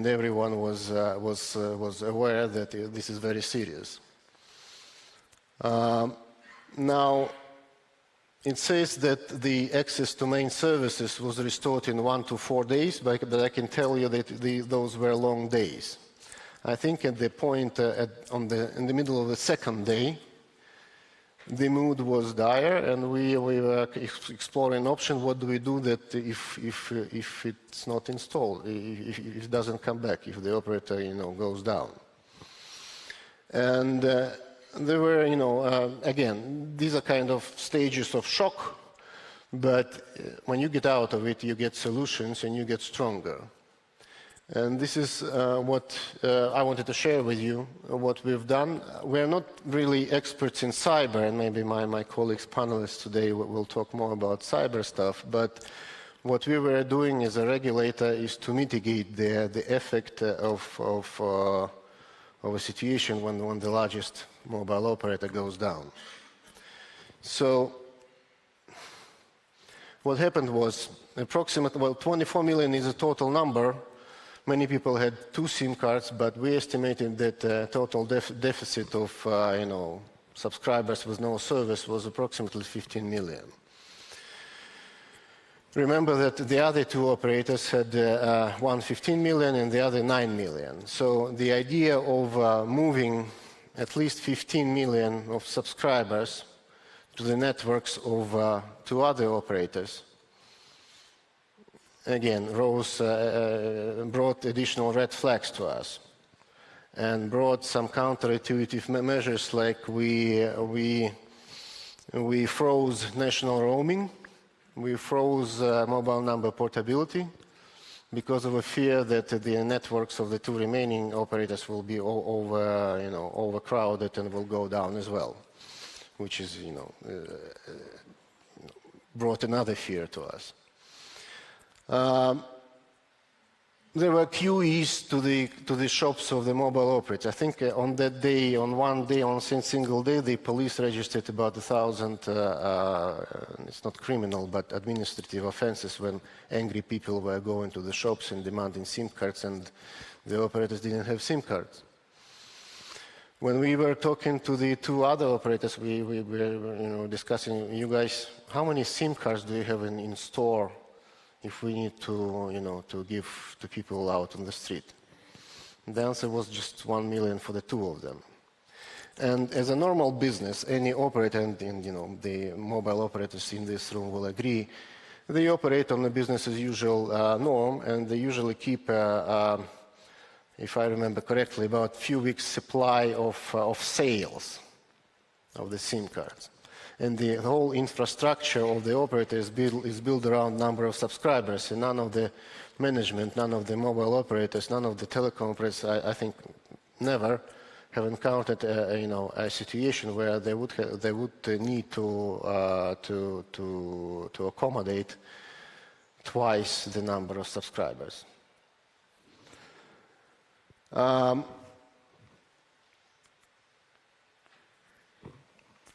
everyone was aware that this is very serious. Now, it says that the access to main services was restored in 1 to 4 days, but I can tell you that those were long days. I think at the point in the middle of the second day, the mood was dire, and we were exploring an option. What do we do that if it's not installed, if it doesn't come back, if the operator goes down? And there were again, these are kind of stages of shock, but when you get out of it, you get solutions and you get stronger. And this is what I wanted to share with you, what we've done. We're not really experts in cyber, and maybe my colleagues, panelists today will talk more about cyber stuff, but what we were doing as a regulator is to mitigate the effect of a situation when the largest mobile operator goes down. So what happened was approximately, 24 million is a total number. Many people had 2 SIM cards, but we estimated that total deficit of subscribers with no service was approximately 15 million. Remember that the other 2 operators had one 15 million and the other 9 million. So the idea of moving at least 15 million of subscribers to the networks of 2 other operators again brought additional red flags to us and brought some counterintuitive measures, like we froze national roaming, we froze mobile number portability because of a fear that the networks of the 2 remaining operators will be overcrowded and will go down as well, which is brought another fear to us. there were QEs to the shops of the mobile operators. I think on that day, on one day, on a single day, the police registered about 1,000, it's not criminal, but administrative offenses when angry people were going to the shops and demanding SIM cards, and the operators didn't have SIM cards. When we were talking to the two other operators, we were discussing, you guys, how many SIM cards do you have in store if we need to, to give to people out on the street? The answer was just 1 million for the two of them. And as a normal business, any operator, and the mobile operators in this room will agree, they operate on the business as usual norm, and they usually keep, if I remember correctly, about a few weeks supply of sales of the SIM cards. And the whole infrastructure of the operator is built around number of subscribers, and none of the management, none of the mobile operators, none of the telecom operators, I think, never have encountered a situation where they would need to accommodate twice the number of subscribers.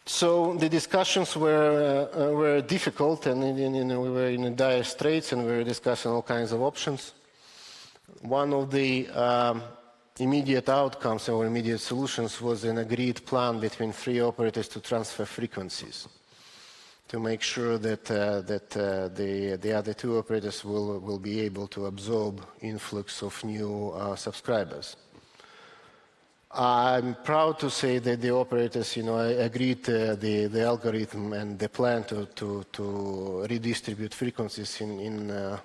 So the discussions were difficult, and we were in dire straits, and we were discussing all kinds of options. One of the immediate outcomes or immediate solutions was an agreed plan between three operators to transfer frequencies, to make sure that the other two operators will be able to absorb influx of new subscribers. I'm proud to say that the operators, agreed the algorithm and the plan to redistribute frequencies in a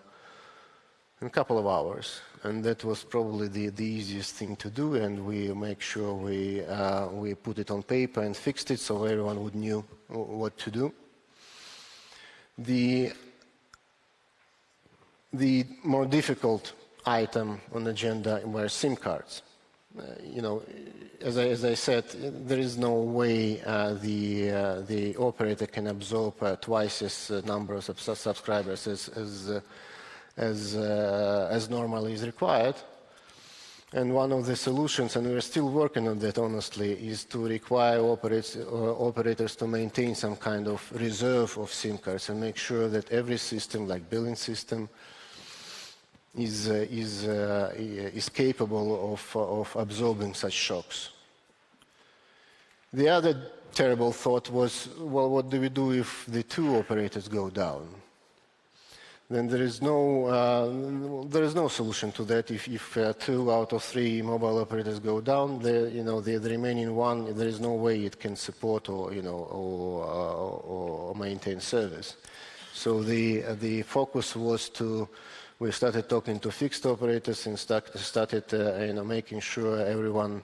couple of hours, and that was probably the easiest thing to do. And we make sure we put it on paper and fixed it so everyone would knew what to do. The more difficult item on the agenda were SIM cards. As I said, there is no way the operator can absorb twice as number of subscribers as normally is required. And one of the solutions, and we're still working on that honestly, is to require operators to maintain some kind of reserve of SIM cards and make sure that every system, like billing system, is capable of absorbing such shocks. The other terrible thought was, well, what do we do if the two operators go down? Then there is no solution to that. If 2 out of 3 mobile operators go down, the remaining one, there is no way it can support or maintain service. So the focus was we started talking to fixed operators and started making sure everyone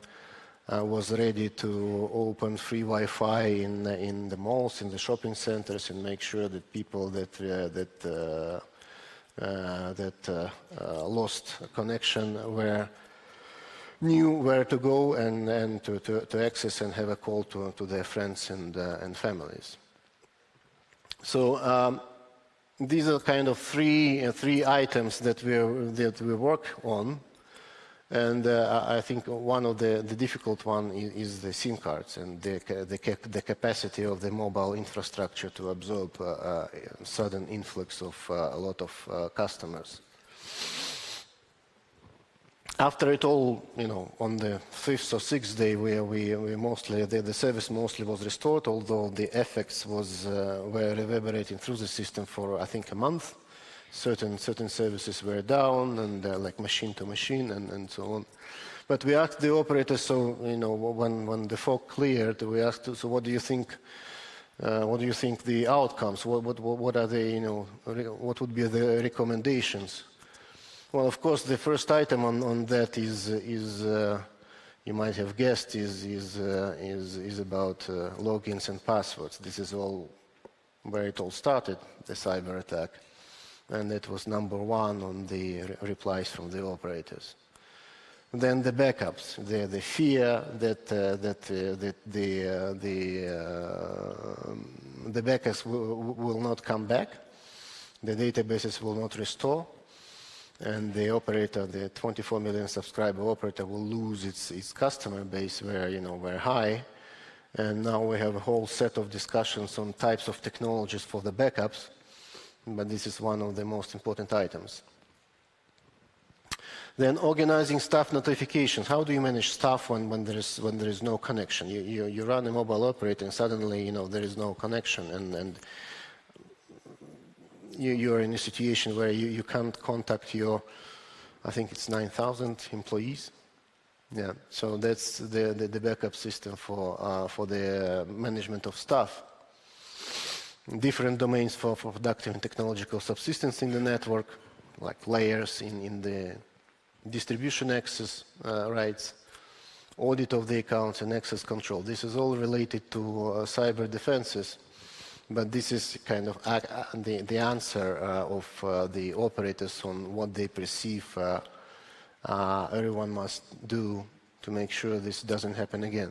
was ready to open free Wi-Fi in the malls, in the shopping centers, and make sure that people that lost connection knew where to go and to access and have a call to their friends and families. So these are kind of three items that we work on, and I think one of the difficult one is the SIM cards and the capacity of the mobile infrastructure to absorb sudden influx of a lot of customers. After it all, on the 5th or 6th day, the service mostly was restored, although the effects were reverberating through the system for, I think, a month. Certain services were down, and like machine to machine and so on. But we asked the operators, so when the fog cleared, we asked, so what do you think? What do you think the outcomes? What are they? What would be the recommendations? Well, of course, the first item on that is you might have guessed, is about logins and passwords. This is all where it all started, the cyber attack, and it was number one on the replies from the operators. Then the backups, the fear that the backups will not come back, the databases will not restore. and the operator, the 24 million subscriber operator, will lose its customer base very high. And now we have a whole set of discussions on types of technologies for the backups, but this is one of the most important items. Then organizing staff notifications. How do you manage staff when there is no connection? You run a mobile operator and suddenly there is no connection, and you're in a situation where you can't contact your, I think it's 9,000 employees. Yeah, so that's the backup system for the management of staff. Different domains for productive and technological subsistence in the network, like layers in the distribution access rights, audit of the accounts, and access control. This is all related to cyber defenses, but this is kind of the answer of the operators on what they perceive everyone must do to make sure this doesn't happen again.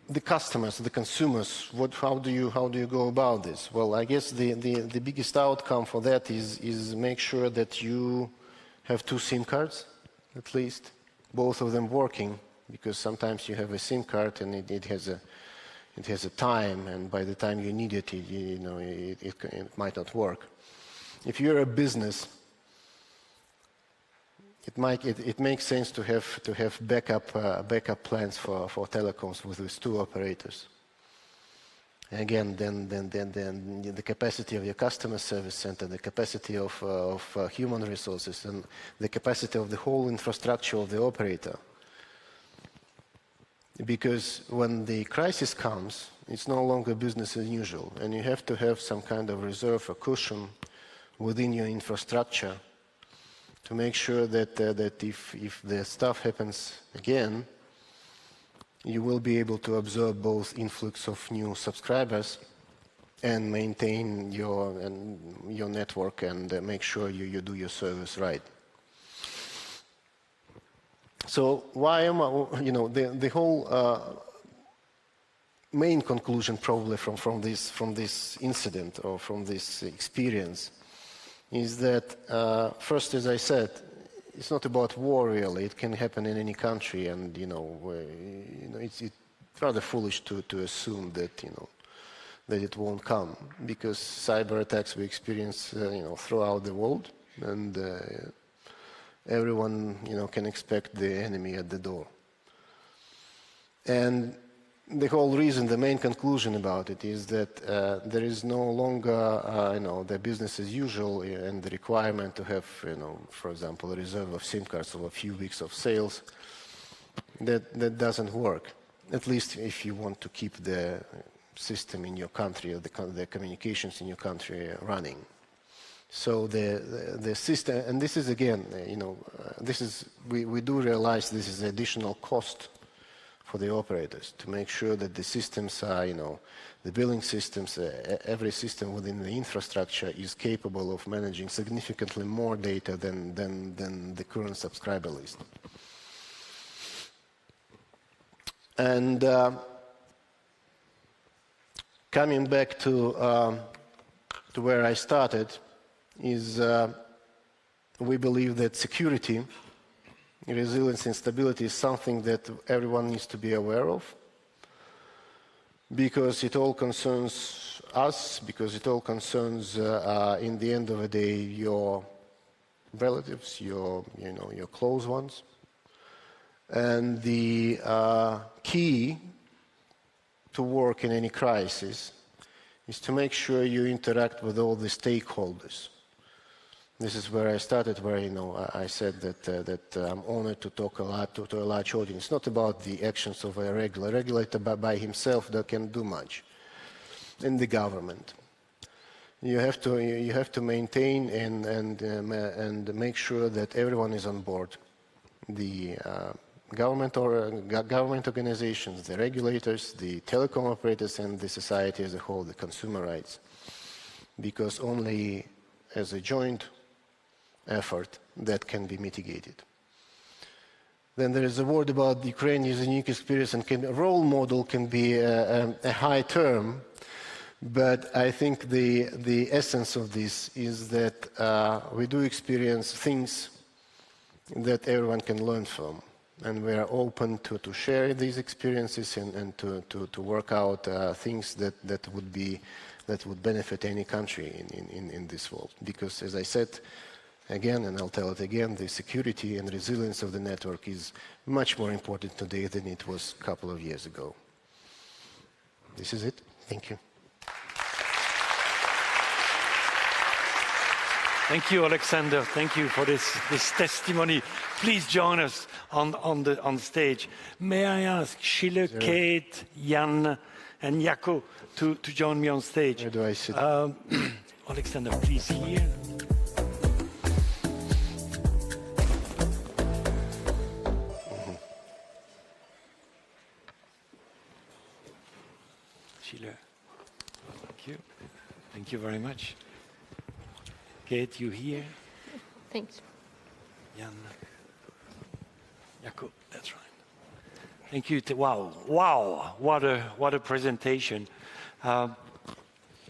The customers, the consumers, how do you go about this? Well, I guess the biggest outcome for that is make sure that you have 2 SIM cards, at least, both of them working, because sometimes you have a SIM card and it has a time, and by the time you need it, it might not work. If you're a business, it makes sense to have backup plans for telecoms with these 2 operators. Again, then the capacity of your customer service center, the capacity of human resources, and the capacity of the whole infrastructure of the operator. Because when the crisis comes, it's no longer business as usual, and you have to have some kind of reserve or cushion within your infrastructure to make sure that if the stuff happens again, you will be able to absorb both influx of new subscribers and maintain your network and make sure you do your service right. So why am I, the whole main conclusion probably from this incident or from this experience is that first, as I said, it's not about war really. It can happen in any country, and it's rather foolish to assume that that it won't come, because cyber attacks we experience throughout the world, and everyone can expect the enemy at the door. And the whole reason, the main conclusion about it is that there is no longer, the business as usual and the requirement to have, for example, a reserve of SIM cards of a few weeks of sales. That doesn't work, at least if you want to keep the system in your country or the communications in your country running. So the system, and this is again, we do realize this is additional cost for the operators to make sure that the systems are, the billing systems, every system within the infrastructure is capable of managing significantly more data than the current subscriber list. And coming back to where I started, is we believe that security, resilience and stability is something that everyone needs to be aware of, because it all concerns us, because it all concerns, in the end of the day, your relatives, your close ones. And the key to work in any crisis is to make sure you interact with all the stakeholders. This is where I started, where I said that I'm honored to talk a lot to a large audience. It's not about the actions of a regulator by himself that can do much. In the government, you have to maintain and make sure that everyone is on board. The government organizations, the regulators, the telecom operators, and the society as a whole, the consumer rights, because only as a joint effort that can be mitigated. Then there is a word about Ukraine's unique experience, and role model can be a high term, But I think the essence of this is that we do experience things that everyone can learn from. And we are open to share these experiences and to work out things that would benefit any country in this world. Because as I said, again, and I'll tell it again, the security and resilience of the network is much more important today than it was a couple of years ago. This is it. Thank you. Thank you, Alexander. Thank you for this testimony. Please join us on stage. May I ask Schiele, Kate, Jan, and Jaakko to join me on stage? Where do I sit? Alexander, please here. Schiele, thank you. Thank you very much. Kate, you here? Thanks. Jan. Jaakko, that's right. Thank you. Wow, what a presentation.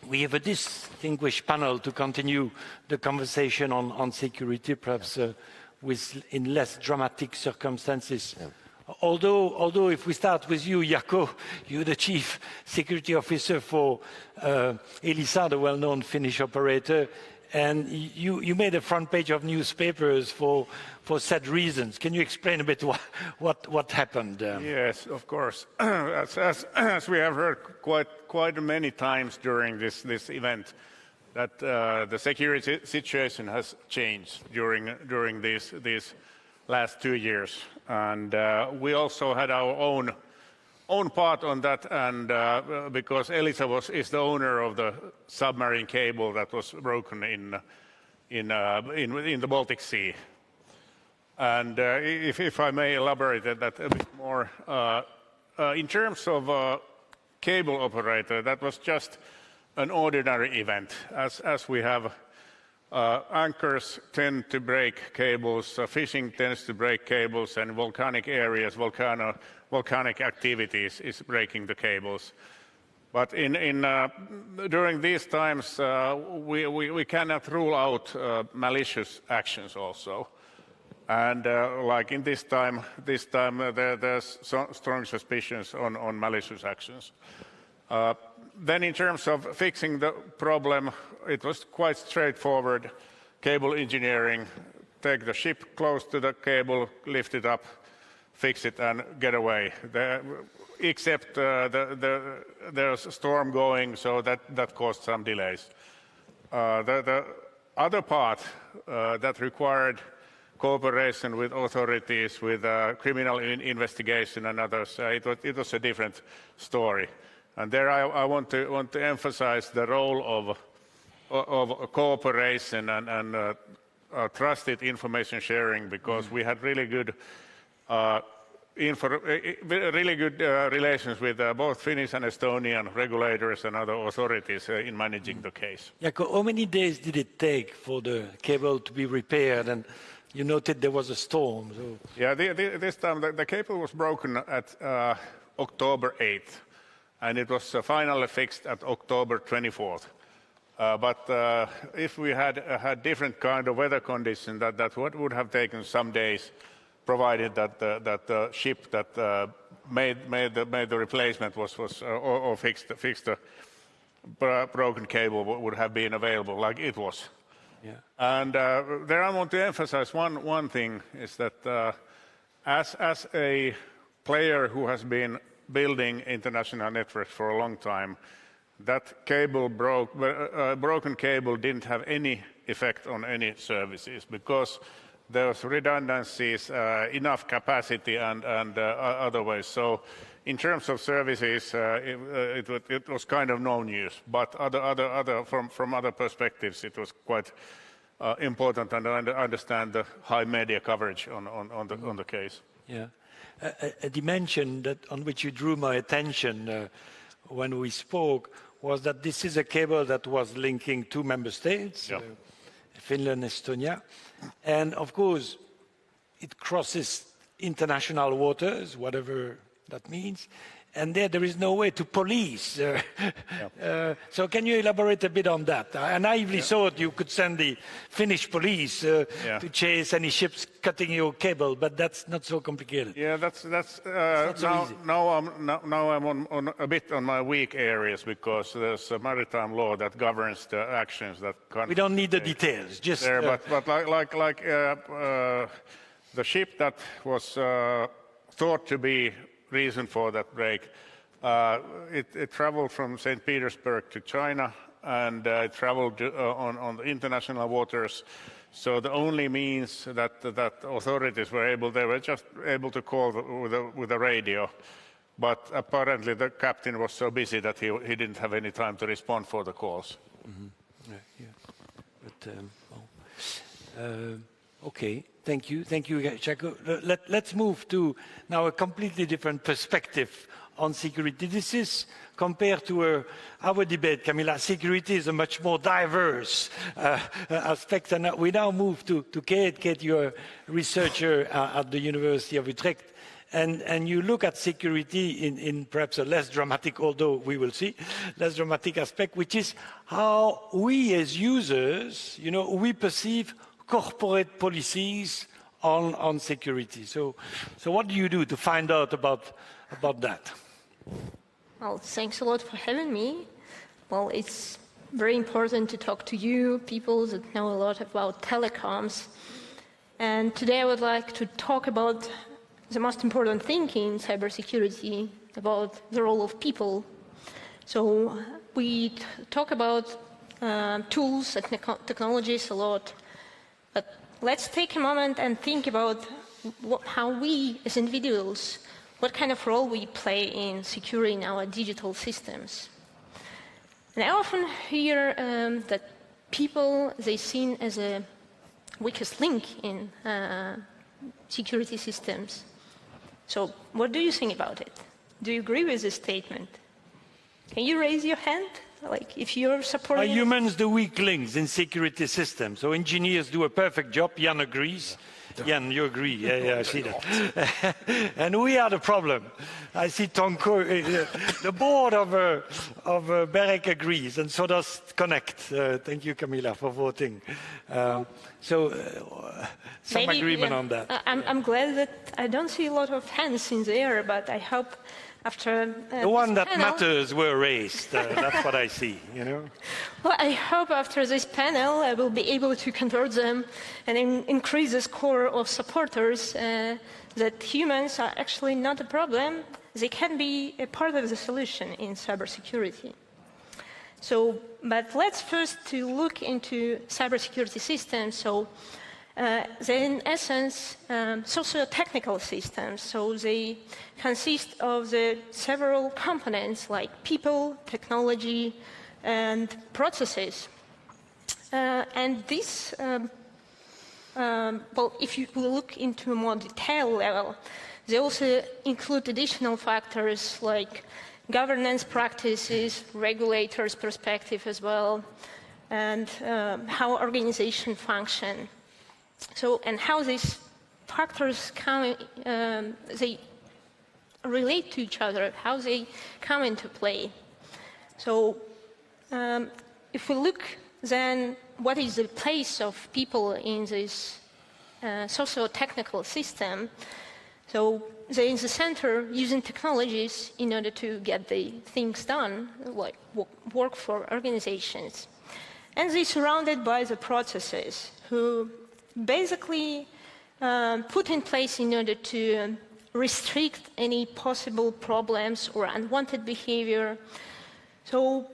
We have a distinguished panel to continue the conversation on security, perhaps in less dramatic circumstances. Yeah. Although if we start with you, Jaakko, you're the Chief Security Officer for Elisa, the well-known Finnish operator, and you made a front page of newspapers for said reasons. Can you explain a bit what happened? Yes, of course. As we have heard quite many times during this event, that the security situation has changed during these last 2 years, and we also had our own part on that, and because Elisa is the owner of the submarine cable that was broken in the Baltic Sea. And if I may elaborate that a bit more, in terms of cable operator, that was just an ordinary event, as we have anchors tend to break cables, fishing tends to break cables, and volcanic areas, volcanic activities is breaking the cables. But during these times, we cannot rule out malicious actions also. And like in this time there's strong suspicions on malicious actions. Then in terms of fixing the problem, it was quite straightforward. Cable engineering, take the ship close to the cable, lift it up, fix it and get away. Except there's a storm going, so that caused some delays. The other part that required cooperation with authorities, with criminal investigation and others, it was a different story. And there I want to emphasize the role of cooperation and trusted information sharing, because we had really good relations with both Finnish and Estonian regulators and other authorities in managing the case. Jaakko, how many days did it take for the cable to be repaired? And you noted there was a storm. So. Yeah, this time the cable was broken at October 8th, and it was finally fixed at October 24th. But if we had different kind of weather conditions, that would have taken some days, provided that the ship that made the replacement or fixed the broken cable would have been available like it was. Yeah. And there I want to emphasize one thing is that as a player who has been building international networks for a long time, that cable broken cable didn't have any effect on any services, because there was redundancies, enough capacity and other ways. So in terms of services, it was kind of no news, but from other perspectives, it was quite important, and I understand the high media coverage on the case. Yeah, a dimension on which you drew my attention when we spoke was that this is a cable that was linking two member states, yeah. Finland and Estonia, and of course it crosses international waters, whatever that means, and there is no way to police. So can you elaborate a bit on that? I naively thought you could send the Finnish police to chase any ships cutting your cable, but that's not so complicated. Yeah, that's now I'm on a bit on my weak areas, because there's a maritime law that governs the actions that. We don't need the details, just. There, but like the ship that was thought to be reason for that break, it traveled from St. Petersburg to China, and it traveled on the international waters. So the only means that authorities were able, they were just able to call with a radio. But apparently the captain was so busy that he didn't have any time to respond for the calls. Mm-hmm. Okay, thank you, Chaco. Let's move to now a completely different perspective on security. This is compared to our debate, Camilla. Security is a much more diverse aspect, and we now move to Kate. Kate, you're a researcher at the University of Utrecht, and you look at security in perhaps a less dramatic, although we will see, less dramatic aspect, which is how we as users, we perceive corporate policies on security. So what do you do to find out about that? Well, thanks a lot for having me. Well, it's very important to talk to you, people that know a lot about telecoms. And today I would like to talk about the most important thing in cybersecurity, about the role of people. So we talk about tools and technologies a lot. But let's take a moment and think about how we, as individuals, what kind of role we play in securing our digital systems. And I often hear that people, they're seen as a weakest link in security systems. So what do you think about it? Do you agree with this statement? Can you raise your hand? Like, if you're supporting... Are humans the weak links in security systems? So engineers do a perfect job. Jan agrees. Jan, you agree. Yeah, I see that. And we are the problem. I see Tonko. The board of berec agrees, and so does Connect. Thank you, Camilla, for voting. Some Maybe, agreement on that. I'm glad that I don't see a lot of hands in the air, but I hope after the one that matters were raised. That's what I see, Well, I hope after this panel I will be able to convert them and increase the score of supporters that humans are actually not a problem. They can be a part of the solution in cybersecurity. So, but let's first to look into cybersecurity systems. So, they're in essence socio-technical systems, so they consist of the several components like people, technology, and processes. And this, well, if you look into a more detailed level, they also include additional factors like governance practices, regulators' perspective as well, and how organizations function. So, and how these factors come, they relate to each other, how they come into play. So, if we look then, what is the place of people in this socio-technical system? So, they're in the center using technologies in order to get the things done, like work for organizations. And they're surrounded by the processes who basically put in place in order to restrict any possible problems or unwanted behavior. So,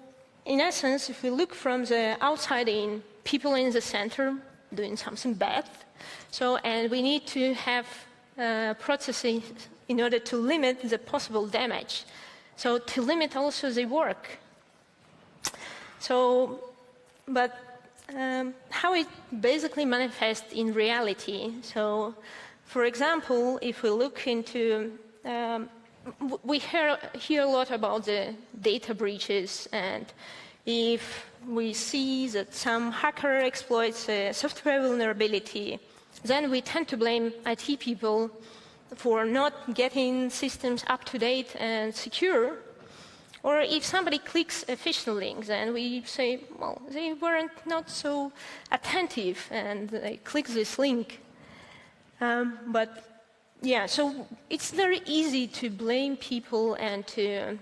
in essence, if we look from the outside in, people in the center doing something bad. So, and we need to have processes in order to limit the possible damage. So, to limit also the work. So, but how it basically manifests in reality. So, for example, if we look into, we hear a lot about the data breaches, and if we see that some hacker exploits a software vulnerability, then we tend to blame IT people for not getting systems up to date and secure. Or if somebody clicks a phishing link, then we say, well, they weren't not so attentive and they click this link. But yeah, so it's very easy to blame people and to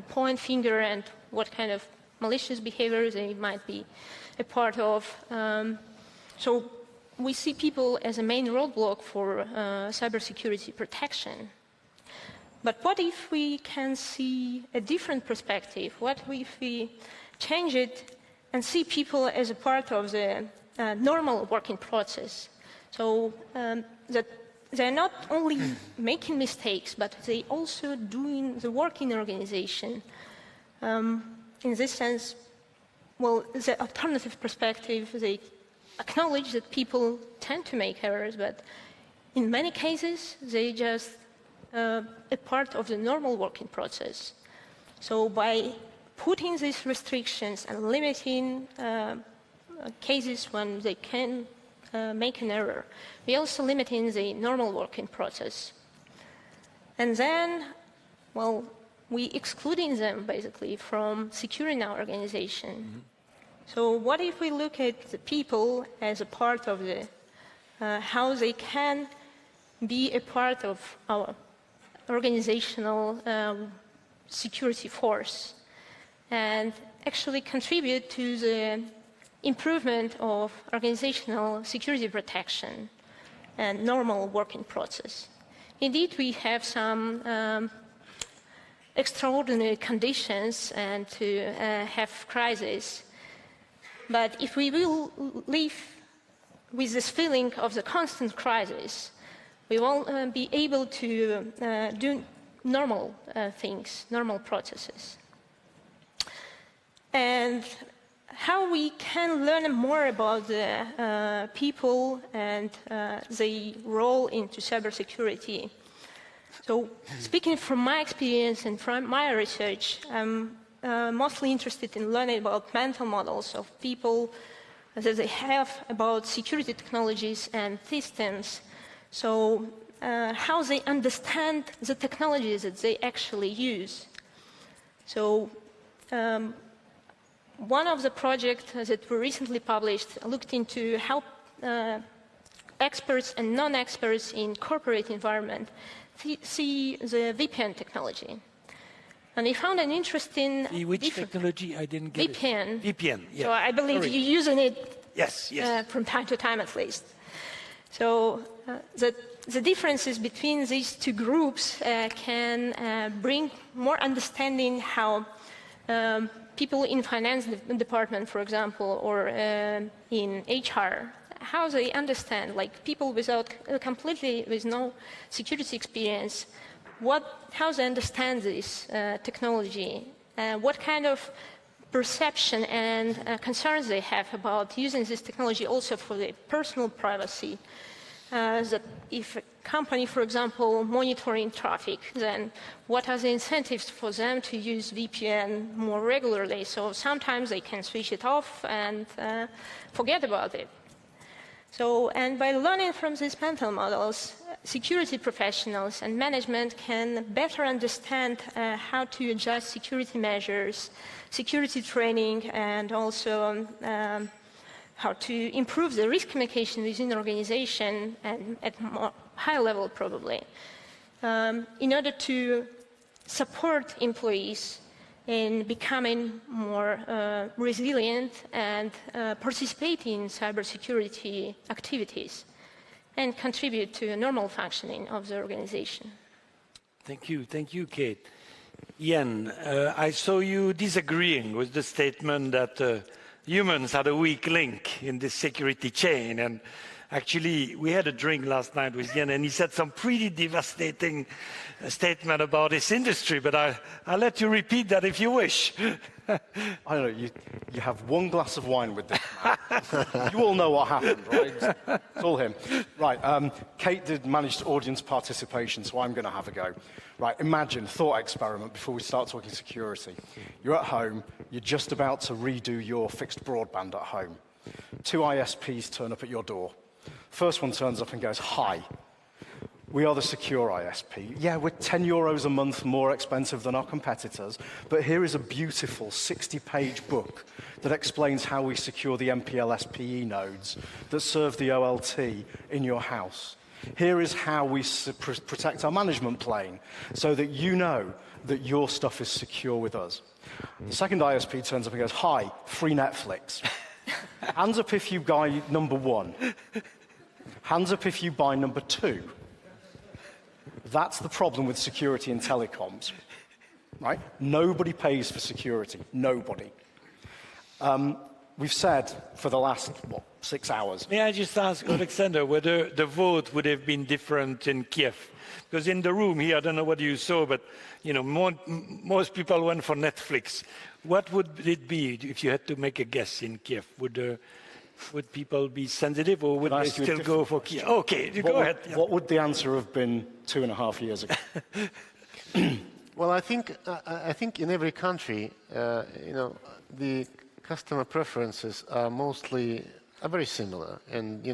point finger at what kind of malicious behavior they might be a part of. So we see people as a main roadblock for cybersecurity protection. But what if we can see a different perspective? What if we change it and see people as a part of the normal working process? So that they're not only making mistakes, but they also doing the work in the organization. In this sense, well, the alternative perspective, they acknowledge that people tend to make errors, but in many cases, they just a part of the normal working process. So by putting these restrictions and limiting cases when they can make an error, we also limiting the normal working process. And then, well, we excluding them basically from securing our organization. Mm-hmm. So what if we look at the people as a part of the, how they can be a part of our organizational security force and actually contribute to the improvement of organizational security protection and normal working process. Indeed, we have some extraordinary conditions and to have crises. But if we will live with this feeling of the constant crisis, we won't be able to do normal things, normal processes. And how we can learn more about the people and the role into cybersecurity. So speaking from my experience and from my research, I'm mostly interested in learning about mental models of people that they have about security technologies and systems. So how they understand the technologies that they actually use. So one of the projects that were recently published looked into how experts and non-experts in corporate environment see the VPN technology. And they found an interesting... Which technology? I didn't get VPN. it. VPN, yes. So I believe you're using it yes. From time to time at least. So the differences between these two groups can bring more understanding how people in finance department, for example, or in HR, how they understand, like people without completely with no security experience, how they understand this technology, what kind of perception and concerns they have about using this technology also for their personal privacy. That if a company, for example, monitoring traffic, then what are the incentives for them to use VPN more regularly? So sometimes they can switch it off and forget about it. So, and by learning from these mental models, security professionals and management can better understand how to adjust security measures, security training, and also how to improve the risk communication within the organization and at a high level probably, in order to support employees in becoming more resilient and participate in cybersecurity activities and contribute to a normal functioning of the organization. Thank you, Kate. Ian, I saw you disagreeing with the statement that humans are the weak link in this security chain. And actually, we had a drink last night with Ian, and he said some pretty devastating statement about this industry, but I'll let you repeat that if you wish. I don't know, you have one glass of wine with this man. You all know what happened, right? It's all him. Right, Kate did manage audience participation, so I'm going to have a go. Right, imagine, thought experiment before we start talking security. You're at home, you're just about to redo your fixed broadband at home. 2 ISPs turn up at your door. First one turns up and goes, "Hi, We are the secure ISP. Yeah, we're 10 euros a month more expensive than our competitors, but here is a beautiful 60-page book that explains how we secure the MPLS-PE nodes that serve the OLT in your house. Here is how we protect our management plane so that you know that your stuff is secure with us. The second ISP turns up and goes, "Hi, free Netflix." Hands up if you buy number 1. Hands up if you buy number 2. That's the problem with security in telecoms, right? Nobody pays for security. Nobody. We've said for the last, 6 hours. May I just ask Alexander whether the vote would have been different in Kiev? Because in the room here, I don't know what you saw, but most people went for Netflix. What would it be if you had to make a guess in Kiev? Would people be sensitive, or would they still go for Kiev? Okay, go ahead. Yeah. What would the answer have been 2.5 years ago? Well, I think in every country, the customer preferences are very similar, and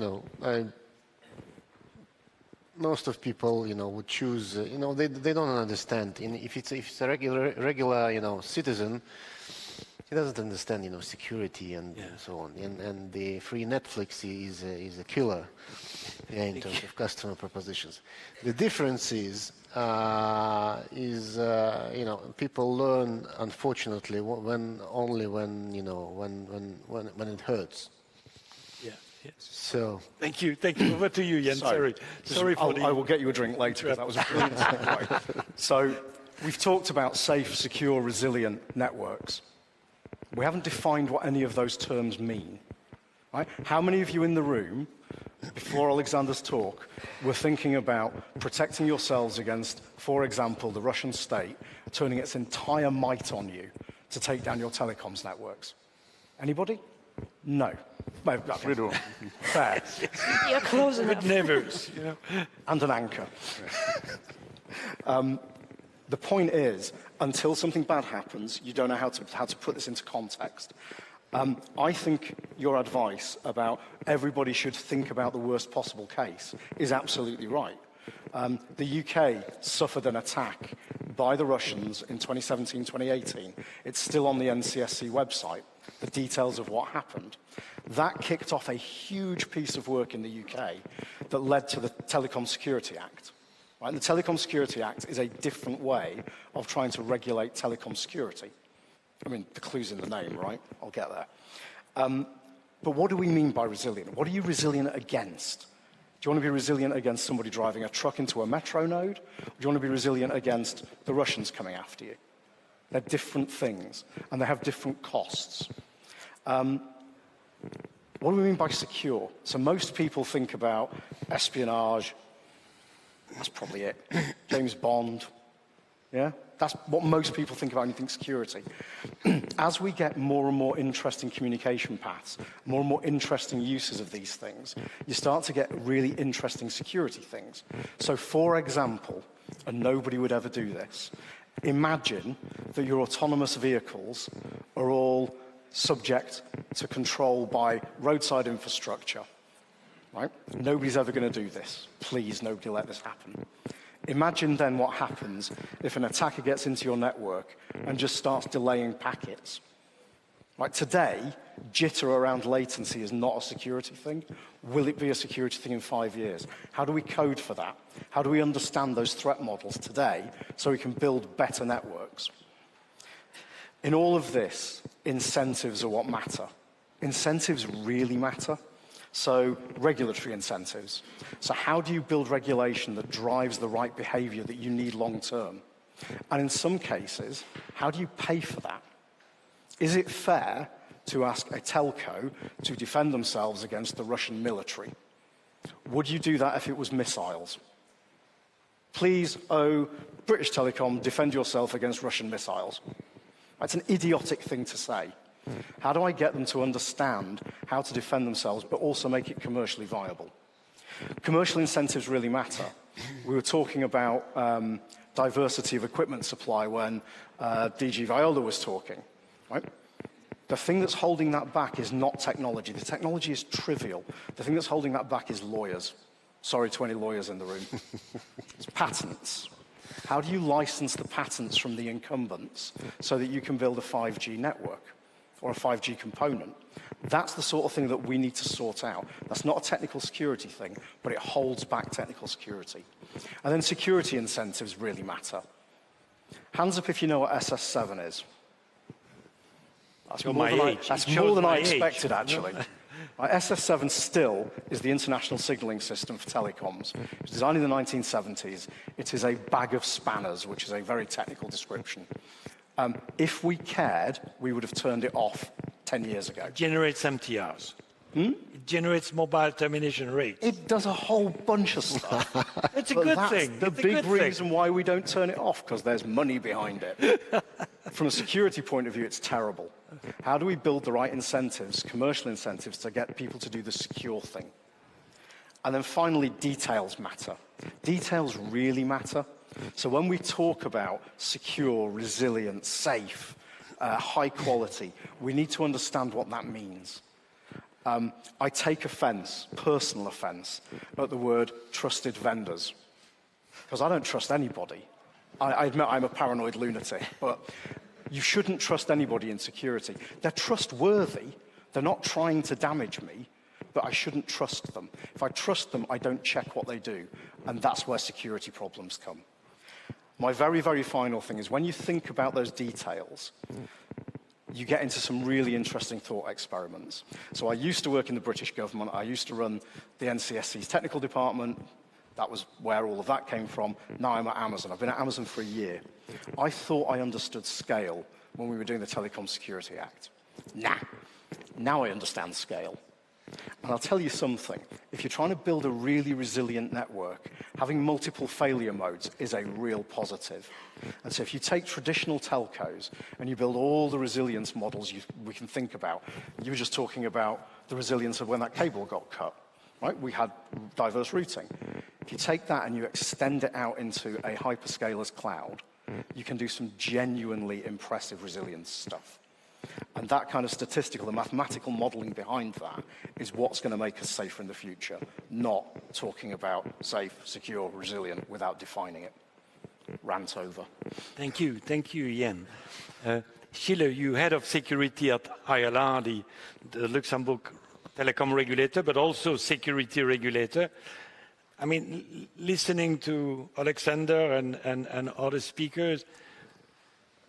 most of people, would choose. They don't understand. If it's a regular, citizen, he doesn't understand, security and so on. And the free Netflix is a killer in terms of customer propositions. The difference is people learn, unfortunately, only when it hurts. Yeah. Yes. So. Thank you. Over to you, Jens. Sorry for I will get you a drink later, because that was a brilliant segue. So we've talked about safe, secure, resilient networks. We haven't defined what any of those terms mean. Right? How many of you in the room, before Alexander's talk, were thinking about protecting yourselves against, for example, the Russian state turning its entire might on you to take down your telecoms networks? Anybody? No. We do. Fair. You're close enough. Good neighbors, And an anchor. The point is, until something bad happens, you don't know how to put this into context. I think your advice about everybody should think about the worst possible case is absolutely right. The UK suffered an attack by the Russians in 2017, 2018. It's still on the NCSC website, the details of what happened. That kicked off a huge piece of work in the UK that led to the Telecom Security Act. Right? And the Telecom Security Act is a different way of trying to regulate telecom security. I mean, the clue's in the name, right? I'll get there. But what do we mean by resilient? What are you resilient against? Do you want to be resilient against somebody driving a truck into a metro node? Or do you want to be resilient against the Russians coming after you? They're different things, and they have different costs. What do we mean by secure? So most people think about espionage. That's probably it. James Bond. Yeah? That's what most people think about when you think security. As we get more and more interesting communication paths, more and more interesting uses of these things, you start to get really interesting security things. So, for example, and nobody would ever do this, imagine that your autonomous vehicles are all subject to control by roadside infrastructure. Right? Nobody's ever going to do this. Please, nobody let this happen. Imagine then what happens if an attacker gets into your network and just starts delaying packets. Right? Today, jitter around latency is not a security thing. Will it be a security thing in 5 years? How do we code for that? How do we understand those threat models today so we can build better networks? In all of this, incentives are what matter. Incentives really matter. So regulatory incentives. So how do you build regulation that drives the right behavior that you need long term? And in some cases, how do you pay for that? Is it fair to ask a telco to defend themselves against the Russian military? Would you do that if it was missiles? Please, British Telecom, defend yourself against Russian missiles. That's an idiotic thing to say. How do I get them to understand how to defend themselves, but also make it commercially viable? Commercial incentives really matter. We were talking about diversity of equipment supply when DG Viola was talking. Right? The thing that's holding that back is not technology. The technology is trivial. The thing that's holding that back is lawyers. Sorry to any lawyers in the room. It's patents. How do you license the patents from the incumbents so that you can build a 5G network or a 5G component? That's the sort of thing that we need to sort out. That's not a technical security thing, but it holds back technical security. And then security incentives really matter. Hands up if you know what SS7 is. That's more than I expected, actually. SS7 still is the international signaling system for telecoms. It was designed in the 1970s. It is a bag of spanners, which is a very technical description. If we cared, we would have turned it off 10 years ago. It generates MTRs. It generates mobile termination rates. It does a whole bunch of stuff. It's a good thing. The big reason why we don't turn it off, because there's money behind it. From a security point of view, it's terrible. How do we build the right incentives, commercial incentives, to get people to do the secure thing? And then finally, details matter. Details really matter. So when we talk about secure, resilient, safe, high quality, we need to understand what that means. I take offense, personal offense, at the word trusted vendors, because I don't trust anybody. I admit I'm a paranoid lunatic, but you shouldn't trust anybody in security. They're trustworthy. They're not trying to damage me, but I shouldn't trust them. If I trust them, I don't check what they do, and that's where security problems come. My very, very final thing is when you think about those details, you get into some really interesting thought experiments. So I used to work in the British government. I used to run the NCSC's technical department. That was where all of that came from. Now I'm at Amazon. I've been at Amazon for a year. I thought I understood scale when we were doing the Telecom Security Act. Nah. Now I understand scale. And I'll tell you something. If you're trying to build a really resilient network, having multiple failure modes is a real positive. And so if you take traditional telcos and you build all the resilience models we can think about, you were just talking about the resilience of when that cable got cut, right? We had diverse routing. If you take that and you extend it out into a hyperscaler's cloud, you can do some genuinely impressive resilience stuff. And that kind of statistical and mathematical modeling behind that is what's going to make us safer in the future, not talking about safe, secure, resilient without defining it. Rant over. Thank you, Ian. Schiller, you head of security at ILR, the Luxembourg telecom regulator, but also security regulator. I mean, listening to Alexander and other speakers,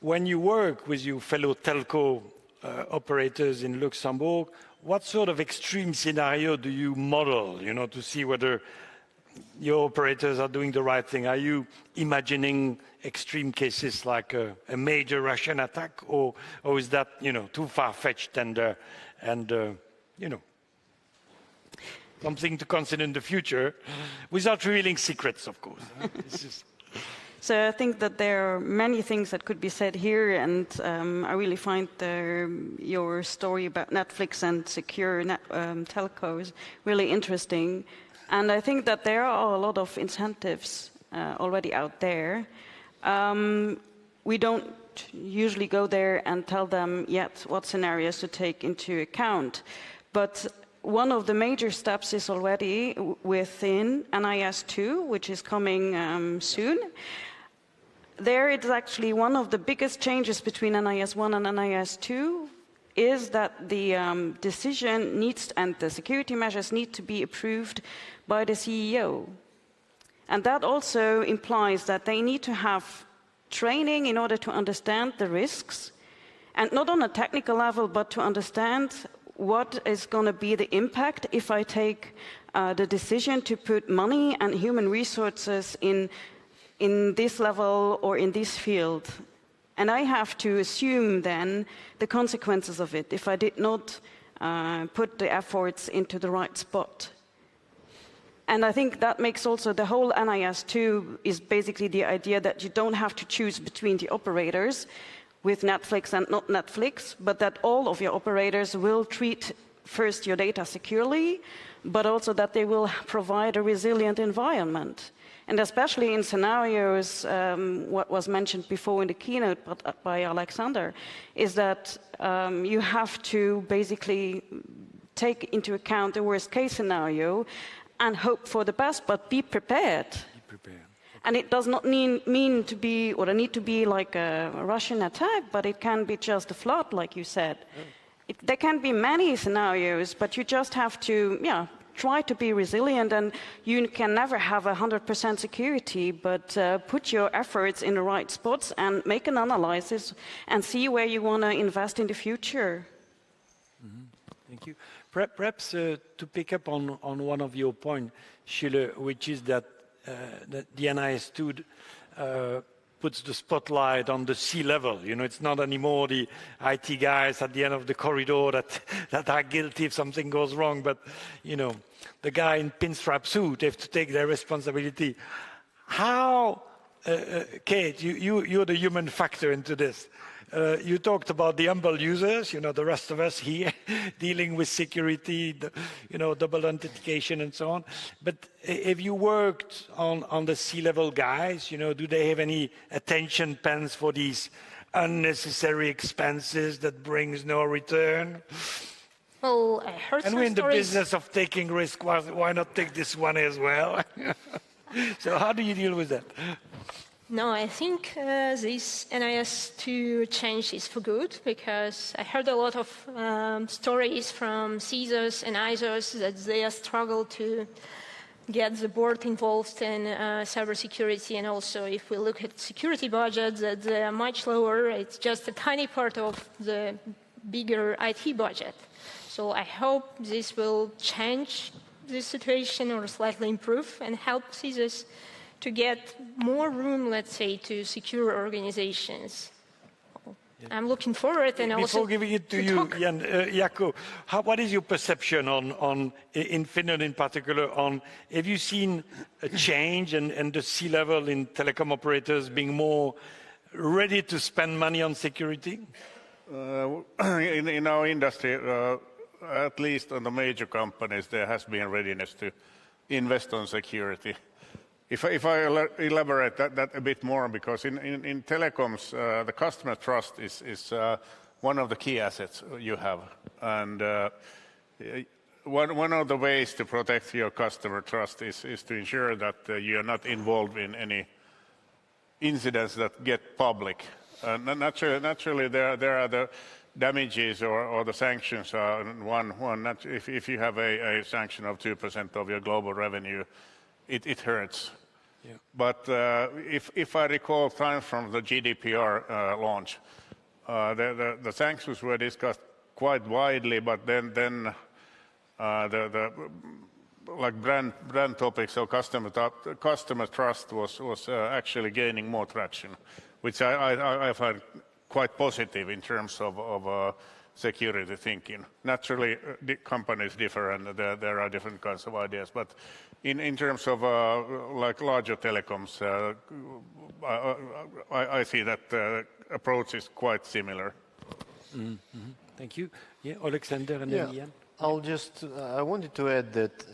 when you work with your fellow telco operators in Luxembourg, what sort of extreme scenario do you model, to see whether your operators are doing the right thing? Are you imagining extreme cases like a major Russian attack, or is that, too far-fetched and something to consider in the future, without revealing secrets, of course? So I think that there are many things that could be said here, and I really find your story about Netflix and secure telcos really interesting. And I think that there are a lot of incentives already out there. We don't usually go there and tell them yet what scenarios to take into account. But one of the major steps is already within NIS2, which is coming soon. There, it's actually one of the biggest changes between NIS1 and NIS2 is that the decision needs and the security measures need to be approved by the CEO. And that also implies that they need to have training in order to understand the risks, and not on a technical level, but to understand what is going to be the impact if I take the decision to put money and human resources in this level or in this field. And I have to assume then the consequences of it if I did not put the efforts into the right spot. And I think that makes also the whole NIS2 is basically the idea that you don't have to choose between the operators with Netflix and not Netflix, but that all of your operators will treat first your data securely, but also that they will provide a resilient environment. And especially in scenarios, what was mentioned before in the keynote by Alexander, is that you have to basically take into account the worst case scenario and hope for the best, but be prepared. Be prepared. And it does not mean to be, or need to be like a Russian attack, but it can be just a flood, like you said. There can be many scenarios, but you just have to, try to be resilient, and you can never have 100% security, but put your efforts in the right spots and make an analysis and see where you want to invest in the future. Thank you. Perhaps to pick up on one of your points, Sheila, which is that the NIS2 puts the spotlight on the sea level. You know, it's not anymore the IT guys at the end of the corridor that are guilty if something goes wrong, but, you know, the guy in pinstripe suit have to take their responsibility. How, Kate, you're the human factor into this. You talked about the humble users, you know, the rest of us here dealing with security, double authentication and so on. But have you worked on the C-level guys? You know, do they have any attention spans for these unnecessary expenses that brings no return? Well, I heard some stories. And we're in the business of taking risk. Why not take this one as well? So how do you deal with that? No, I think this NIS2 change is for good, because I heard a lot of stories from CISOs and ISOs that they struggle to get the board involved in cybersecurity. And also, if we look at security budgets, that they are much lower. It's just a tiny part of the bigger IT budget. So I hope this will change the situation or slightly improve and help CISOs to get more room, let's say, to secure organizations. I'm looking forward, and also before giving it to you, Jan, Jaakko, what is your perception on in Finland in particular? Have you seen a change and the C-level in telecom operators being more ready to spend money on security? In our industry, at least on the major companies, there has been readiness to invest on security. If I elaborate that a bit more, because in telecoms, the customer trust is one of the key assets you have. And one of the ways to protect your customer trust is to ensure that you are not involved in any incidents that get public. Naturally, there are the damages or the sanctions are one. If you have a sanction of 2% of your global revenue, it hurts. Yeah. But if I recall time from the GDPR launch, the sanctions were discussed quite widely, but then the like brand topics or customer trust was actually gaining more traction, which I find quite positive in terms of security thinking. Naturally, the companies differ and there are different kinds of ideas, but in terms of like larger telecoms, I see that approach is quite similar. Mm-hmm. Thank you. Yeah, Alexander and then Ian. I wanted to add that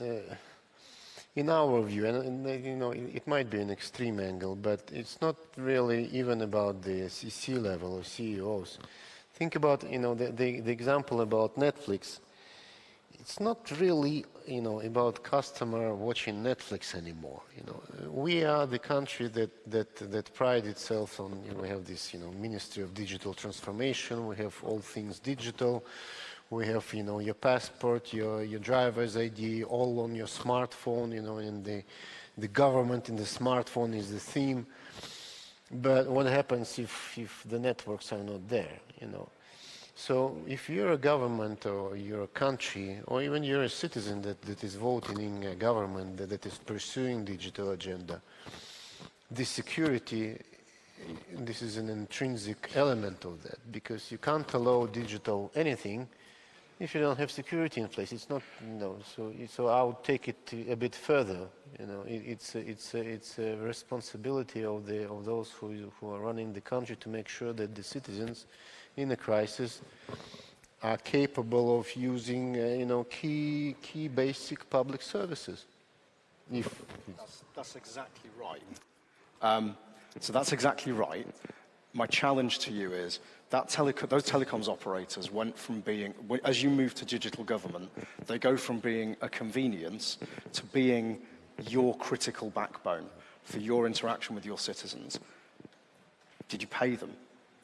in our view, and you know, it might be an extreme angle, but it's not really even about the CC level or CEOs. Think about, you know, the example about Netflix. It's not really, you know, about customer watching Netflix anymore. You know, we are the country that prides itself on, you know, we have this, you know, Ministry of Digital Transformation. We have all things digital. We have, you know, your passport, your driver's ID, all on your smartphone, you know, and the government in the smartphone is the theme. But what happens if the networks are not there, you know? So if you're a government or you're a country, or even you're a citizen that is voting in a government that is pursuing digital agenda, this security, this is an intrinsic element of that, because you can't allow digital anything if you don't have security in place. It's not, you know, so I would take it a bit further. You know, it's a responsibility of those who are running the country to make sure that the citizens in a crisis are capable of using, you know, key basic public services. That's exactly right. So that's exactly right. My challenge to you is that those telecoms operators went from being, as you move to digital government, they go from being a convenience to being your critical backbone for your interaction with your citizens. Did you pay them?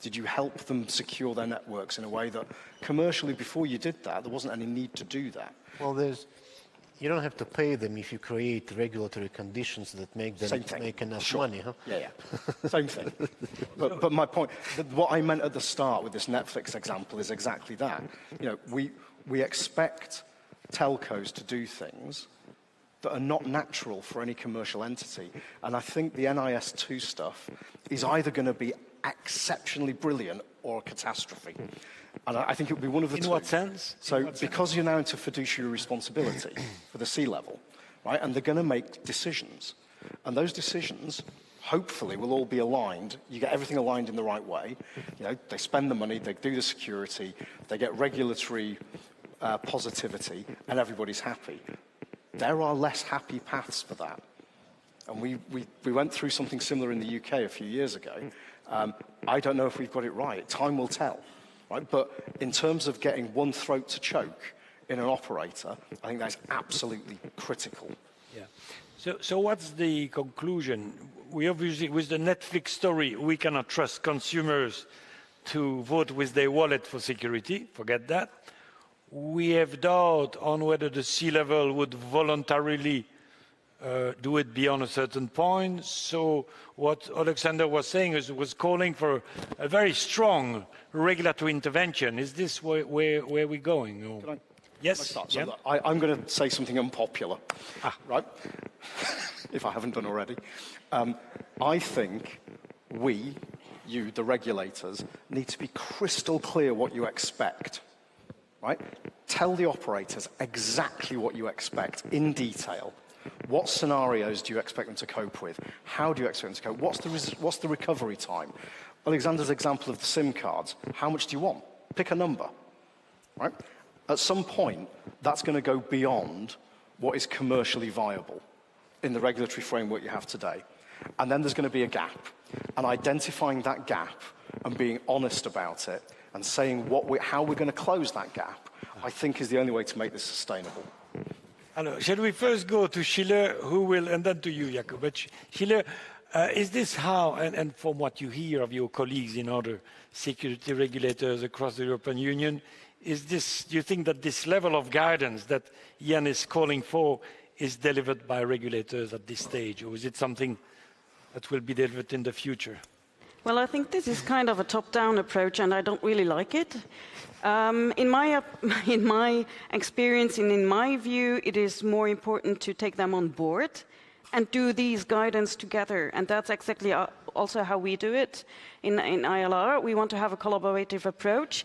Did you help them secure their networks in a way that commercially, before you did that, there wasn't any need to do that? Well, you don't have to pay them if you create regulatory conditions that make them make enough money, huh? Yeah. Same thing. But my point, what I meant at the start with this Netflix example is exactly that. You know, we expect telcos to do things that are not natural for any commercial entity. And I think the NIS2 stuff is either going to be exceptionally brilliant or a catastrophe. And I think it would be one of the two. In what sense? So because you're now into fiduciary responsibility for the C-level, right, and they're going to make decisions. And those decisions, hopefully, will all be aligned. You get everything aligned in the right way. You know, they spend the money, they do the security, they get regulatory positivity, and everybody's happy. There are less happy paths for that. And we went through something similar in the UK a few years ago. I don't know if we've got it right. Time will tell. Right? But in terms of getting one throat to choke in an operator, I think that's absolutely critical. Yeah. So what's the conclusion? We obviously, with the Netflix story, we cannot trust consumers to vote with their wallet for security. Forget that. We have doubt on whether the C-level would voluntarily do it beyond a certain point. So what Alexander was saying was calling for a very strong regulatory intervention. Is this where we're going? Or? Yes? So look, I'm going to say something unpopular, right? If I haven't done already. I think you, the regulators, need to be crystal clear what you expect, right? Tell the operators exactly what you expect in detail. What scenarios do you expect them to cope with? How do you expect them to cope? What's the recovery time? Alexander's example of the SIM cards. How much do you want? Pick a number, right? At some point, that's going to go beyond what is commercially viable in the regulatory framework you have today. And then there's going to be a gap. And identifying that gap and being honest about it and saying how we're going to close that gap, I think is the only way to make this sustainable. Shall we first go to Schiller, and then to you, Jakob. But Schiller, is this how, and from what you hear of your colleagues in other security regulators across the European Union, do you think that this level of guidance that Ian is calling for is delivered by regulators at this stage, or is it something that will be delivered in the future? Well, I think this is kind of a top-down approach, and I don't really like it. In my experience and in my view, it is more important to take them on board and do these guidance together. And that's exactly also how we do it in ILR. We want to have a collaborative approach,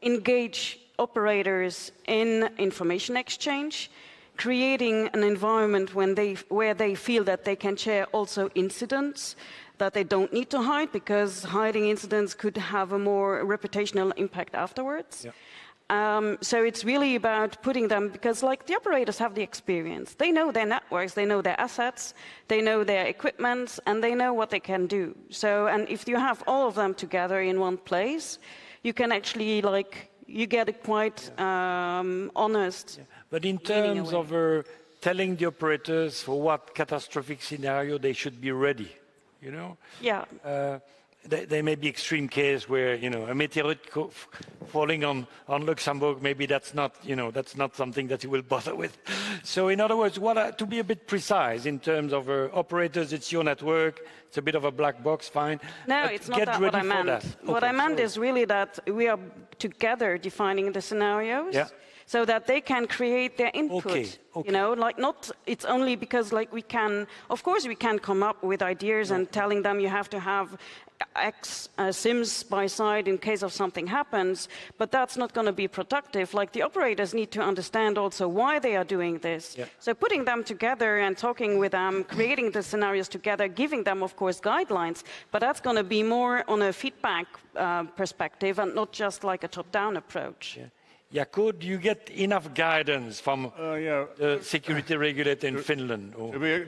engage operators in information exchange, creating an environment where they feel that they can share also incidents that they don't need to hide, because hiding incidents could have a more reputational impact afterwards. Yeah. So it's really about putting them, because like the operators have the experience. They know their networks, they know their assets, they know their equipment, and they know what they can do. So, and if you have all of them together in one place, you can actually, you get a quite honest. Yeah. But in terms of telling the operators for what catastrophic scenario they should be ready, you know? Yeah. There may be extreme case where, a meteorite falling on Luxembourg, maybe that's not something that you will bother with. So in other words, to be a bit precise in terms of operators, it's your network, it's a bit of a black box, fine. No, it's not that what I meant. Okay, what I meant is really that we are together defining the scenarios. Yeah. So that they can create their input, not it's only because we can, of course we can come up with ideas and telling them you have to have X SIMs by side in case of something happens, but that's not going to be productive. The operators need to understand also why they are doing this. Yeah. So putting them together and talking with them, creating the scenarios together, giving them, of course, guidelines, but that's going to be more on a feedback perspective and not just like a top-down approach. Yeah. Jaakko, do you get enough guidance from the security regulator in Finland?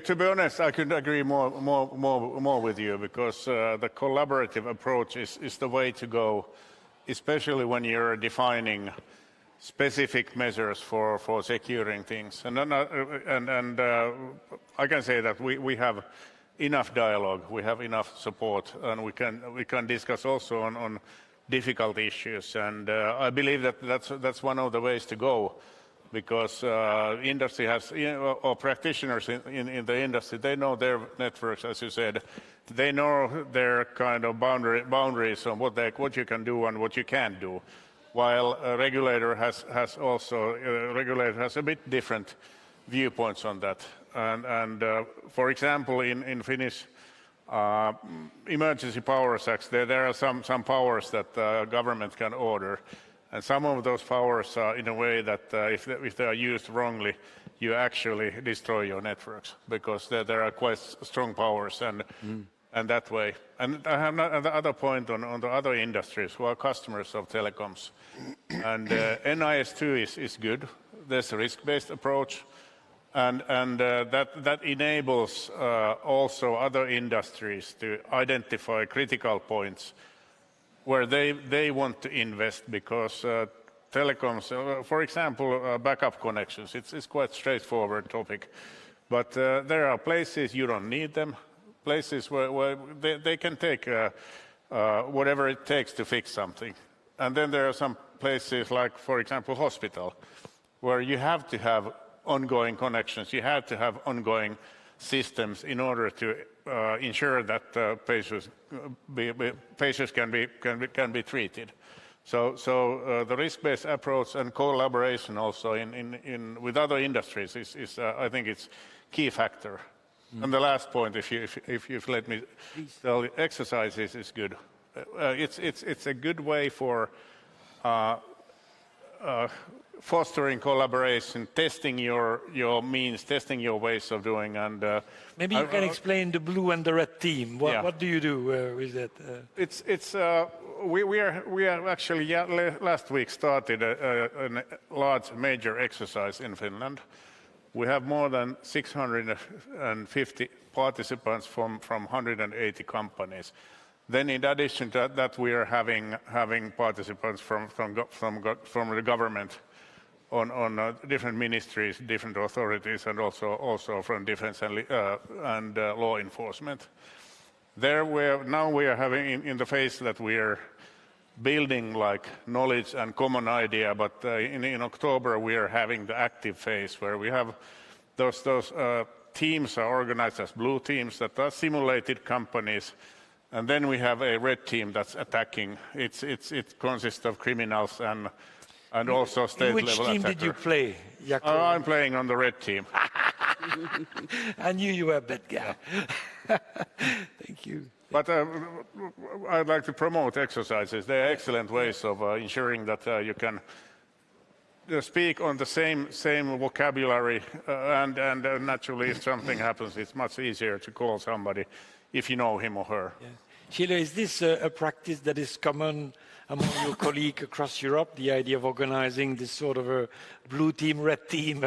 To be honest, I couldn't agree more with you, because the collaborative approach is the way to go, especially when you're defining specific measures for securing things. And I can say that we have enough dialogue, we have enough support, and we can discuss also on difficult issues. And I believe that that's one of the ways to go, because industry has, or practitioners in the industry, they know their networks, as you said. They know their kind of boundaries on what you can do and what you can't do. While a regulator has a bit different viewpoints on that. And for example, in Finnish emergency powers acts, there are some powers that government can order, and some of those powers are in a way that if they are used wrongly, you actually destroy your networks, because there are quite strong powers, and that way. And I have the other point on the other industries who are customers of telecoms. And NIS2 is good. There's a risk-based approach, and that enables also other industries to identify critical points where they want to invest, because telecoms, for example, backup connections, it's quite straightforward topic. But there are places you don't need them, places where they can take whatever it takes to fix something. And then there are some places like, for example, hospital, where you have to have ongoing connections, you have to have ongoing systems in order to ensure that patients can be treated. So the risk-based approach and collaboration also with other industries is I think it's key factor. And the last point, if you let me tell you, exercises is good. It's a good way for fostering collaboration, testing your means, testing your ways of doing. And maybe you can explain the blue and the red team. What do you do with that? We are actually last week started a large major exercise in Finland. We have more than 650 participants from 180 companies. Then, in addition to that, we are having participants from the government on different ministries, different authorities, and also from defense and law enforcement. There, now we are having in the phase that we are building like knowledge and common idea, but in October we are having the active phase where we have those teams are organized as blue teams that are simulated companies, and then we have a red team that's attacking. It consists of criminals and also state-level attackers. Which team did you play, Jaakko? I'm playing on the red team. I knew you were a bad guy. Thank you. But I'd like to promote exercises. They are excellent ways of ensuring that you can speak on the same vocabulary, and naturally, if something happens, it's much easier to call somebody if you know him or her. Yeah. Sheila, is this a practice that is common among your colleagues across Europe, the idea of organizing this sort of a blue team, red team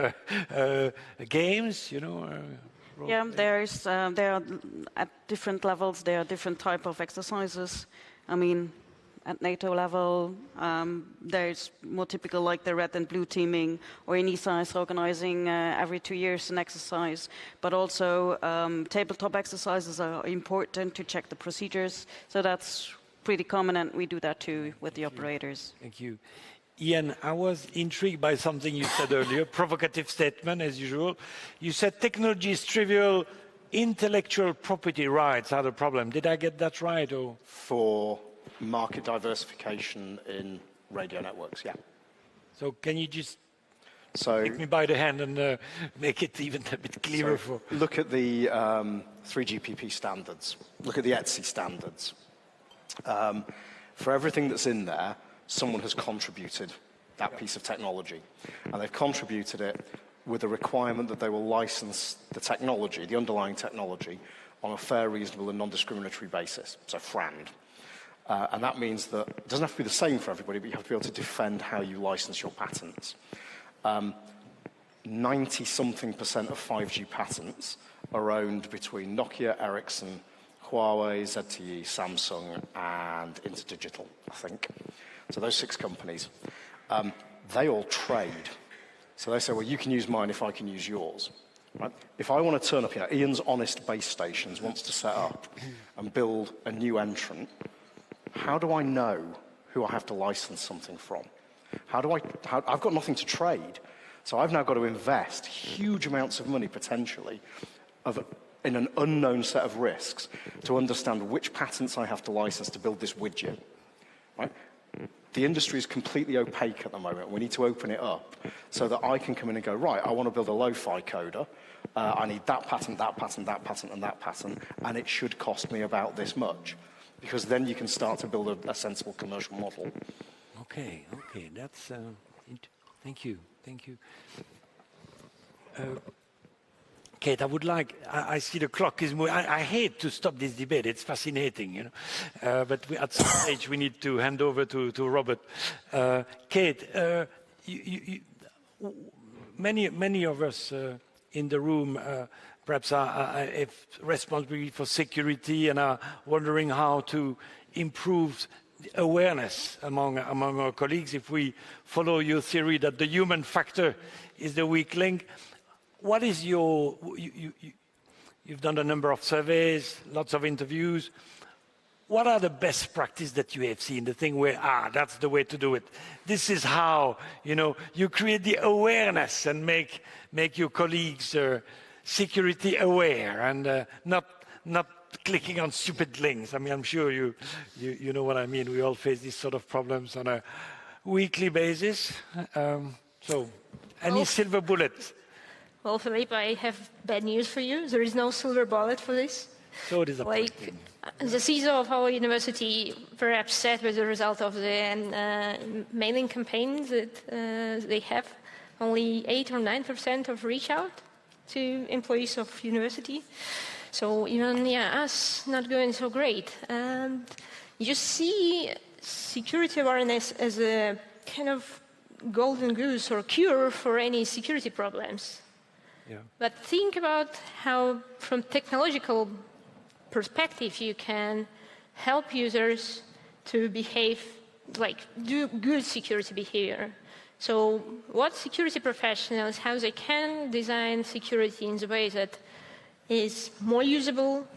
games, you know? Yeah, there are at different levels, there are different type of exercises. I mean, at NATO level, there's more typical like the red and blue teaming, or ENISA is organizing every 2 years an exercise. But also tabletop exercises are important to check the procedures. So that's pretty common, and we do that too with the operators. Thank you. Ian, I was intrigued by something you said earlier, provocative statement as usual. You said technology is trivial, intellectual property rights are the problem. Did I get that right? Or? For market diversification in radio networks, yeah. So can you just take me by the hand and make it even a bit clearer? Look at the 3GPP standards. Look at the ETSI standards. For everything that's in there, someone has contributed that piece of technology. And they've contributed it with a requirement that they will license the technology, the underlying technology, on a fair, reasonable and non-discriminatory basis, so FRAND. And that means that it doesn't have to be the same for everybody, but you have to be able to defend how you license your patents. 90-something% of 5G patents are owned between Nokia, Ericsson, Huawei, ZTE, Samsung, and Interdigital, I think. So those 6 companies, they all trade. So they say, well, you can use mine if I can use yours. Right? If I want to turn up, Ian's Honest Base Stations wants to set up and build a new entrant, how do I know who I have to license something from? I've got nothing to trade. So I've now got to invest huge amounts of money, potentially, in an unknown set of risks to understand which patents I have to license to build this widget. Right? The industry is completely opaque at the moment. We need to open it up so that I can come in and go, right, I want to build a lo-fi coder. I need that patent, that patent, that patent, and that patent, and it should cost me about this much. Because then you can start to build a sensible commercial model. Okay, that's... thank you. Kate, I would like, I see the clock is moving. I hate to stop this debate. It's fascinating, you know. But at some stage, we need to hand over to Robert. Kate, many of us in the room perhaps have responsibility for security and are wondering how to improve awareness among our colleagues. If we follow your theory that the human factor is the weak link, what is your, you've done a number of surveys, lots of interviews. What are the best practices that you have seen? The thing where, that's the way to do it. This is how, you create the awareness and make your colleagues security aware and not clicking on stupid links. I mean, I'm sure you know what I mean. We all face these sort of problems on a weekly basis. Any silver bullets? Well, Philippe, I have bad news for you. There is no silver bullet for this. So disappointing. The CISO of our university were upset with the result of the mailing campaigns that they have. Only 8 or 9% of reach out to employees of university. So even, us not going so great. And you see security awareness as a kind of golden goose or cure for any security problems. Yeah. But think about how, from technological perspective, you can help users to behave, do good security behavior. So what security professionals, how they can design security in the way that is more usable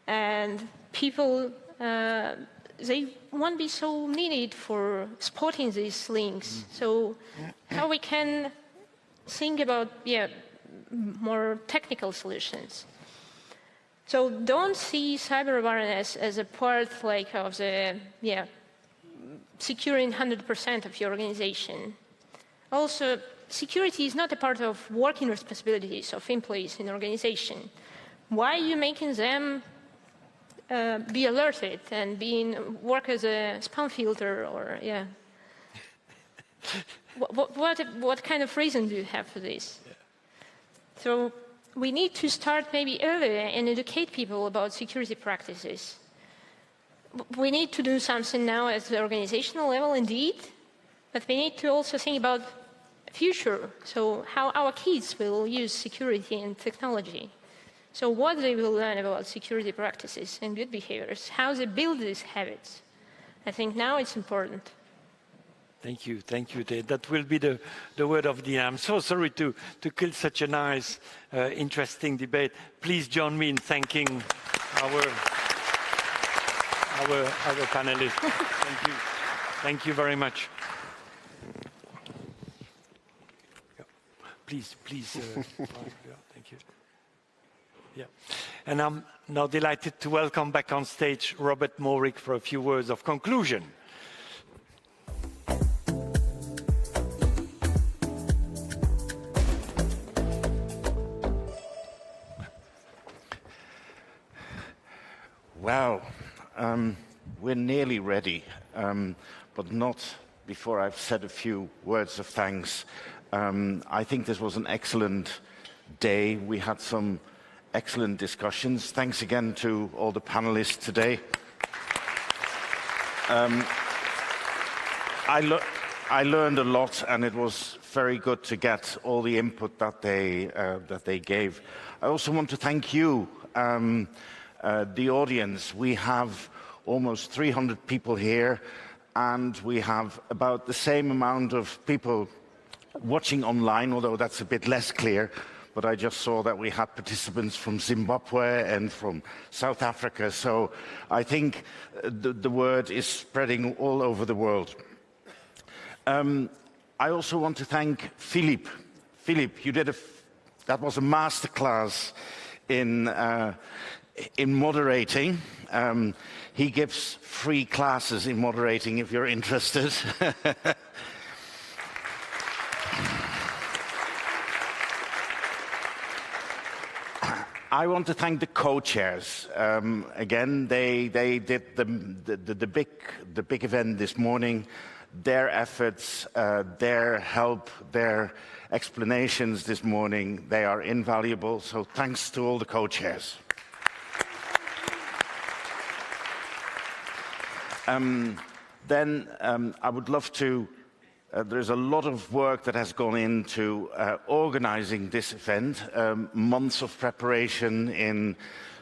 and people, they won't be so needed for spotting these links. So how we can think about, more technical solutions. So don't see cyber awareness as a part of the, securing 100% of your organization. Also, security is not a part of working responsibilities of employees in the organization. Why are you making them be alerted and work as a spam filter or, What kind of reason do you have for this? So we need to start maybe earlier and educate people about security practices. We need to do something now at the organizational level, indeed, but we need to also think about future, so how our kids will use security and technology. So what they will learn about security practices and good behaviors, how they build these habits. I think now it's important. Thank you, Ted. That will be the word of the end. I'm so sorry to kill such a nice, interesting debate. Please join me in thanking our panelists. Thank you. Thank you very much. Please. Thank you. Yeah. And I'm now delighted to welcome back on stage Robert Morik for a few words of conclusion. Wow, we're nearly ready, but not before I've said a few words of thanks. I think this was an excellent day. We had some excellent discussions. Thanks again to all the panelists today. I learned a lot, and it was very good to get all the input that they gave. I also want to thank you, the audience. We have almost 300 people here, and we have about the same amount of people watching online, although that's a bit less clear. But I just saw that we had participants from Zimbabwe and from South Africa, so I think the word is spreading all over the world. I also want to thank Philippe. Philippe, that was a masterclass in moderating. He gives free classes in moderating if you're interested. I want to thank the co-chairs. Again, they did the big event this morning. Their efforts, their help, their explanations this morning, they are invaluable. So thanks to all the co-chairs. Then I would love to, there's a lot of work that has gone into organizing this event, months of preparation in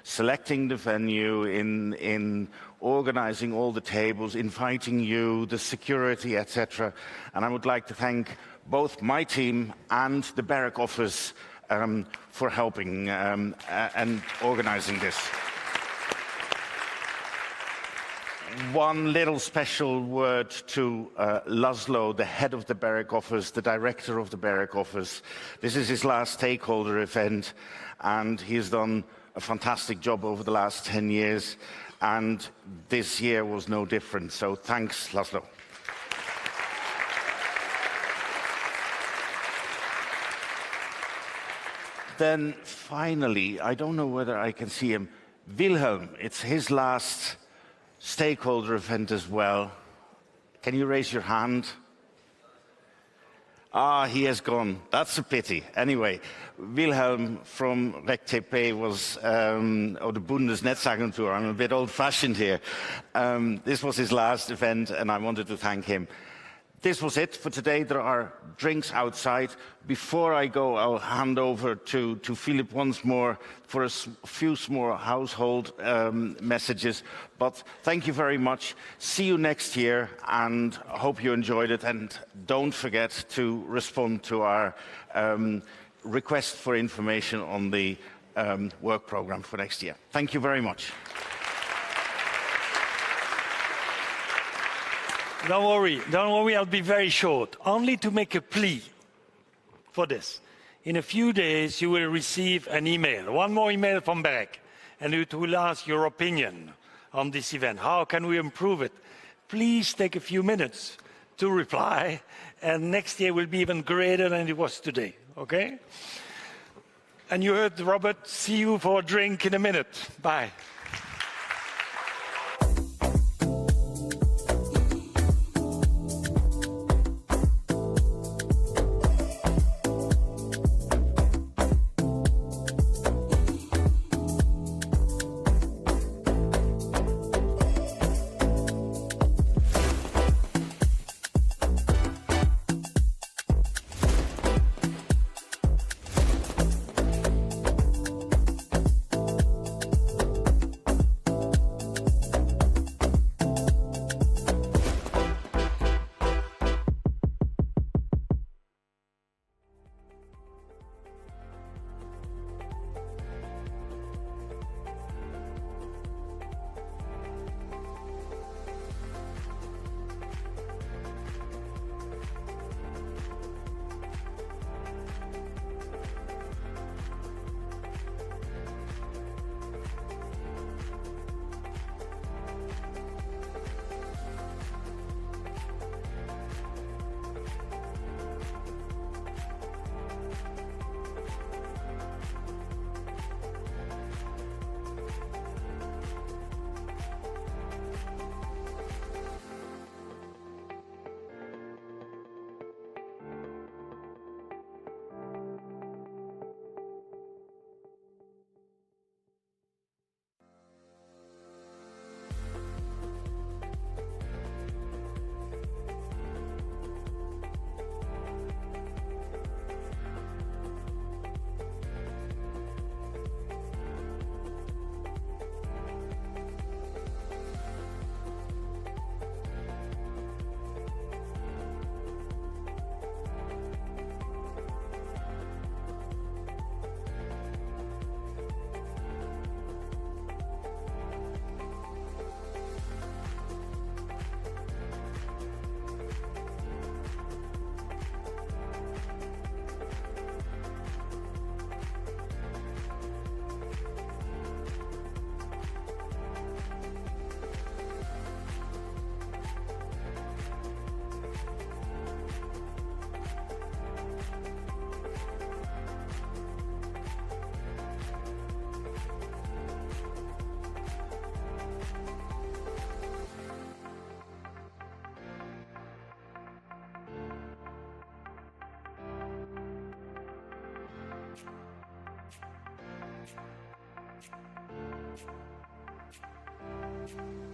selecting the venue, in organizing all the tables, inviting you, the security, etc. And I would like to thank both my team and the BEREC office for helping and organizing this. One little special word to Laszlo, the head of the BEREC office, the director of the BEREC office. This is his last stakeholder event, and he's done a fantastic job over the last 10 years, and this year was no different. So thanks, Laszlo. Then finally, I don't know whether I can see him, Wilhelm, it's his last stakeholder event as well. Can you raise your hand? Ah, he has gone. That's a pity. Anyway, Wilhelm from berec.europa was, or the Bundesnetzagentur, I'm a bit old-fashioned here. This was his last event, and I wanted to thank him. This was it for today. There are drinks outside. Before I go, I'll hand over to Philip once more for a few more household messages. But thank you very much. See you next year, and I hope you enjoyed it. And don't forget to respond to our request for information on the work program for next year. Thank you very much. Don't worry, I'll be very short. Only to make a plea for this. In a few days, you will receive an email, one more email from BEREC, and it will ask your opinion on this event. How can we improve it? Please take a few minutes to reply, and next year will be even greater than it was today, okay? And you heard Robert, see you for a drink in a minute. Bye. of